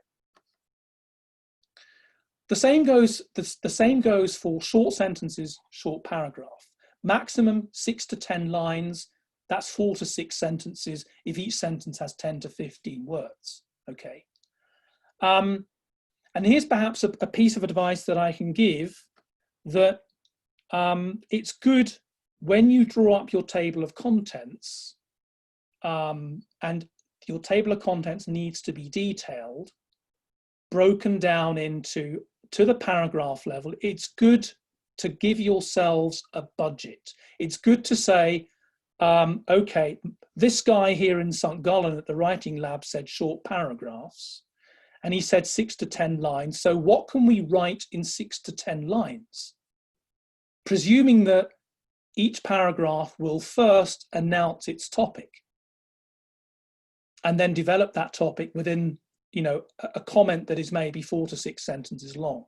The same goes for short sentences, short paragraph. Maximum 6 to 10 lines, that's 4 to 6 sentences if each sentence has 10 to 15 words. Okay. And here's perhaps a piece of advice that I can give, that it's good when you draw up your table of contents, and your table of contents needs to be detailed, broken down into the paragraph level. It's good to give yourselves a budget. It's good to say, okay, this guy here in St. Gallen at the writing lab said short paragraphs, and he said 6 to 10 lines. So what can we write in 6 to 10 lines? Presuming that each paragraph will first announce its topic and then develop that topic within, you know, a comment that is maybe 4 to 6 sentences long.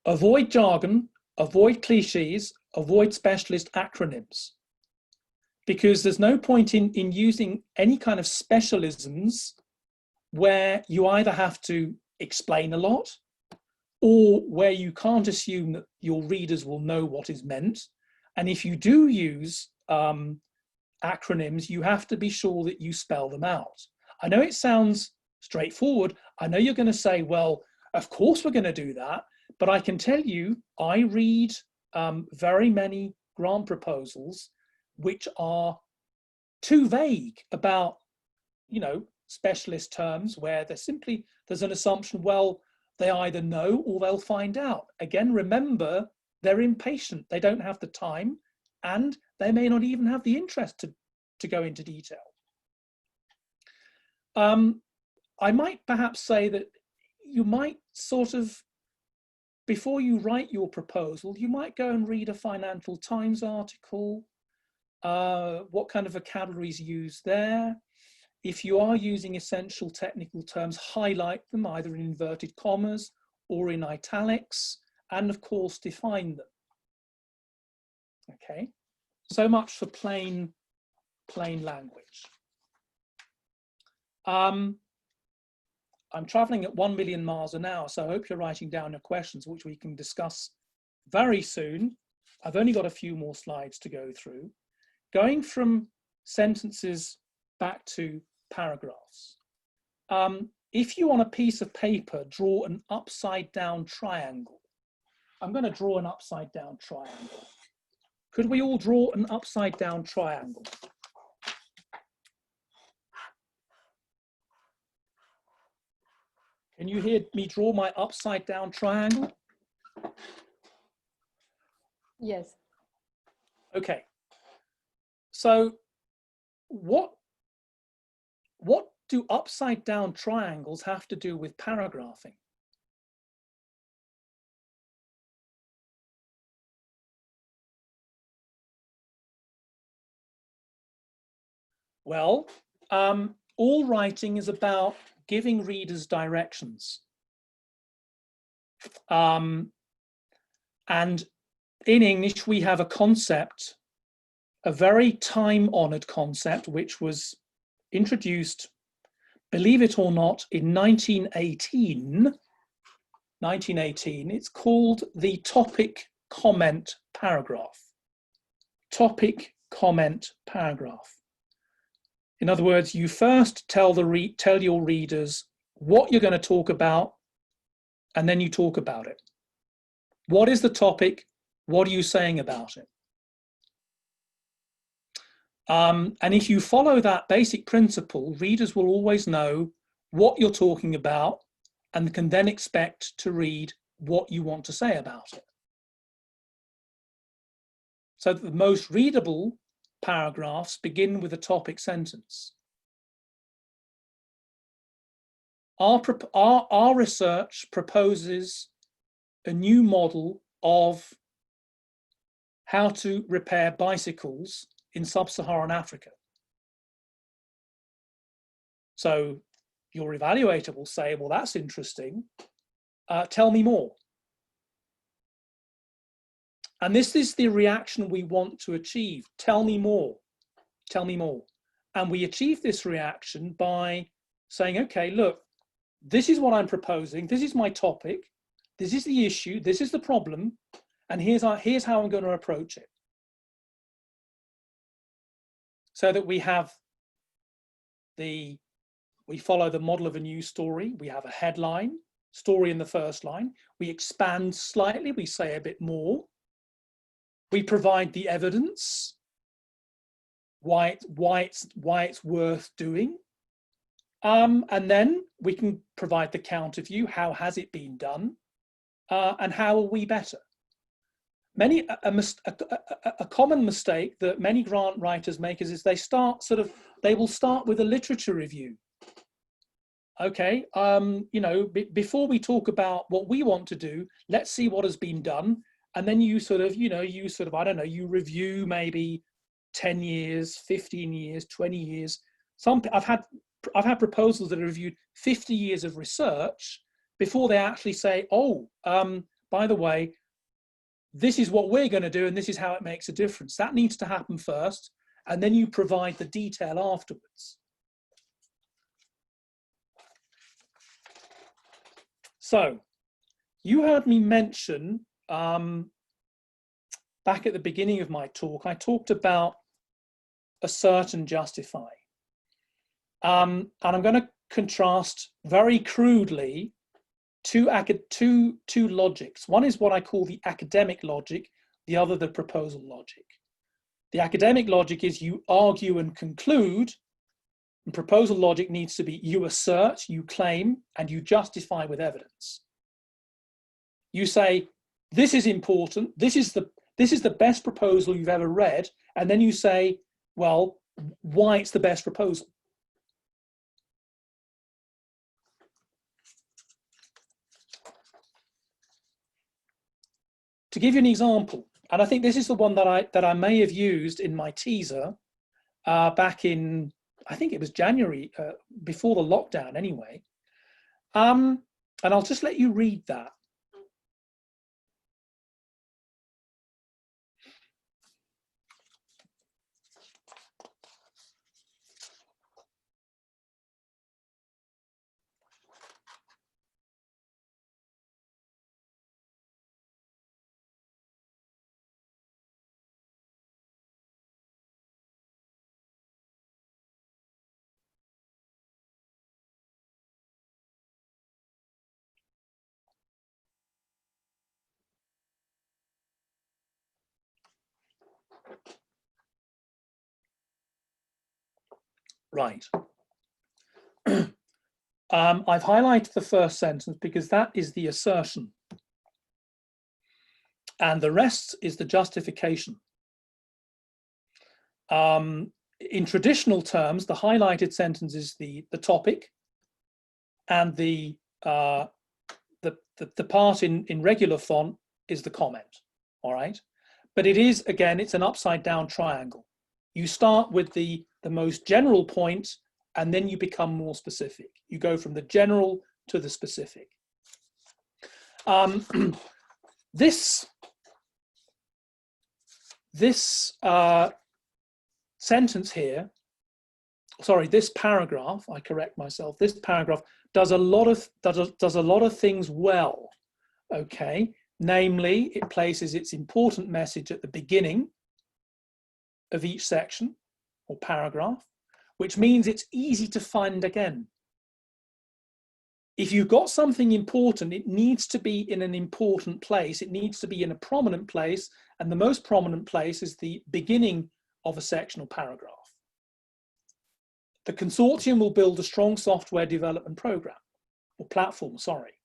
Avoid jargon, avoid cliches, avoid specialist acronyms, because there's no point in using any kind of specialisms where you either have to explain a lot or where you can't assume that your readers will know what is meant. And if you do use acronyms, you have to be sure that you spell them out. I know it sounds straightforward. I know you're going to say, well, of course we're going to do that. But I can tell you, I read very many grant proposals which are too vague about, you know, specialist terms, where there's an assumption, well, they either know or they'll find out. Again, remember, they're impatient. They don't have the time, and they may not even have the interest to go into detail. I might perhaps say that you might sort of, before you write your proposal, you might go and read a Financial Times article, what kind of vocabulary is used there. If you are using essential technical terms, highlight them either in inverted commas or in italics, and of course define them. Okay, so much for plain language. I'm traveling at 1 million miles an hour, so I hope you're writing down your questions, which we can discuss very soon. I've only got a few more slides to go through. Going from sentences back to paragraphs. If you on a piece of paper draw an upside down triangle, I'm going to draw an upside down triangle. Could we all draw an upside down triangle? Can you hear me draw my upside down triangle? Yes. Okay. So what do upside down triangles have to do with paragraphing? Well, all writing is about giving readers directions. And in English, we have a concept, a very time-honored concept, which was introduced, believe it or not, in 1918. It's called the topic comment paragraph. Topic comment paragraph. In other words, you first tell your readers what you're going to talk about, and then you talk about it. What is the topic? What are you saying about it? And if you follow that basic principle, readers will always know what you're talking about and can then expect to read what you want to say about it. So the most readable paragraphs begin with a topic sentence. Our research proposes a new model of how to repair bicycles in sub-Saharan Africa. So your evaluator will say, well, that's interesting. Tell me more. And this is the reaction we want to achieve. Tell me more. Tell me more. And we achieve this reaction by saying, okay, look, this is what I'm proposing. This is my topic. This is the issue. This is the problem. And here's how I'm going to approach it. So that we follow the model of a news story. We have a headline, story in the first line. We expand slightly. We say a bit more. We provide the evidence, why it's worth doing. And then we can provide the counter view. How has it been done? And how are we better? A common mistake that many grant writers make is they will start with a literature review. Okay, before we talk about what we want to do, let's see what has been done. And then you review maybe 10 years, 15 years, 20 years. I've had proposals that have reviewed 50 years of research before they actually say, oh, by the way, this is what we're going to do and this is how it makes a difference. That needs to happen first, and then you provide the detail afterwards. So you heard me mention back at the beginning of my talk, I talked about assert and justify. And I'm going to contrast very crudely two logics. One is what I call the academic logic, the other the proposal logic. The academic logic is you argue and conclude, and proposal logic needs to be you assert, you claim, and you justify with evidence. You say, this is important, this is the best proposal you've ever read, and then you say, well, why it's the best proposal. To give you an example, and I think this is the one that I may have used in my teaser back in, I think it was January, before the lockdown anyway. And I'll just let you read that. Right. I've highlighted the first sentence because that is the assertion. And the rest is the justification. In traditional terms, the highlighted sentence is the topic, and the part in regular font is the comment, all right? But it is, again, it's an upside down triangle. You start with the most general point, and then you become more specific. You go from the general to the specific. This sentence here, sorry, this paragraph, I correct myself, this paragraph does a lot of things well, okay? Namely, it places its important message at the beginning of each section or paragraph, which means it's easy to find again. If you've got something important, it needs to be in an important place. It needs to be in a prominent place, and the most prominent place is the beginning of a section or paragraph. The consortium will build a strong software development program, or platform, sorry.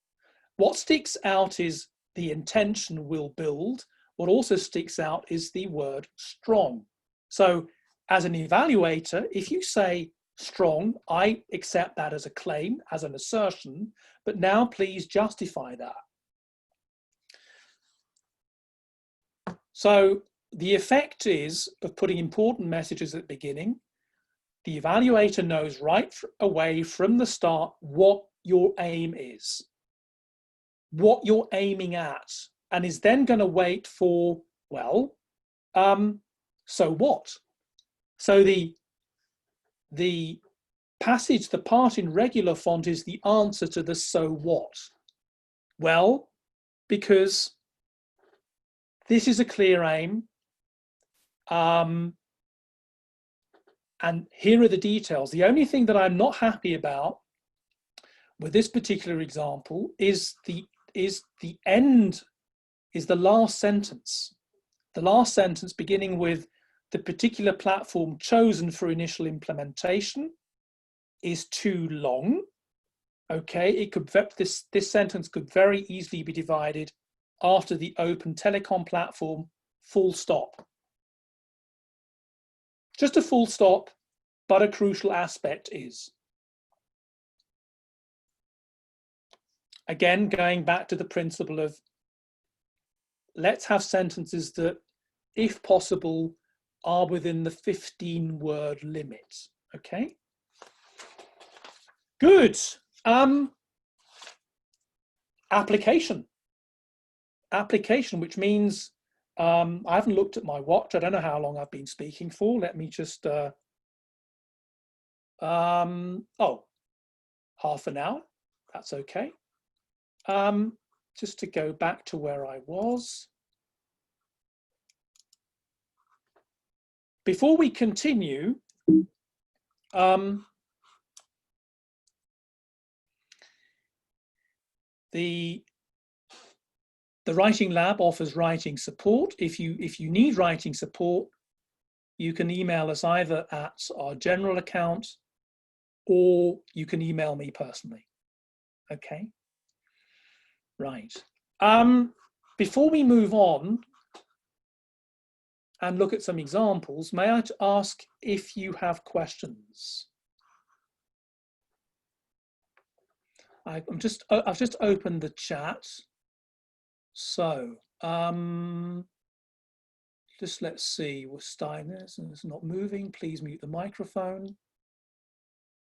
What sticks out is the intention will build. What also sticks out is the word strong. So as an evaluator, if you say strong, I accept that as a claim, as an assertion, but now please justify that. So the effect is of putting important messages at the beginning. The evaluator knows right away from the start what your aim is, what you're aiming at, and is then going to wait for, well, so what? So the passage, the part in regular font is the answer to the so what. Well, because this is a clear aim, and here are the details. The only thing that I'm not happy about with this particular example is the end, is the last sentence. The last sentence beginning with the particular platform chosen for initial implementation is too long. Okay, it could, this sentence could very easily be divided after the open telecom platform, full stop. Just a full stop, but a crucial aspect is. Again, going back to the principle of let's have sentences that, if possible, are within the 15-word limit. Okay. Good. Application, which means I haven't looked at my watch. I don't know how long I've been speaking for. Let me just, oh, half an hour. That's okay. Just to go back to where I was. Before we continue, the Writing Lab offers writing support. If you need writing support, you can email us either at our general account or you can email me personally. Okay. Right. Before we move on and look at some examples, may I ask if you have questions? I've just opened the chat. So just let's see, we're Steiners and it's not moving. Please mute the microphone.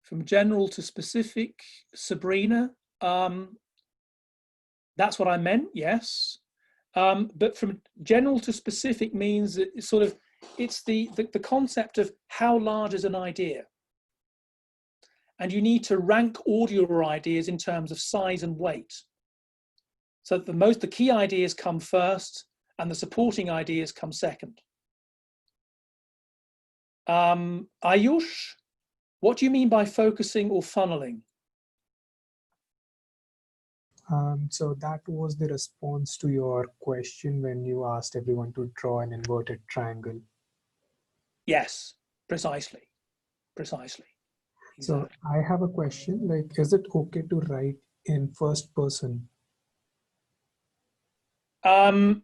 From general to specific, Sabrina, that's what I meant, yes. But from general to specific means it's sort of, it's the concept of how large is an idea. And you need to rank order your ideas in terms of size and weight. So the key ideas come first and the supporting ideas come second. Ayush, what do you mean by focusing or funneling? So that was the response to your question when you asked everyone to draw an inverted triangle. Yes, precisely. Exactly. So I have a question, like, is it okay to write in first person? I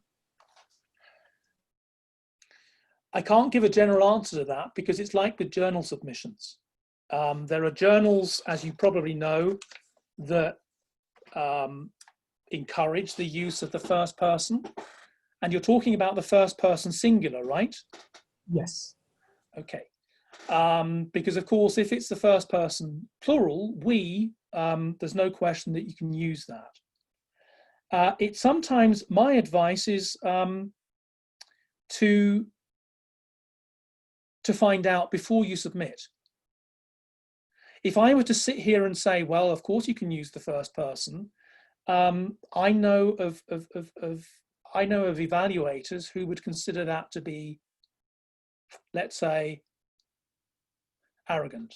can't give a general answer to that because it's like with journal submissions. There are journals, as you probably know, that encourage the use of the first person, and you're talking about the first person singular, right? Yes. Okay. Because of course, if it's the first person plural, we, there's no question that you can use that. It's sometimes, my advice is to find out before you submit. If I were to sit here and say, well, of course you can use the first person, I know of evaluators who would consider that to be, let's say, arrogant.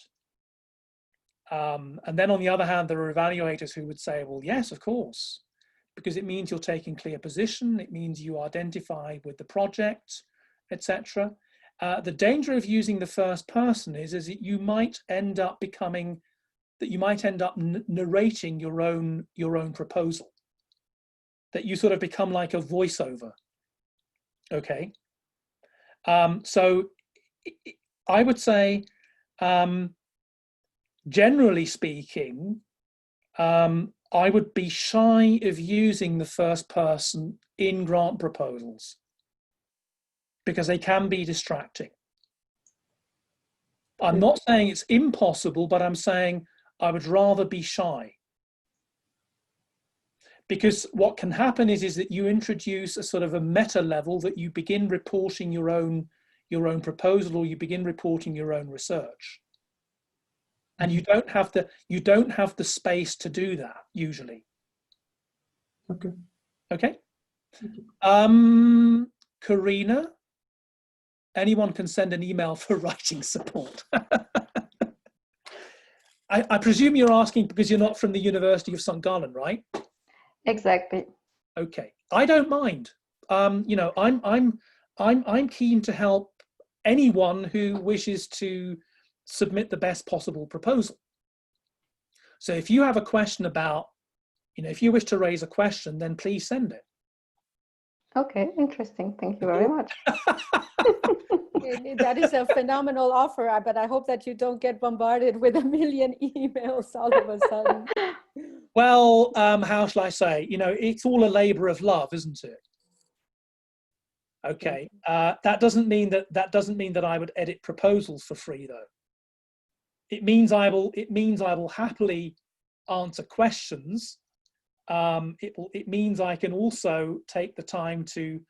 And then on the other hand, there are evaluators who would say, well, yes, of course, because it means you're taking clear position, it means you identify with the project, etc. The danger of using the first person is that you might end up narrating your own proposal, that you sort of become like a voiceover. Okay. So I would say, generally speaking, I would be shy of using the first person in grant proposals because they can be distracting. I'm not saying it's impossible, but I'm saying I would rather be shy. Because what can happen is that you introduce a sort of a meta level that you begin reporting your own proposal, or you begin reporting your own research. And you don't have the space to do that usually. Okay. Okay. Karina, anyone can send an email for writing support. I presume you're asking because you're not from the University of St. Gallen, right? Exactly. Okay, I don't mind. You know, I'm keen to help anyone who wishes to submit the best possible proposal. So if you have a question about, you know, if you wish to raise a question, then please send it. Okay, interesting. Thank you very much. That is a phenomenal offer, but I hope that you don't get bombarded with a million emails all of a sudden. Well, how shall I say? You know, it's all a labor of love, isn't it? Okay, that doesn't mean that I would edit proposals for free, though. It means I will happily answer questions. It means I can also take the time to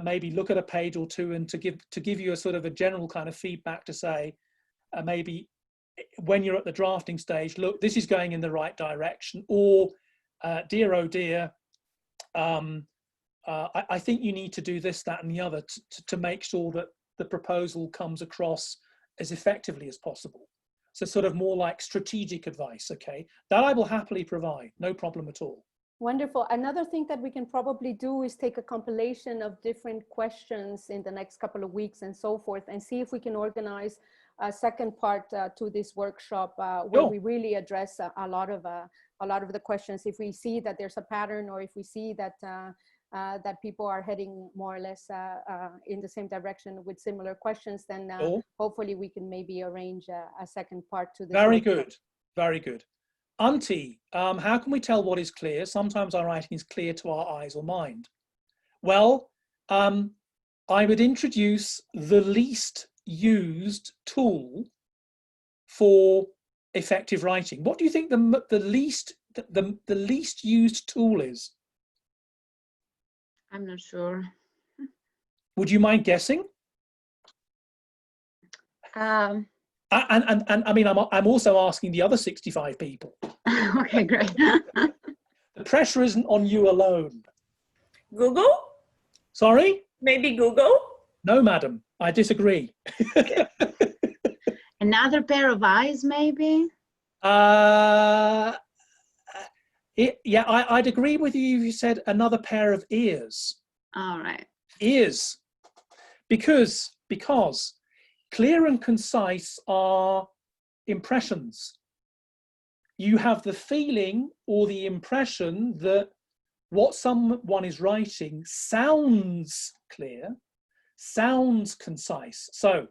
maybe look at a page or two and to give you a sort of a general kind of feedback to say, maybe when you're at the drafting stage, look, this is going in the right direction, or dear, oh dear, I think you need to do this, that, and the other to make sure that the proposal comes across as effectively as possible. So sort of more like strategic advice, okay? That I will happily provide, no problem at all. Wonderful. Another thing that we can probably do is take a compilation of different questions in the next couple of weeks and so forth, and see if we can organize a second part to this workshop where we really address a lot of the questions. If we see that there's a pattern, or if we see that that people are heading more or less in the same direction with similar questions, then hopefully we can maybe arrange a second part to this. Very good, very good. Auntie, how can we tell what is clear? Sometimes our writing is clear to our eyes or mind. Well, I would introduce the least used tool for effective writing. What do you think the least used tool is? I'm not sure. Would you mind guessing? And I mean, I'm also asking the other 65 people. Okay, great. The pressure isn't on you alone. Google? Sorry? Maybe Google? No, madam, I disagree. Okay. Another pair of eyes, maybe? Yeah, I'd agree with you if you said another pair of ears. All right. Ears. Because clear and concise are impressions. You have the feeling or the impression that what someone is writing sounds clear, sounds concise. So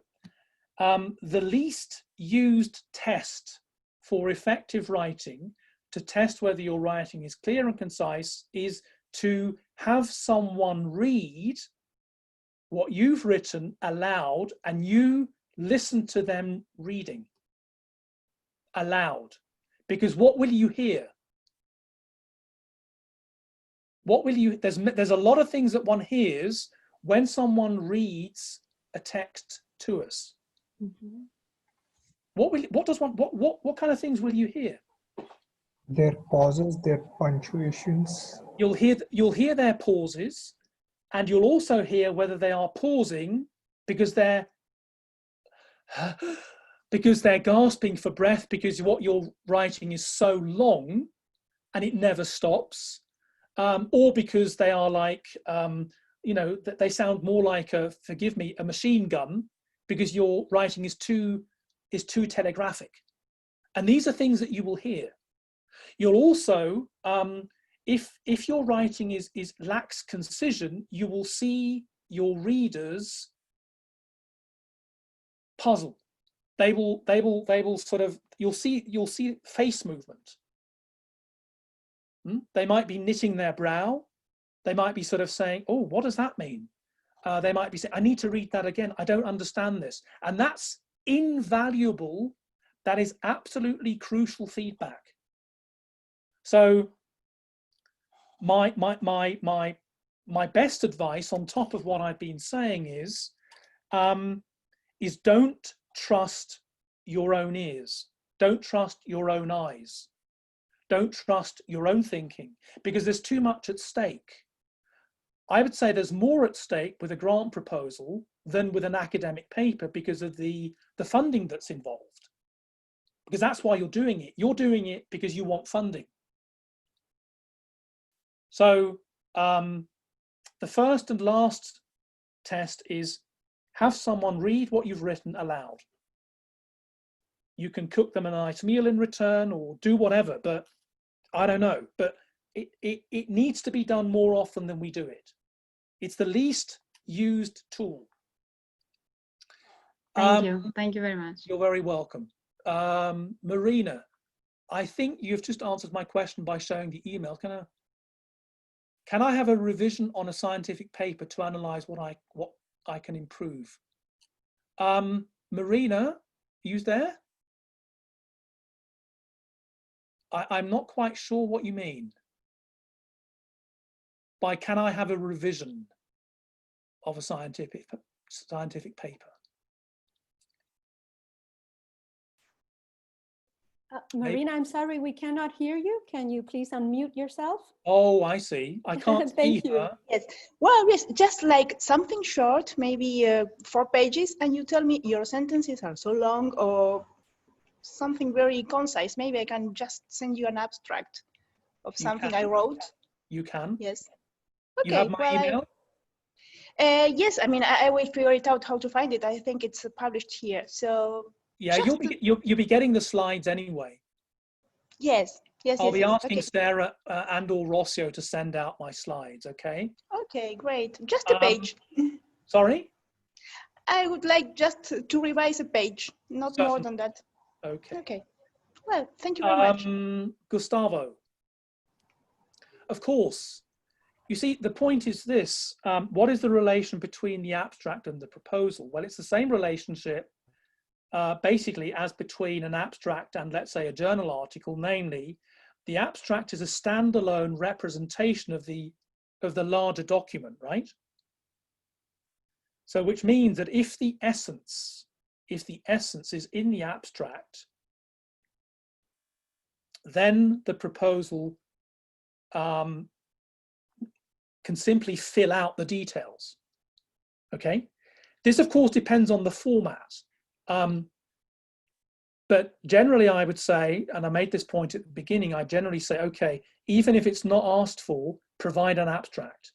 the least used test for effective writing, to test whether your writing is clear and concise, is to have someone read what you've written aloud and you listen to them reading aloud. Because what will you hear? What will you, there's a lot of things that one hears when someone reads a text to us. Mm-hmm. What kind of things will you hear? Their pauses, their punctuations. You'll hear their pauses, and you'll also hear whether they are pausing because they're gasping for breath because what you're writing is so long and it never stops, or because they are like, you know, that they sound more like a, forgive me, a machine gun because your writing is too telegraphic. And these are things that you will hear. You'll also, if your writing lacks concision, you will see your readers puzzle. They will sort of, you'll see face movement. They might be knitting their brow. They might be sort of saying, oh, what does that mean? They might be saying, I need to read that again. I don't understand this. And that's invaluable. That is absolutely crucial feedback. So my best advice on top of what I've been saying is don't trust your own ears. Don't trust your own eyes. Don't trust your own thinking because there's too much at stake. I would say there's more at stake with a grant proposal than with an academic paper because of the funding that's involved. Because that's why you're doing it. You're doing it because you want funding. So the first and last test is have someone read what you've written aloud. You can cook them a nice meal in return or do whatever, but I don't know. But it needs to be done more often than we do it. It's the least used tool. Thank you. Thank you very much. You're very welcome. Marina, I think you've just answered my question by showing the email. Can I have a revision on a scientific paper to analyze what I can improve? Marina, are you there? I'm not quite sure what you mean by can I have a revision of a scientific paper? Marina, I'm sorry, we cannot hear you. Can you please unmute yourself? Oh, I see. I can't Thank see you. her. Yes. Well, yes, just like something short, maybe 4 pages, and you tell me your sentences are so long or something very concise. Maybe I can just send you an abstract of something I wrote. You can. Yes. Okay. You have my email? Yes, I mean, I will figure it out how to find it. I think it's published here. So yeah, you'll be getting the slides anyway. Yes. I'll be asking Sarah and or Rocío to send out my slides, okay? Okay, great. Just a page. Sorry? I would like just to revise a page, not more than that. Okay. Okay. Well, thank you very much. Gustavo. Of course. You see, the point is this. What is the relation between the abstract and the proposal? Well, it's the same relationship basically as between an abstract and, let's say, a journal article, namely, the abstract is a standalone representation of the larger document, right? So which means that if the essence is in the abstract, then the proposal can simply fill out the details, okay? This, of course, depends on the format. But generally, I would say, and I made this point at the beginning, I generally say, okay, even if it's not asked for, provide an abstract.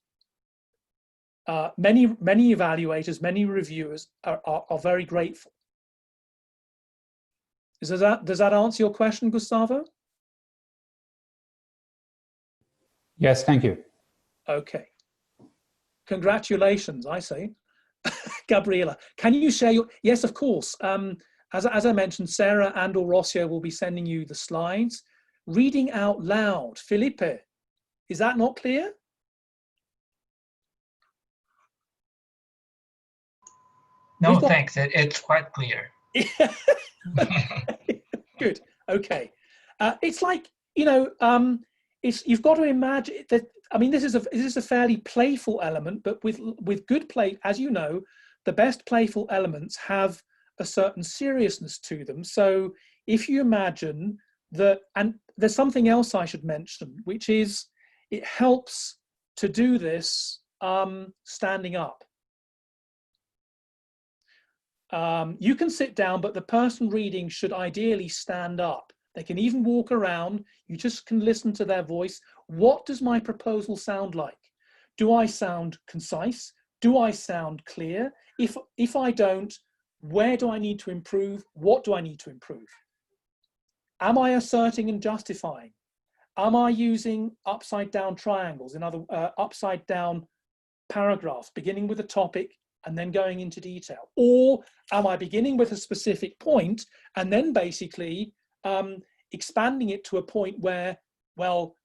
Many evaluators, many reviewers are very grateful. Does that answer your question, Gustavo? Yes, thank you. Okay. Congratulations, I say. Gabriela, can you share your, yes, of course. As I mentioned, Sarah and or Rocío will be sending you the slides. Reading out loud, Felipe, is that not clear? No, thanks. It's quite clear. Good. Okay. It's like, you know, you've got to imagine that. I mean, this is a fairly playful element, but with good play, as you know, the best playful elements have a certain seriousness to them. So if you imagine that, and there's something else I should mention, which is it helps to do this standing up. You can sit down, but the person reading should ideally stand up. They can even walk around. You just can listen to their voice. What does my proposal sound like? Do I sound concise? Do I sound clear? If I don't, where do I need to improve? What do I need to improve? Am I asserting and justifying? Am I using upside down triangles, in other upside down paragraphs, beginning with a topic and then going into detail? Or am I beginning with a specific point and then basically expanding it to a point where, well,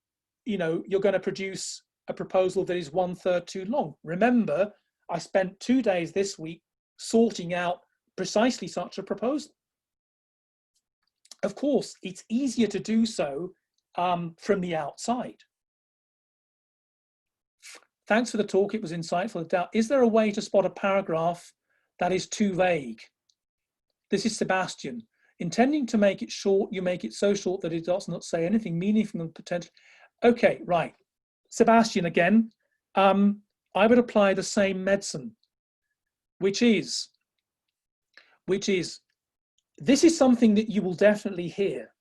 you know, you're going to produce a proposal that is 1/3 too long? Remember, I spent 2 days this week sorting out precisely such a proposal. Of course, it's easier to do so from the outside. Thanks for the talk, it was insightful. Is there a way to spot a paragraph that is too vague? This is Sebastian. Intending to make it short, you make it so short that it does not say anything meaningful and potential. Okay, right. Sebastian again. I would apply the same medicine, which is, this is something that you will definitely hear.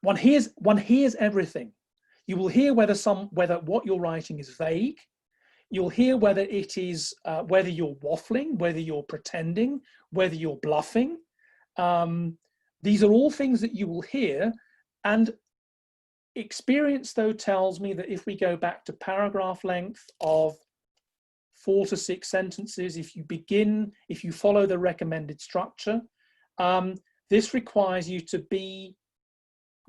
One hears everything. You will hear whether what you're writing is vague. You'll hear whether it is, whether you're waffling, whether you're pretending, whether you're bluffing. These are all things that you will hear, and experience though tells me that if we go back to paragraph length of 4 to 6 sentences, if you follow the recommended structure, this requires you to be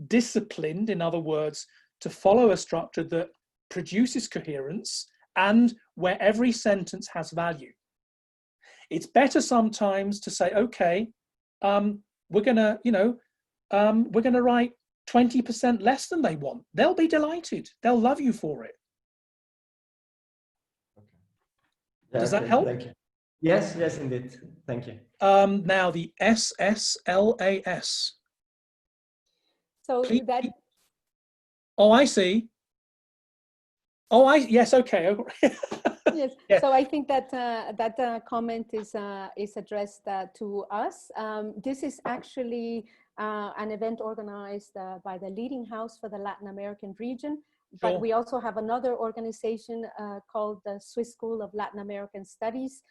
disciplined, in other words, to follow a structure that produces coherence and where every sentence has value. It's better sometimes to say, okay, we're gonna write 20% less than they want. They'll be delighted. They'll love you for it. Yeah, does that help? Thank you. Yes, yes, indeed. Thank you. Now the SSLAS. So Please, that. Oh, I see. Oh, yes. Okay. Yes. Yeah. So I think that that comment is addressed to us. This is actually an event organized by the Leading House for the Latin American region. But Sure. we also have another organization called the Swiss School of Latin American Studies,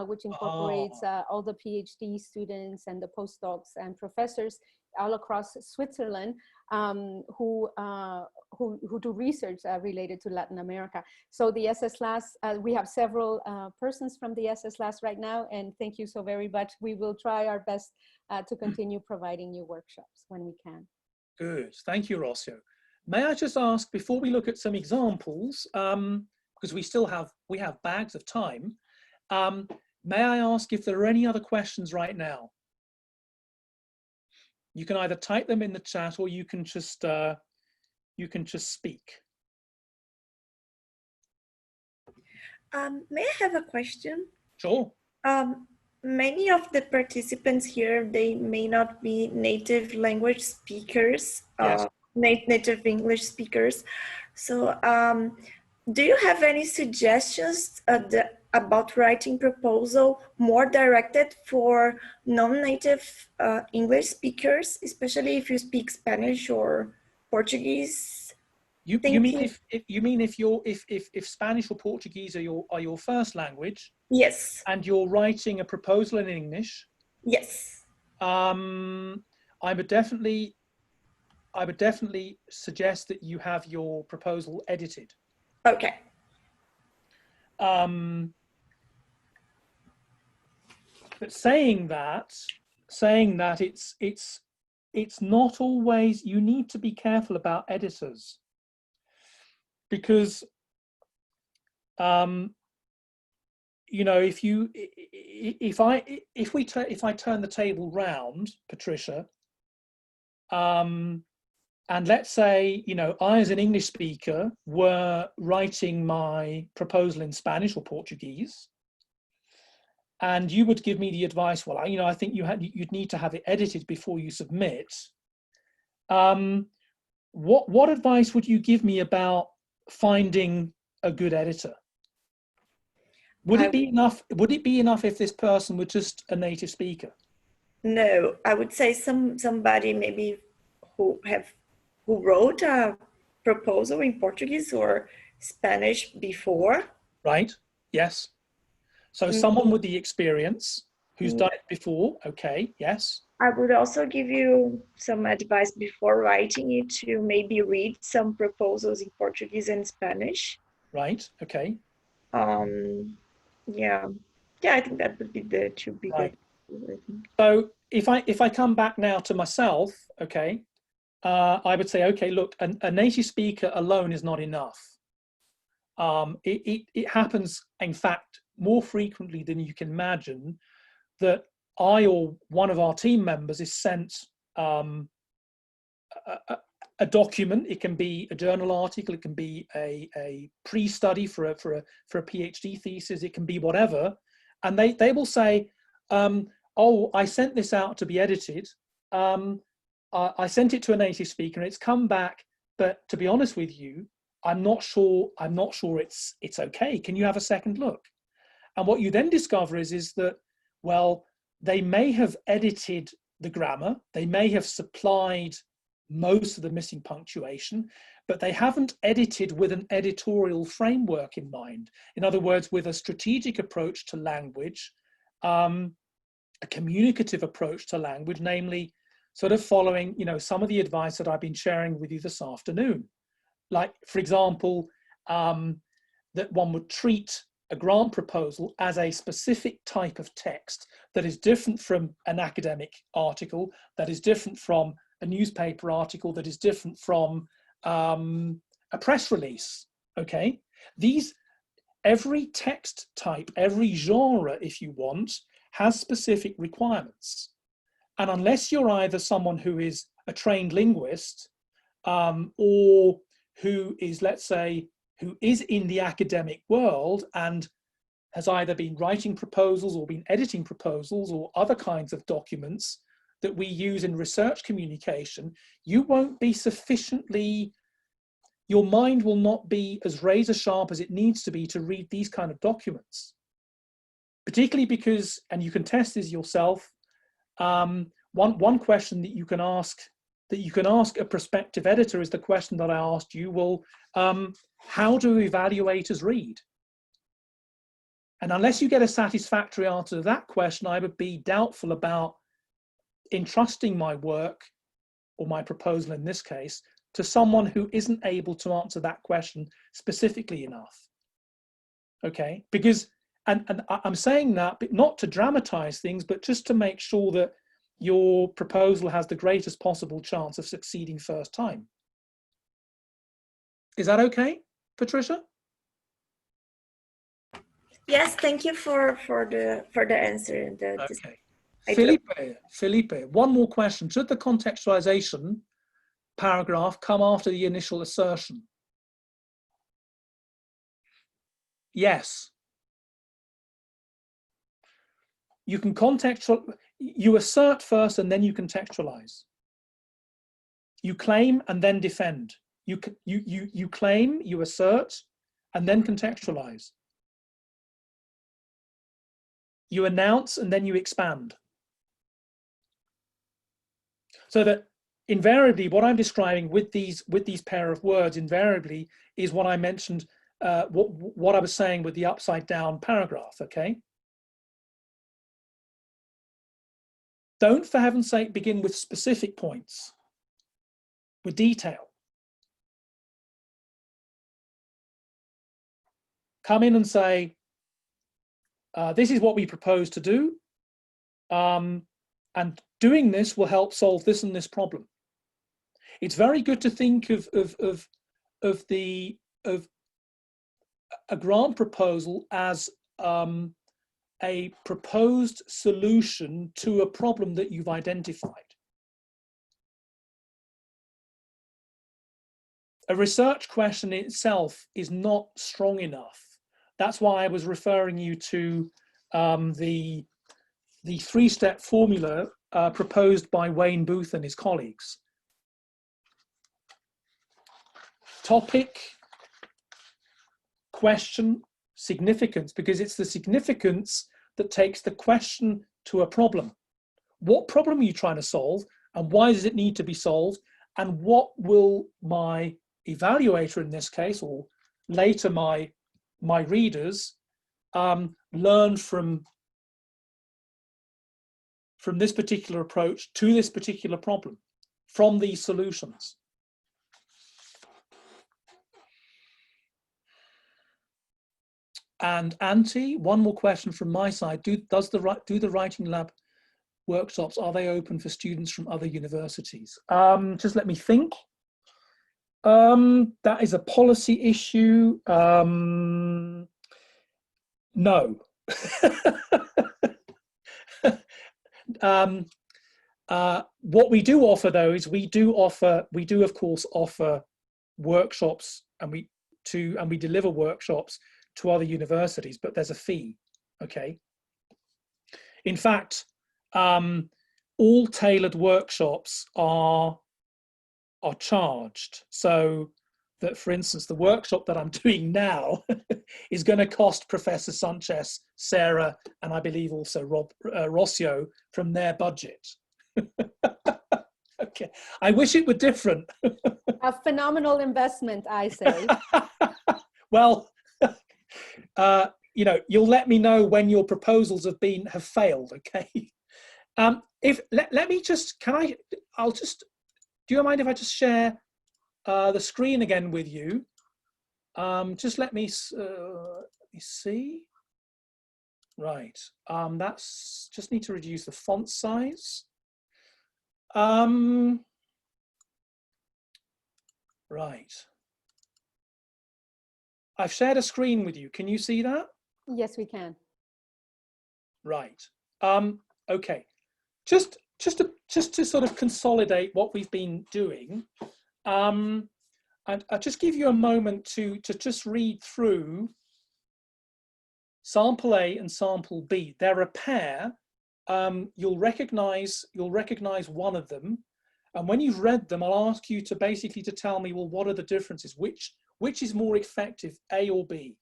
which incorporates all the PhD students and the postdocs and professors all across Switzerland who do research related to Latin America. So the SSLAS, we have several persons from the SSLAS right now, and thank you so very much. We will try our best to continue providing you workshops when we can. Good, thank you, Rocío. May I just ask, before we look at some examples, because we have bags of time, may I ask if there are any other questions right now? You can either type them in the chat or you can just speak. May I have a question? Sure. Many of the participants here, they may not be native language speakers, Yes. Native English speakers. So do you have any suggestions about writing proposal more directed for non-native English speakers, especially if you speak Spanish or Portuguese? You mean if Spanish or Portuguese are your first language? Yes. And you're writing a proposal in English? Yes. I would definitely suggest that you have your proposal edited. Okay. But saying that it's not always, you need to be careful about editors, because you know, if I turn the table round, Patricia, and let's say, you know, I as an English speaker were writing my proposal in Spanish or Portuguese, and you would give me the advice, well, you know, I think you'd need to have it edited before you submit. what advice would you give me about finding a good editor? Would it be enough? Would it be enough if this person were just a native speaker? No, I would say somebody maybe who wrote a proposal in Portuguese or Spanish before. Right. Yes. So someone with the experience who's done it before. Okay. Yes. I would also give you some advice before writing it to maybe read some proposals in Portuguese and Spanish. Right. Okay. Yeah. I think that would be the two big. Right. So if I come back now to myself, okay, I would say, okay, look, a native speaker alone is not enough. It happens, in fact, more frequently than you can imagine, that I or one of our team members is sent a document. It can be a journal article, it can be a pre-study for a PhD thesis, it can be whatever, and they will say, oh, I sent this out to be edited. I sent it to a native speaker and it's come back, but to be honest with you, I'm not sure it's okay. Can you have a second look? And what you then discover is that, well, they may have edited the grammar, they may have supplied most of the missing punctuation, but they haven't edited with an editorial framework in mind. In other words, with a strategic approach to language, a communicative approach to language, namely sort of following, some of the advice that I've been sharing with you this afternoon. Like, for example, that one would treat a grant proposal as a specific type of text that is different from an academic article, that is different from a newspaper article, that is different from a press release, okay? Every text type, every genre, if you want, has specific requirements. And unless you're either someone who is a trained linguist or who is, let's say, who is in the academic world and has either been writing proposals or been editing proposals or other kinds of documents that we use in research communication, you won't be sufficiently, your mind will not be as razor sharp as it needs to be to read these kind of documents. Particularly because, and you can test this yourself, one question that you can ask a prospective editor is the question that I asked you. Well, how do evaluators read? And unless you get a satisfactory answer to that question, I would be doubtful about entrusting my work, or my proposal in this case, to someone who isn't able to answer that question specifically enough. Okay, because, and I'm saying that not to dramatize things, but just to make sure that your proposal has the greatest possible chance of succeeding first time. Is that okay, Patricia? Yes, thank you for the answer. Okay. Felipe, one more question. Should the contextualization paragraph come after the initial assertion? Yes. You can you assert first and then you contextualize. You claim and then defend. You claim, you assert, and then contextualize. You announce and then you expand. So that invariably what I'm describing with these pair of words invariably is what I mentioned, what I was saying with the upside down paragraph, okay? Don't, for heaven's sake, begin with specific points, with detail. Come in and say, this is what we propose to do, and doing this will help solve this and this problem. It's very good to think of a grant proposal as a proposed solution to a problem that you've identified. A research question itself is not strong enough. That's why I was referring you to the three-step formula proposed by Wayne Booth and his colleagues. topic, question, significance, because it's the significance that takes the question to a problem. What problem are you trying to solve, and why does it need to be solved, and what will my evaluator in this case, or later my readers, learn from this particular approach to this particular problem, from these solutions. And Antti, one more question from my side. Do the Writing Lab workshops, are they open for students from other universities? Just let me think. That is a policy issue. No. What we do offer though is we do of course offer workshops, and we deliver workshops to other universities, but there's a fee. Okay. In fact, all tailored workshops are charged. So that, for instance, the workshop that I'm doing now is going to cost Professor Sánchez, Sarah, and I believe also Rocío from their budget. Okay, I wish it were different. A phenomenal investment, I say. Well, you know, you'll let me know when your proposals have failed. Okay. Let me just, do you mind if I just share the screen again with you? Just let me see. Right. That's just need to reduce the font size. Right. I've shared a screen with you. Can you see that? Yes, we can. Right. Okay. Just to sort of consolidate what we've been doing, and I'll just give you a moment to just read through sample A and sample B. They're a pair. You'll recognize one of them, and when you've read them, I'll ask you to basically to tell me, well, what are the differences? Which is more effective, A or B?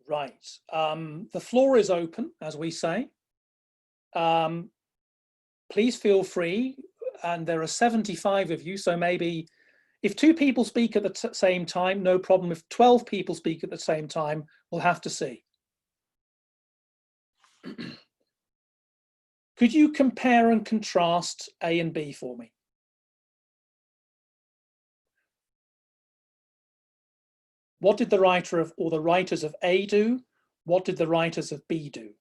Right. The floor is open, as we say. Please feel free, and there are 75 of you, so maybe if 2 people speak at the same time, no problem. If 12 people speak at the same time, we'll have to see. Could you compare and contrast A and B for me? What did the writer of, or the writers of A do? What did the writers of B do?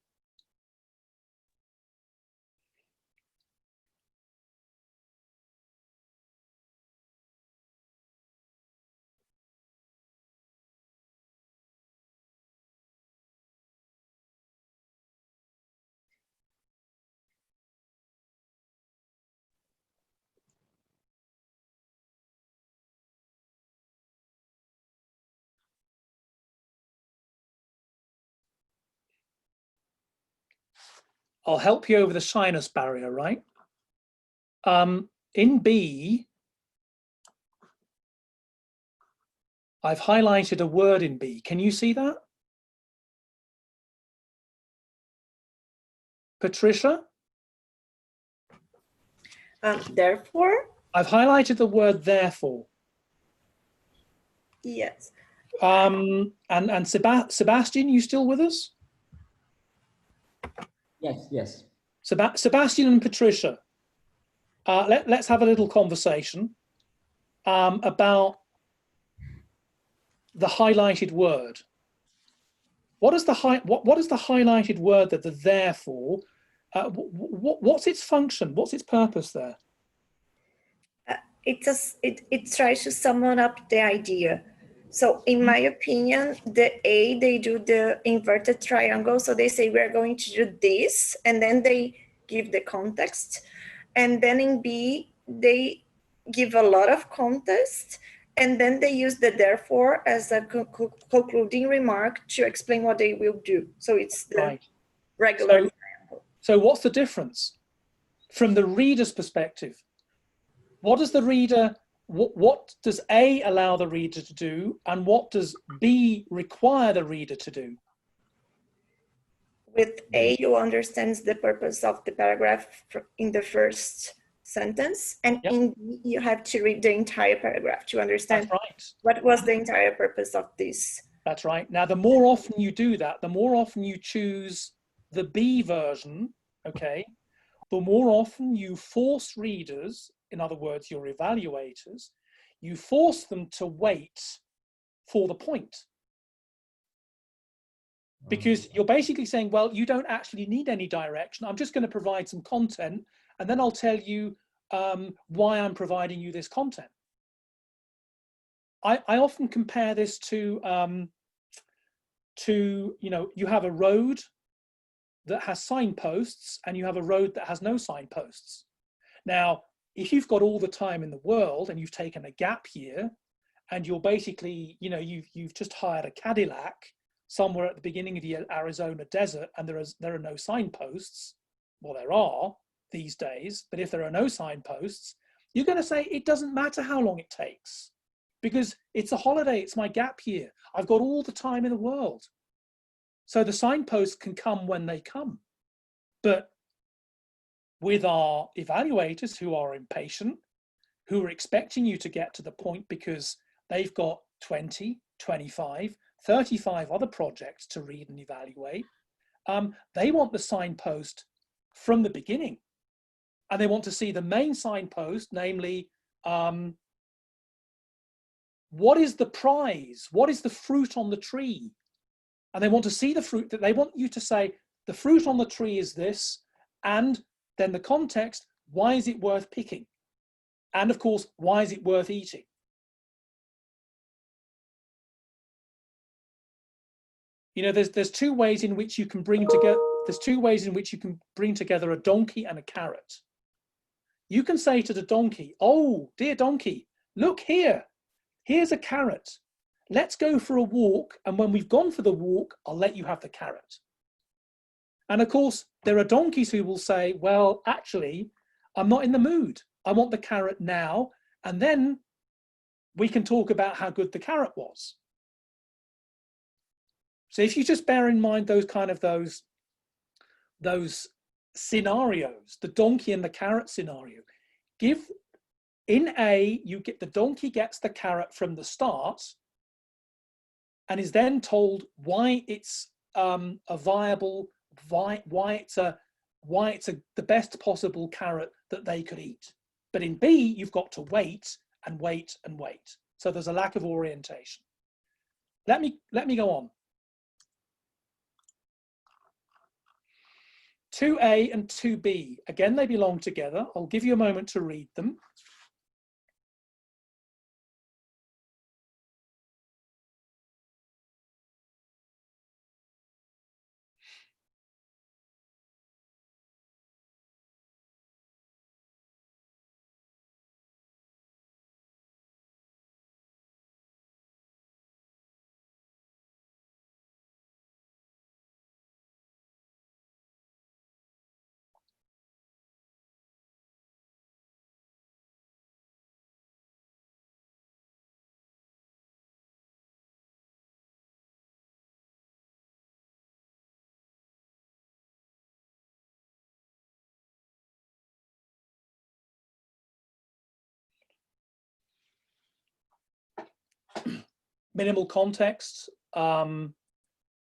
I'll help you over the shyness barrier, right? In B, I've highlighted a word in B. Can you see that? Patricia? Therefore? I've highlighted the word therefore. Yes. And Sebastian, you still with us? Yes, yes. Sebastian and Patricia, let's have a little conversation about the highlighted word. What is the highlighted word that they're there for? What's its function? What's its purpose there? It tries to sum up the idea. So in my opinion, they do the inverted triangle. So they say we're going to do this, and then they give the context. And then in B, they give a lot of context, and then they use the therefore as a concluding remark to explain what they will do. So it's the regular triangle. So what's the difference from the reader's perspective? What does the reader, what does A allow the reader to do, and what does B require the reader to do? With A, you understand the purpose of the paragraph in the first sentence, and in B, you have to read the entire paragraph to understand what was the entire purpose of this. That's right. Now, the more often you do that, the more often you choose the B version, okay, the more often you force readers, in other words, your evaluators, you force them to wait for the point. Because you're basically saying, well, you don't actually need any direction. I'm just going to provide some content, and then I'll tell you why I'm providing you this content. I often compare this to, you know, you have a road that has signposts and you have a road that has no signposts. Now, if you've got all the time in the world and you've taken a gap year and you're basically, you know, you've just hired a Cadillac somewhere at the beginning of the Arizona desert and there are no signposts, well, there are these days, but if there are no signposts, you're going to say it doesn't matter how long it takes because it's a holiday, it's my gap year. I've got all the time in the world. So the signposts can come when they come. But with our evaluators who are impatient, who are expecting you to get to the point because they've got 20, 25, 35 other projects to read and evaluate, they want the signpost from the beginning. And they want to see the main signpost, namely, what is the prize? What is the fruit on the tree? And they want to see the fruit, that they want you to say, the fruit on the tree is this, and then the context, why is it worth picking? And of course, why is it worth eating? You know, there's two ways in which you can bring together, a donkey and a carrot. You can say to the donkey, oh, dear donkey, look here, here's a carrot. Let's go for a walk, and when we've gone for the walk, I'll let you have the carrot. And of course, there are donkeys who will say, well, actually, I'm not in the mood. I want the carrot now, and then we can talk about how good the carrot was. So if you just bear in mind those scenarios, the donkey and the carrot scenario, in A, you get the donkey gets the carrot from the start and is then told why it's a viable, why it's the best possible carrot that they could eat. But in B, you've got to wait and wait and wait. So there's a lack of orientation. Let me go on. 2A and 2B, again, they belong together. I'll give you a moment to read them. minimal context.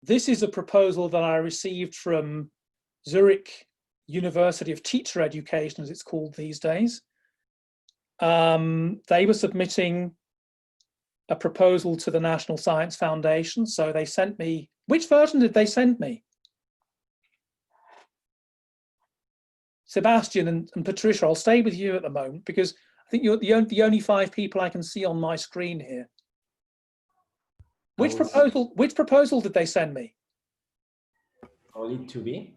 This is a proposal that I received from Zurich University of Teacher Education, as it's called these days. They were submitting a proposal to the National Science Foundation. So they sent me, which version did they send me? Sebastian and Patricia, I'll stay with you at the moment because I think you're the only 5 people I can see on my screen here. Which proposal did they send me? Only 2B.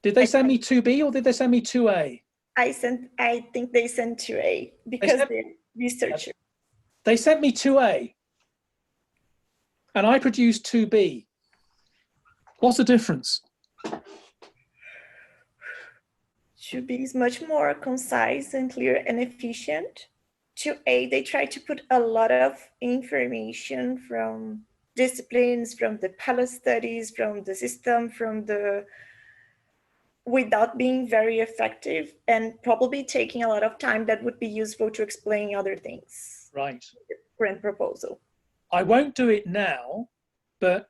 Did they send me 2B or did they send me 2A? I think they sent 2A because they're researchers. They sent me 2A and I produced 2B. What's the difference? 2B is much more concise and clear and efficient. 2A, they try to put a lot of information from disciplines, from the pilot studies, from the system, without being very effective and probably taking a lot of time that would be useful to explain other things. Right. Grant proposal. I won't do it now, but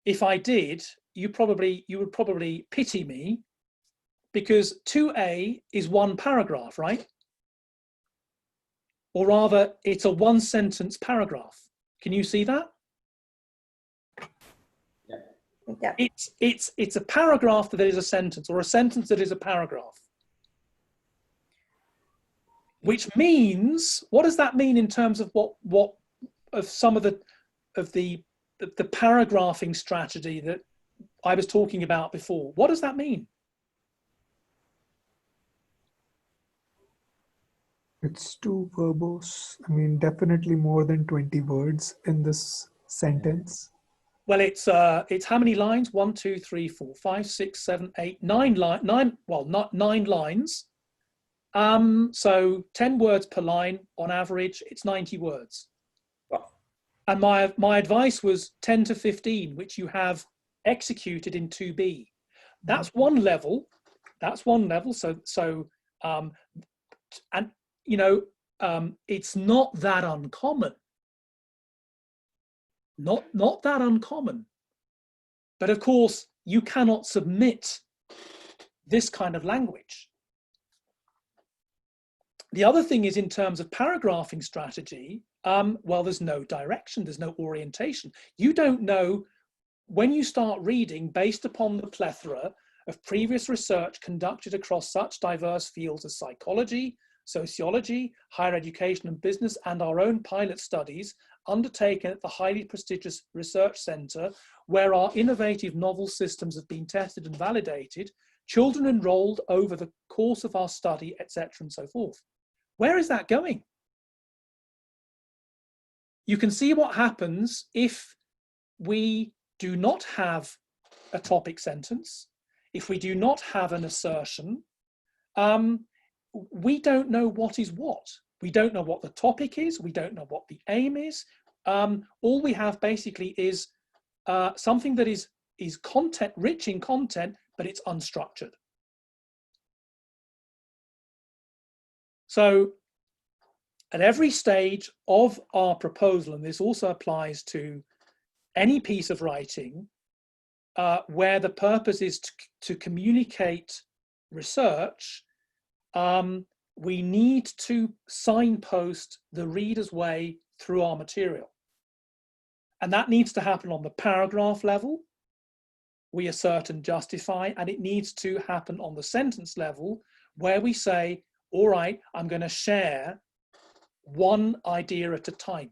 if I did, you would probably pity me because 2A is 1 paragraph, right? Or rather, it's a 1-sentence paragraph. Can you see that? Yeah. It's a paragraph that is a sentence, or a sentence that is a paragraph. Which means, what does that mean in terms of what of some of the paragraphing strategy that I was talking about before? What does that mean? It's too verbose. I mean, definitely more than 20 words in this sentence. Well, it's how many lines? 1, 2, 3, 4, 5, 6, 7, 8, 9 lines. So 10 words per line on average. It's 90 words. And my advice was 10 to 15, which you have executed in 2B. That's one level. That's one level. So and you know, it's not that uncommon. Not that uncommon. But of course, you cannot submit this kind of language. The other thing is in terms of paragraphing strategy, well, there's no direction, there's no orientation. You don't know when you start reading based upon the plethora of previous research conducted across such diverse fields as psychology, sociology, higher education and business, and our own pilot studies undertaken at the highly prestigious research centre where our innovative novel systems have been tested and validated, children enrolled over the course of our study, etc. and so forth. Where is that going? You can see what happens if we do not have a topic sentence, if we do not have an assertion. We don't know what is what. We don't know what the topic is. We don't know what the aim is. All we have basically is something that is content, rich in content, but it's unstructured. So at every stage of our proposal, and this also applies to any piece of writing, where the purpose is to communicate research, we need to signpost the reader's way through our material. And that needs to happen on the paragraph level. We assert and justify, and it needs to happen on the sentence level where we say, all right, I'm going to share one idea at a time.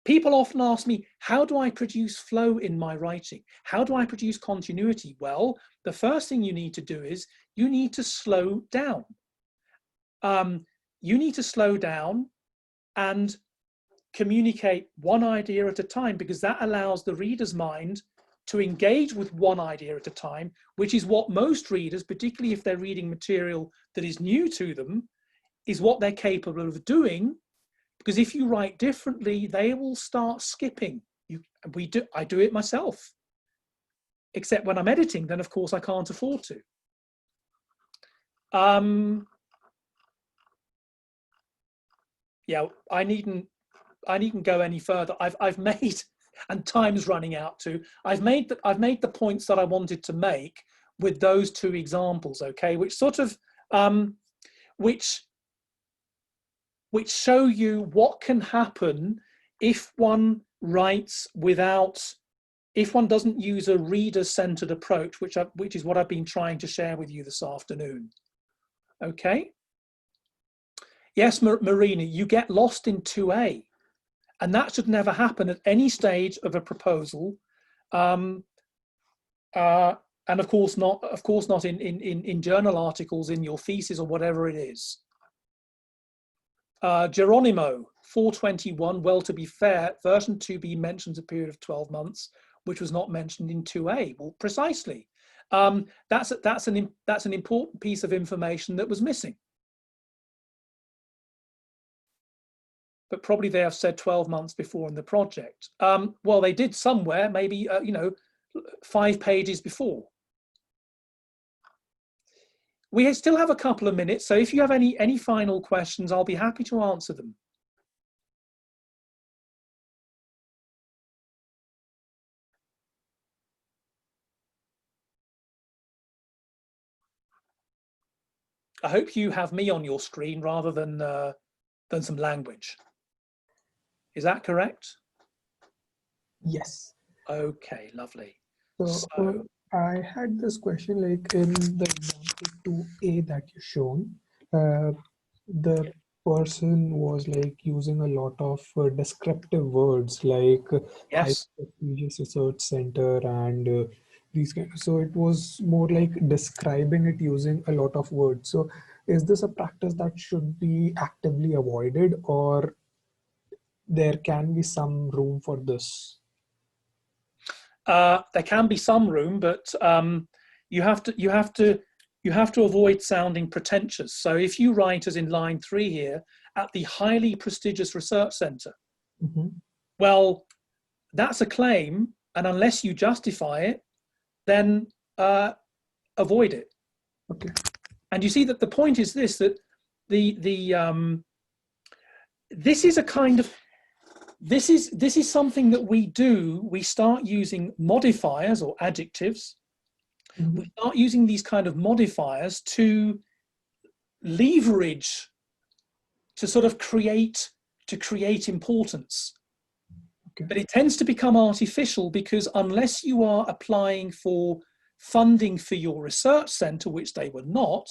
People often ask me, how do I produce flow in my writing? How do I produce continuity? Well, the first thing you need to do is you need to slow down. You need to slow down and communicate one idea at a time, because that allows the reader's mind to engage with one idea at a time, which is what most readers, particularly if they're reading material that is new to them, is what they're capable of doing. Because if you write differently, they will start skipping. I do it myself. Except when I'm editing, then of course I can't afford to. yeah, I needn't go any further. I've made, and time's running out too. I've made the points that I wanted to make with those two examples, okay, which sort of which show you what can happen if one writes if one doesn't use a reader-centered approach, which is what I've been trying to share with you this afternoon. Okay. Yes, Marina, you get lost in 2A, and that should never happen at any stage of a proposal, and of course not in journal articles, in your thesis or whatever it is. Geronimo 421. Well, to be fair, version 2B mentions a period of 12 months, which was not mentioned in 2A. Well, precisely. That's an important piece of information that was missing. But probably they have said 12 months before in the project. Well, they did somewhere, maybe 5 pages before. We still have a couple of minutes, so if you have any final questions, I'll be happy to answer them. I hope you have me on your screen rather than some language. Is that correct? Yes. Okay, lovely. So I had this question, like in the example 2A that you shown, the person was like using a lot of descriptive words like yes, prestigious research center and these kind. So it was more like describing it using a lot of words. So is this a practice that should be actively avoided, or there can be some room for this? There can be some room, but you have to avoid sounding pretentious. So if you write, as in line 3 here, at the highly prestigious research center, well, that's a claim, and unless you justify it, then avoid it. Okay. And you see that the point is this: that this is a kind of this is something that we do. We start using modifiers or adjectives. We start using these kind of modifiers to leverage, to sort of create importance. Okay. But it tends to become artificial, because unless you are applying for funding for your research center, which they were not,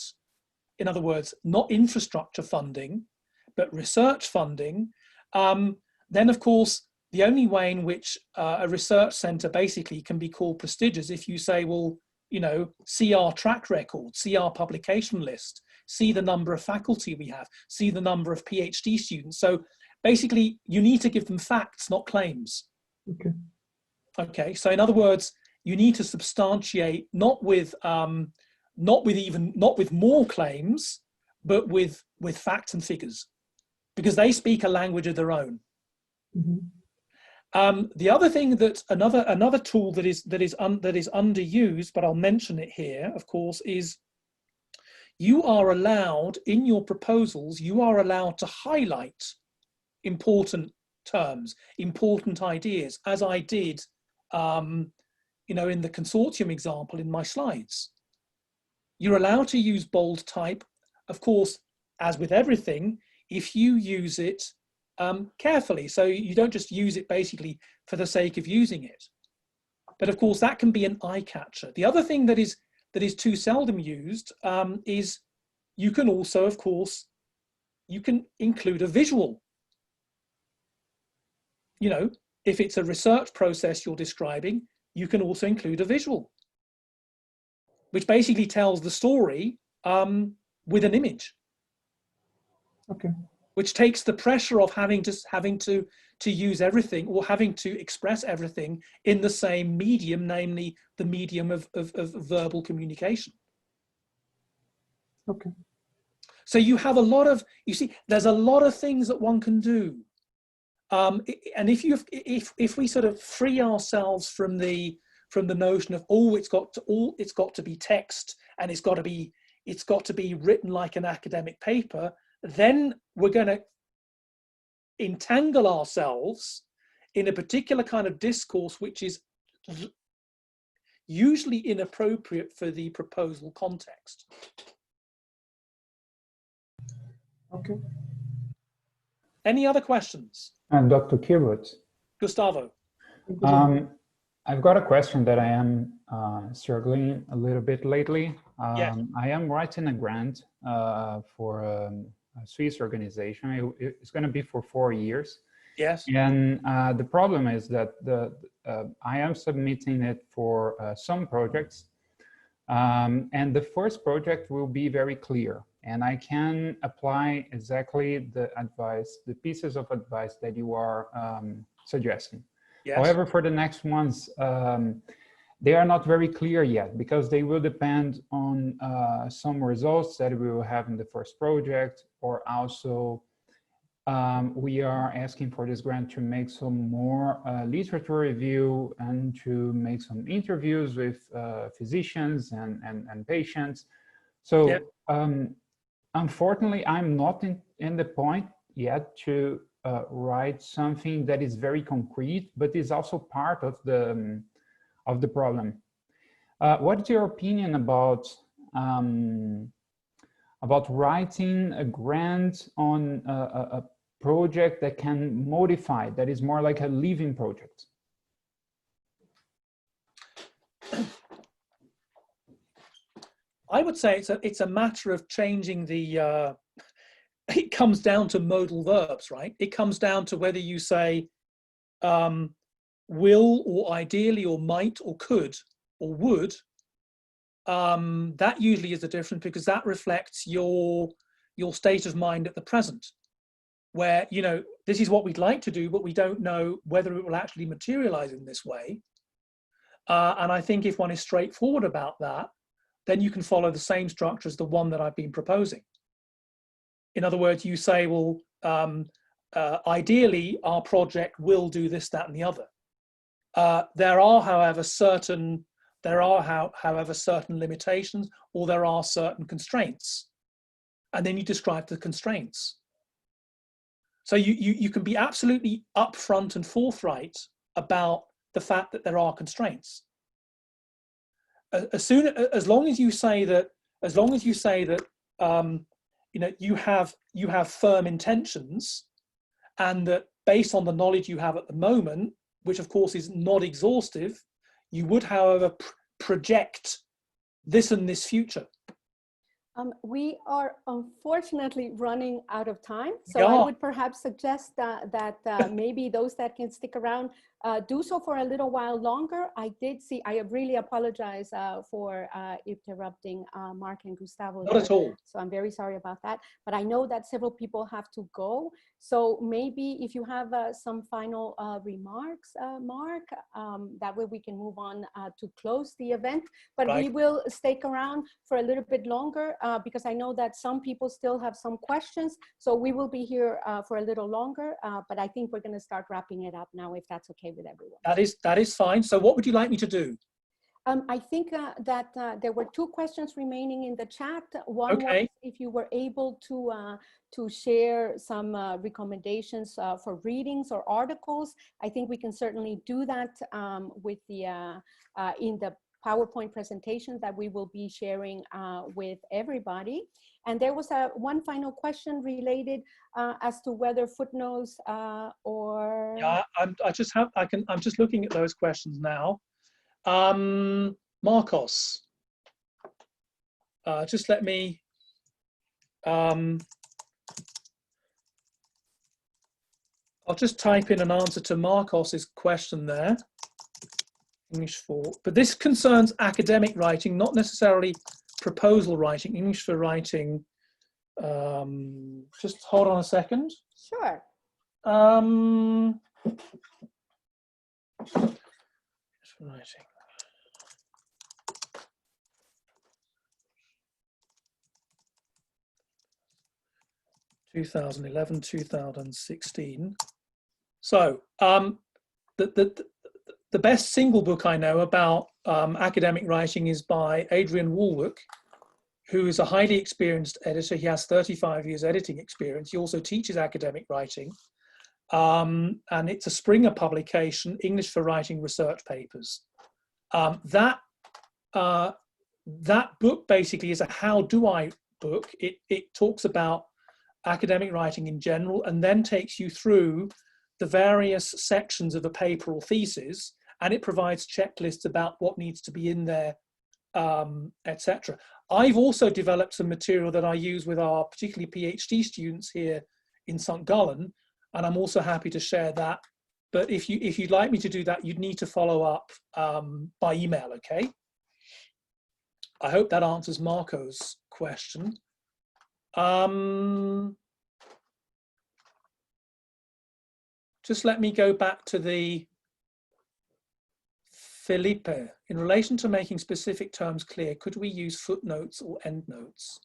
in other words, not infrastructure funding, but research funding, then of course, the only way in which a research center basically can be called prestigious, if you say, well, see our track record, see our publication list, see the number of faculty we have, see the number of PhD students. So basically, you need to give them facts, not claims. Okay. Okay. So in other words, you need to substantiate not with more claims, but with facts and figures, because they speak a language of their own. The other thing that another tool that is underused, but I'll mention it here, of course, is you are allowed in your proposals, you are allowed to highlight important terms, important ideas, as I did, in the consortium example in my slides. You're allowed to use bold type, of course, as with everything, if you use it carefully. So you don't just use it basically for the sake of using it. But of course, that can be an eye catcher. The other thing that is too seldom used is you can also, of course, you can include a visual. If it's a research process you're describing, you can also include a visual, which basically tells the story with an image. Okay. Which takes the pressure of having to use everything, or having to express everything in the same medium, namely the medium of verbal communication. Okay. So you have a lot of, there's a lot of things that one can do. And if we sort of free ourselves from the notion of, it's got to be text, and it's got to be written like an academic paper, then we're going to entangle ourselves in a particular kind of discourse which is usually inappropriate for the proposal context. Okay. Any other questions? And Dr. Kyburz. Gustavo. I've got a question that I am struggling a little bit lately. Yes. I am writing a grant for a Swiss organization. It's going to be for 4 years. Yes. And the problem is that I am submitting it for some projects. And the first project will be very clear. And I can apply exactly the advice, the pieces of advice that you are suggesting. Yes. However, for the next ones, they are not very clear yet because they will depend on some results that we will have in the first project, or also we are asking for this grant to make some more literature review and to make some interviews with physicians and patients. So yep. Unfortunately, I'm not in the point yet to write something that is very concrete, but is also part of the problem. What's your opinion about writing a grant on a project that can modify, that is more like a living project? I would say it's a matter of changing the, it comes down to modal verbs, right? It comes down to whether you say will or ideally or might or could or would. That usually is the difference, because that reflects your state of mind at the present, where, you know, this is what we'd like to do, but we don't know whether it will actually materialize in this way. And I think if one is straightforward about that, then you can follow the same structure as the one that I've been proposing. In other words, you say, well, ideally, our project will do this, that, and the other. There are, however, certain limitations, or there are certain constraints. And then you describe the constraints. So you can be absolutely upfront and forthright about the fact that there are constraints. As long as you say that you know, you have firm intentions, and that based on the knowledge you have at the moment, which of course is not exhaustive, you would, however, project this and this future. We are unfortunately running out of time, so yeah. I would perhaps suggest that maybe those that can stick around do so for a little while longer. I really apologize for interrupting Mark and Gustavo. Not at all. So I'm very sorry about that. But I know that several people have to go. So maybe if you have some final remarks, Mark, that way we can move on to close the event. But right. We will stick around for a little bit longer because I know that some people still have some questions. So we will be here for a little longer. But I think we're going to start wrapping it up now, if that's okay with everyone. That is fine. So what would you like me to do? I think that there were 2 questions remaining in the chat. One okay. was if you were able to share some recommendations for readings or articles. I think we can certainly do that with the in the PowerPoint presentation that we will be sharing with everybody. And there was one final question related as to whether footnotes or... Yeah, I'm just looking at those questions now. Marcos, just let me, I'll just type in an answer to Marcos's question there. English for, but this concerns academic writing, not necessarily proposal writing. English for writing, just hold on a second. Sure. Writing. (2011, 2016). So the best single book I know about academic writing is by Adrian Woolwick, who is a highly experienced editor. He has 35 years editing experience. He also teaches academic writing. and it's a Springer publication, English for Writing Research Papers. That book basically is a how do I book. It talks about academic writing in general and then takes you through the various sections of a paper or thesis, and it provides checklists about what needs to be in there, etc. I've also developed some material that I use with our particularly PhD students here in St. Gallen, and I'm also happy to share that. But if you'd like me to do that, you'd need to follow up by email, okay? I hope that answers Marco's question. Just let me go back to the Felipe. In relation to making specific terms clear, could we use footnotes or endnotes?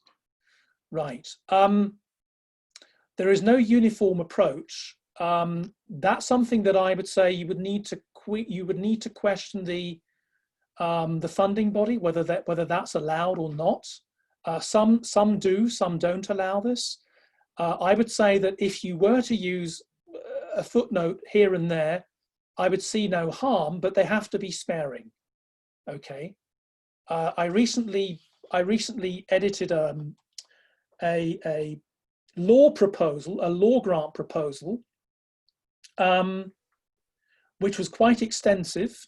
Right. There is no uniform approach. That's something that I would say you would need to question the funding body, whether that's allowed or not. Some do, some don't allow this. I would say that if you were to use a footnote here and there, I would see no harm, but they have to be sparing. Okay. I recently edited a law proposal, a law grant proposal, which was quite extensive.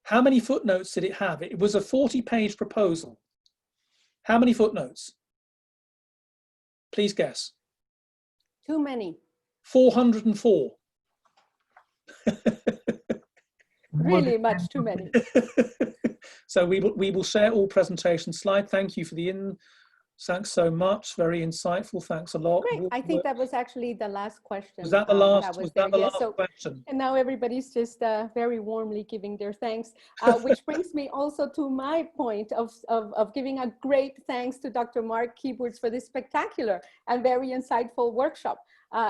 How many footnotes did it have? It was a 40-page proposal. How many footnotes? Please guess. Too many. 404. Really much too many. So we will share all presentation slides. Thank you for the thanks so much. Very insightful. Thanks a lot. Great. I think that was actually the last question. Was that the last? Question? And now everybody's just very warmly giving their thanks, which brings me also to my point of giving a great thanks to Dr. Mark Kyburz for this spectacular and very insightful workshop.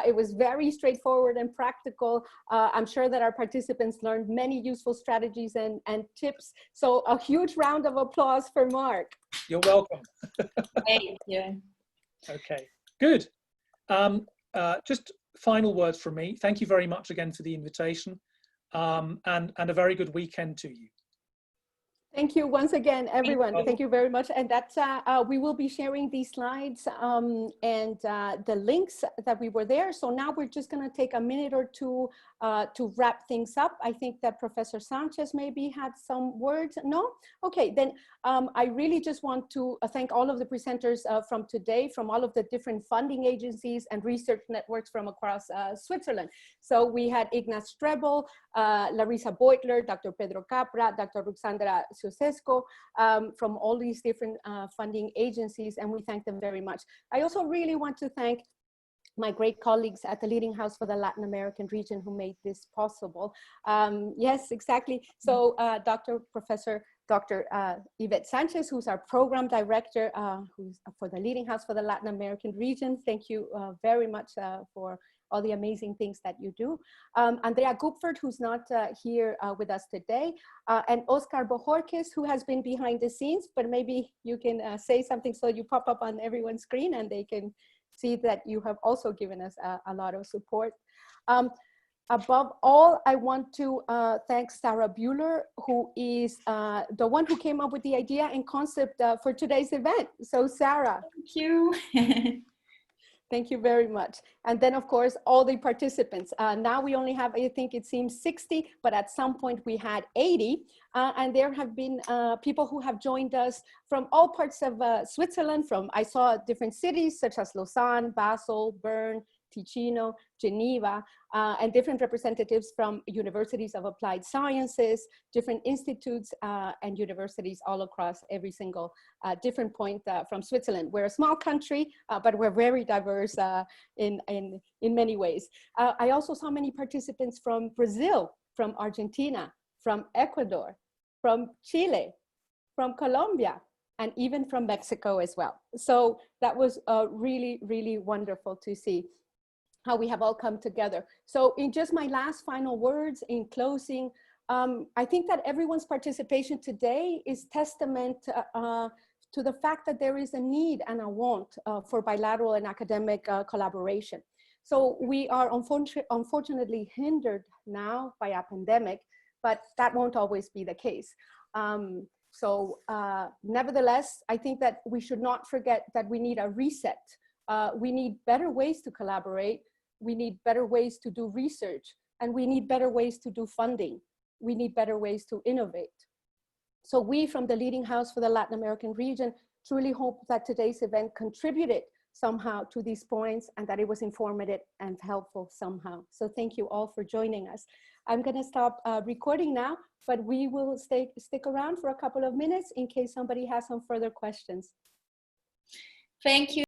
It was very straightforward and practical. I'm sure that our participants learned many useful strategies and tips. So a huge round of applause for Mark. You're welcome. Thank you. Okay, good. Just final words from me. Thank you very much again for the invitation, and a very good weekend to you. Thank you once again, everyone. Thank you very much. And that's, we will be sharing these slides and the links that we were there. So now we're just going to take a minute or two to wrap things up. I think that Professor Sánchez maybe had some words. No? Okay, then I really just want to thank all of the presenters from today, from all of the different funding agencies and research networks from across Switzerland. So we had Ignaz Strebel, Larissa Beutler, Dr. Pedro Capra, Dr. Ruxandra Stoicescu, from all these different funding agencies, and we thank them very much. I also really want to thank my great colleagues at the Leading House for the Latin American region who made this possible. Yes, exactly. So Professor Dr. Yvette Sánchez, who's our program director who's for the Leading House for the Latin American region. Thank you very much for all the amazing things that you do. Andrea Gupfert, who's not here with us today, and Oscar Bojorquez, who has been behind the scenes, but maybe you can say something so you pop up on everyone's screen and they can see that you have also given us a lot of support. Above all, I want to thank Sarah Bühler, who is the one who came up with the idea and concept for today's event. So Sarah. Thank you. Thank you very much. And then of course, all the participants. Now we only have, I think it seems 60, but at some point we had 80. And there have been people who have joined us from all parts of Switzerland. I saw different cities such as Lausanne, Basel, Bern, Ticino, Geneva, and different representatives from universities of applied sciences, different institutes and universities all across every single different point from Switzerland. We're a small country, but we're very diverse in many ways. I also saw many participants from Brazil, from Argentina, from Ecuador, from Chile, from Colombia, and even from Mexico as well. So that was really, really wonderful to see how we have all come together. So in just my last final words in closing, I think that everyone's participation today is testament to the fact that there is a need and a want for bilateral and academic collaboration. So we are unfortunately hindered now by a pandemic, but that won't always be the case. Nevertheless, I think that we should not forget that we need a reset. We need better ways to collaborate. We need better ways to do research, and we need better ways to do funding. We need better ways to innovate. So we from the Leading House for the Latin American region truly hope that today's event contributed somehow to these points and that it was informative and helpful somehow. So thank you all for joining us. I'm gonna stop recording now, but we will stick around for a couple of minutes in case somebody has some further questions. Thank you.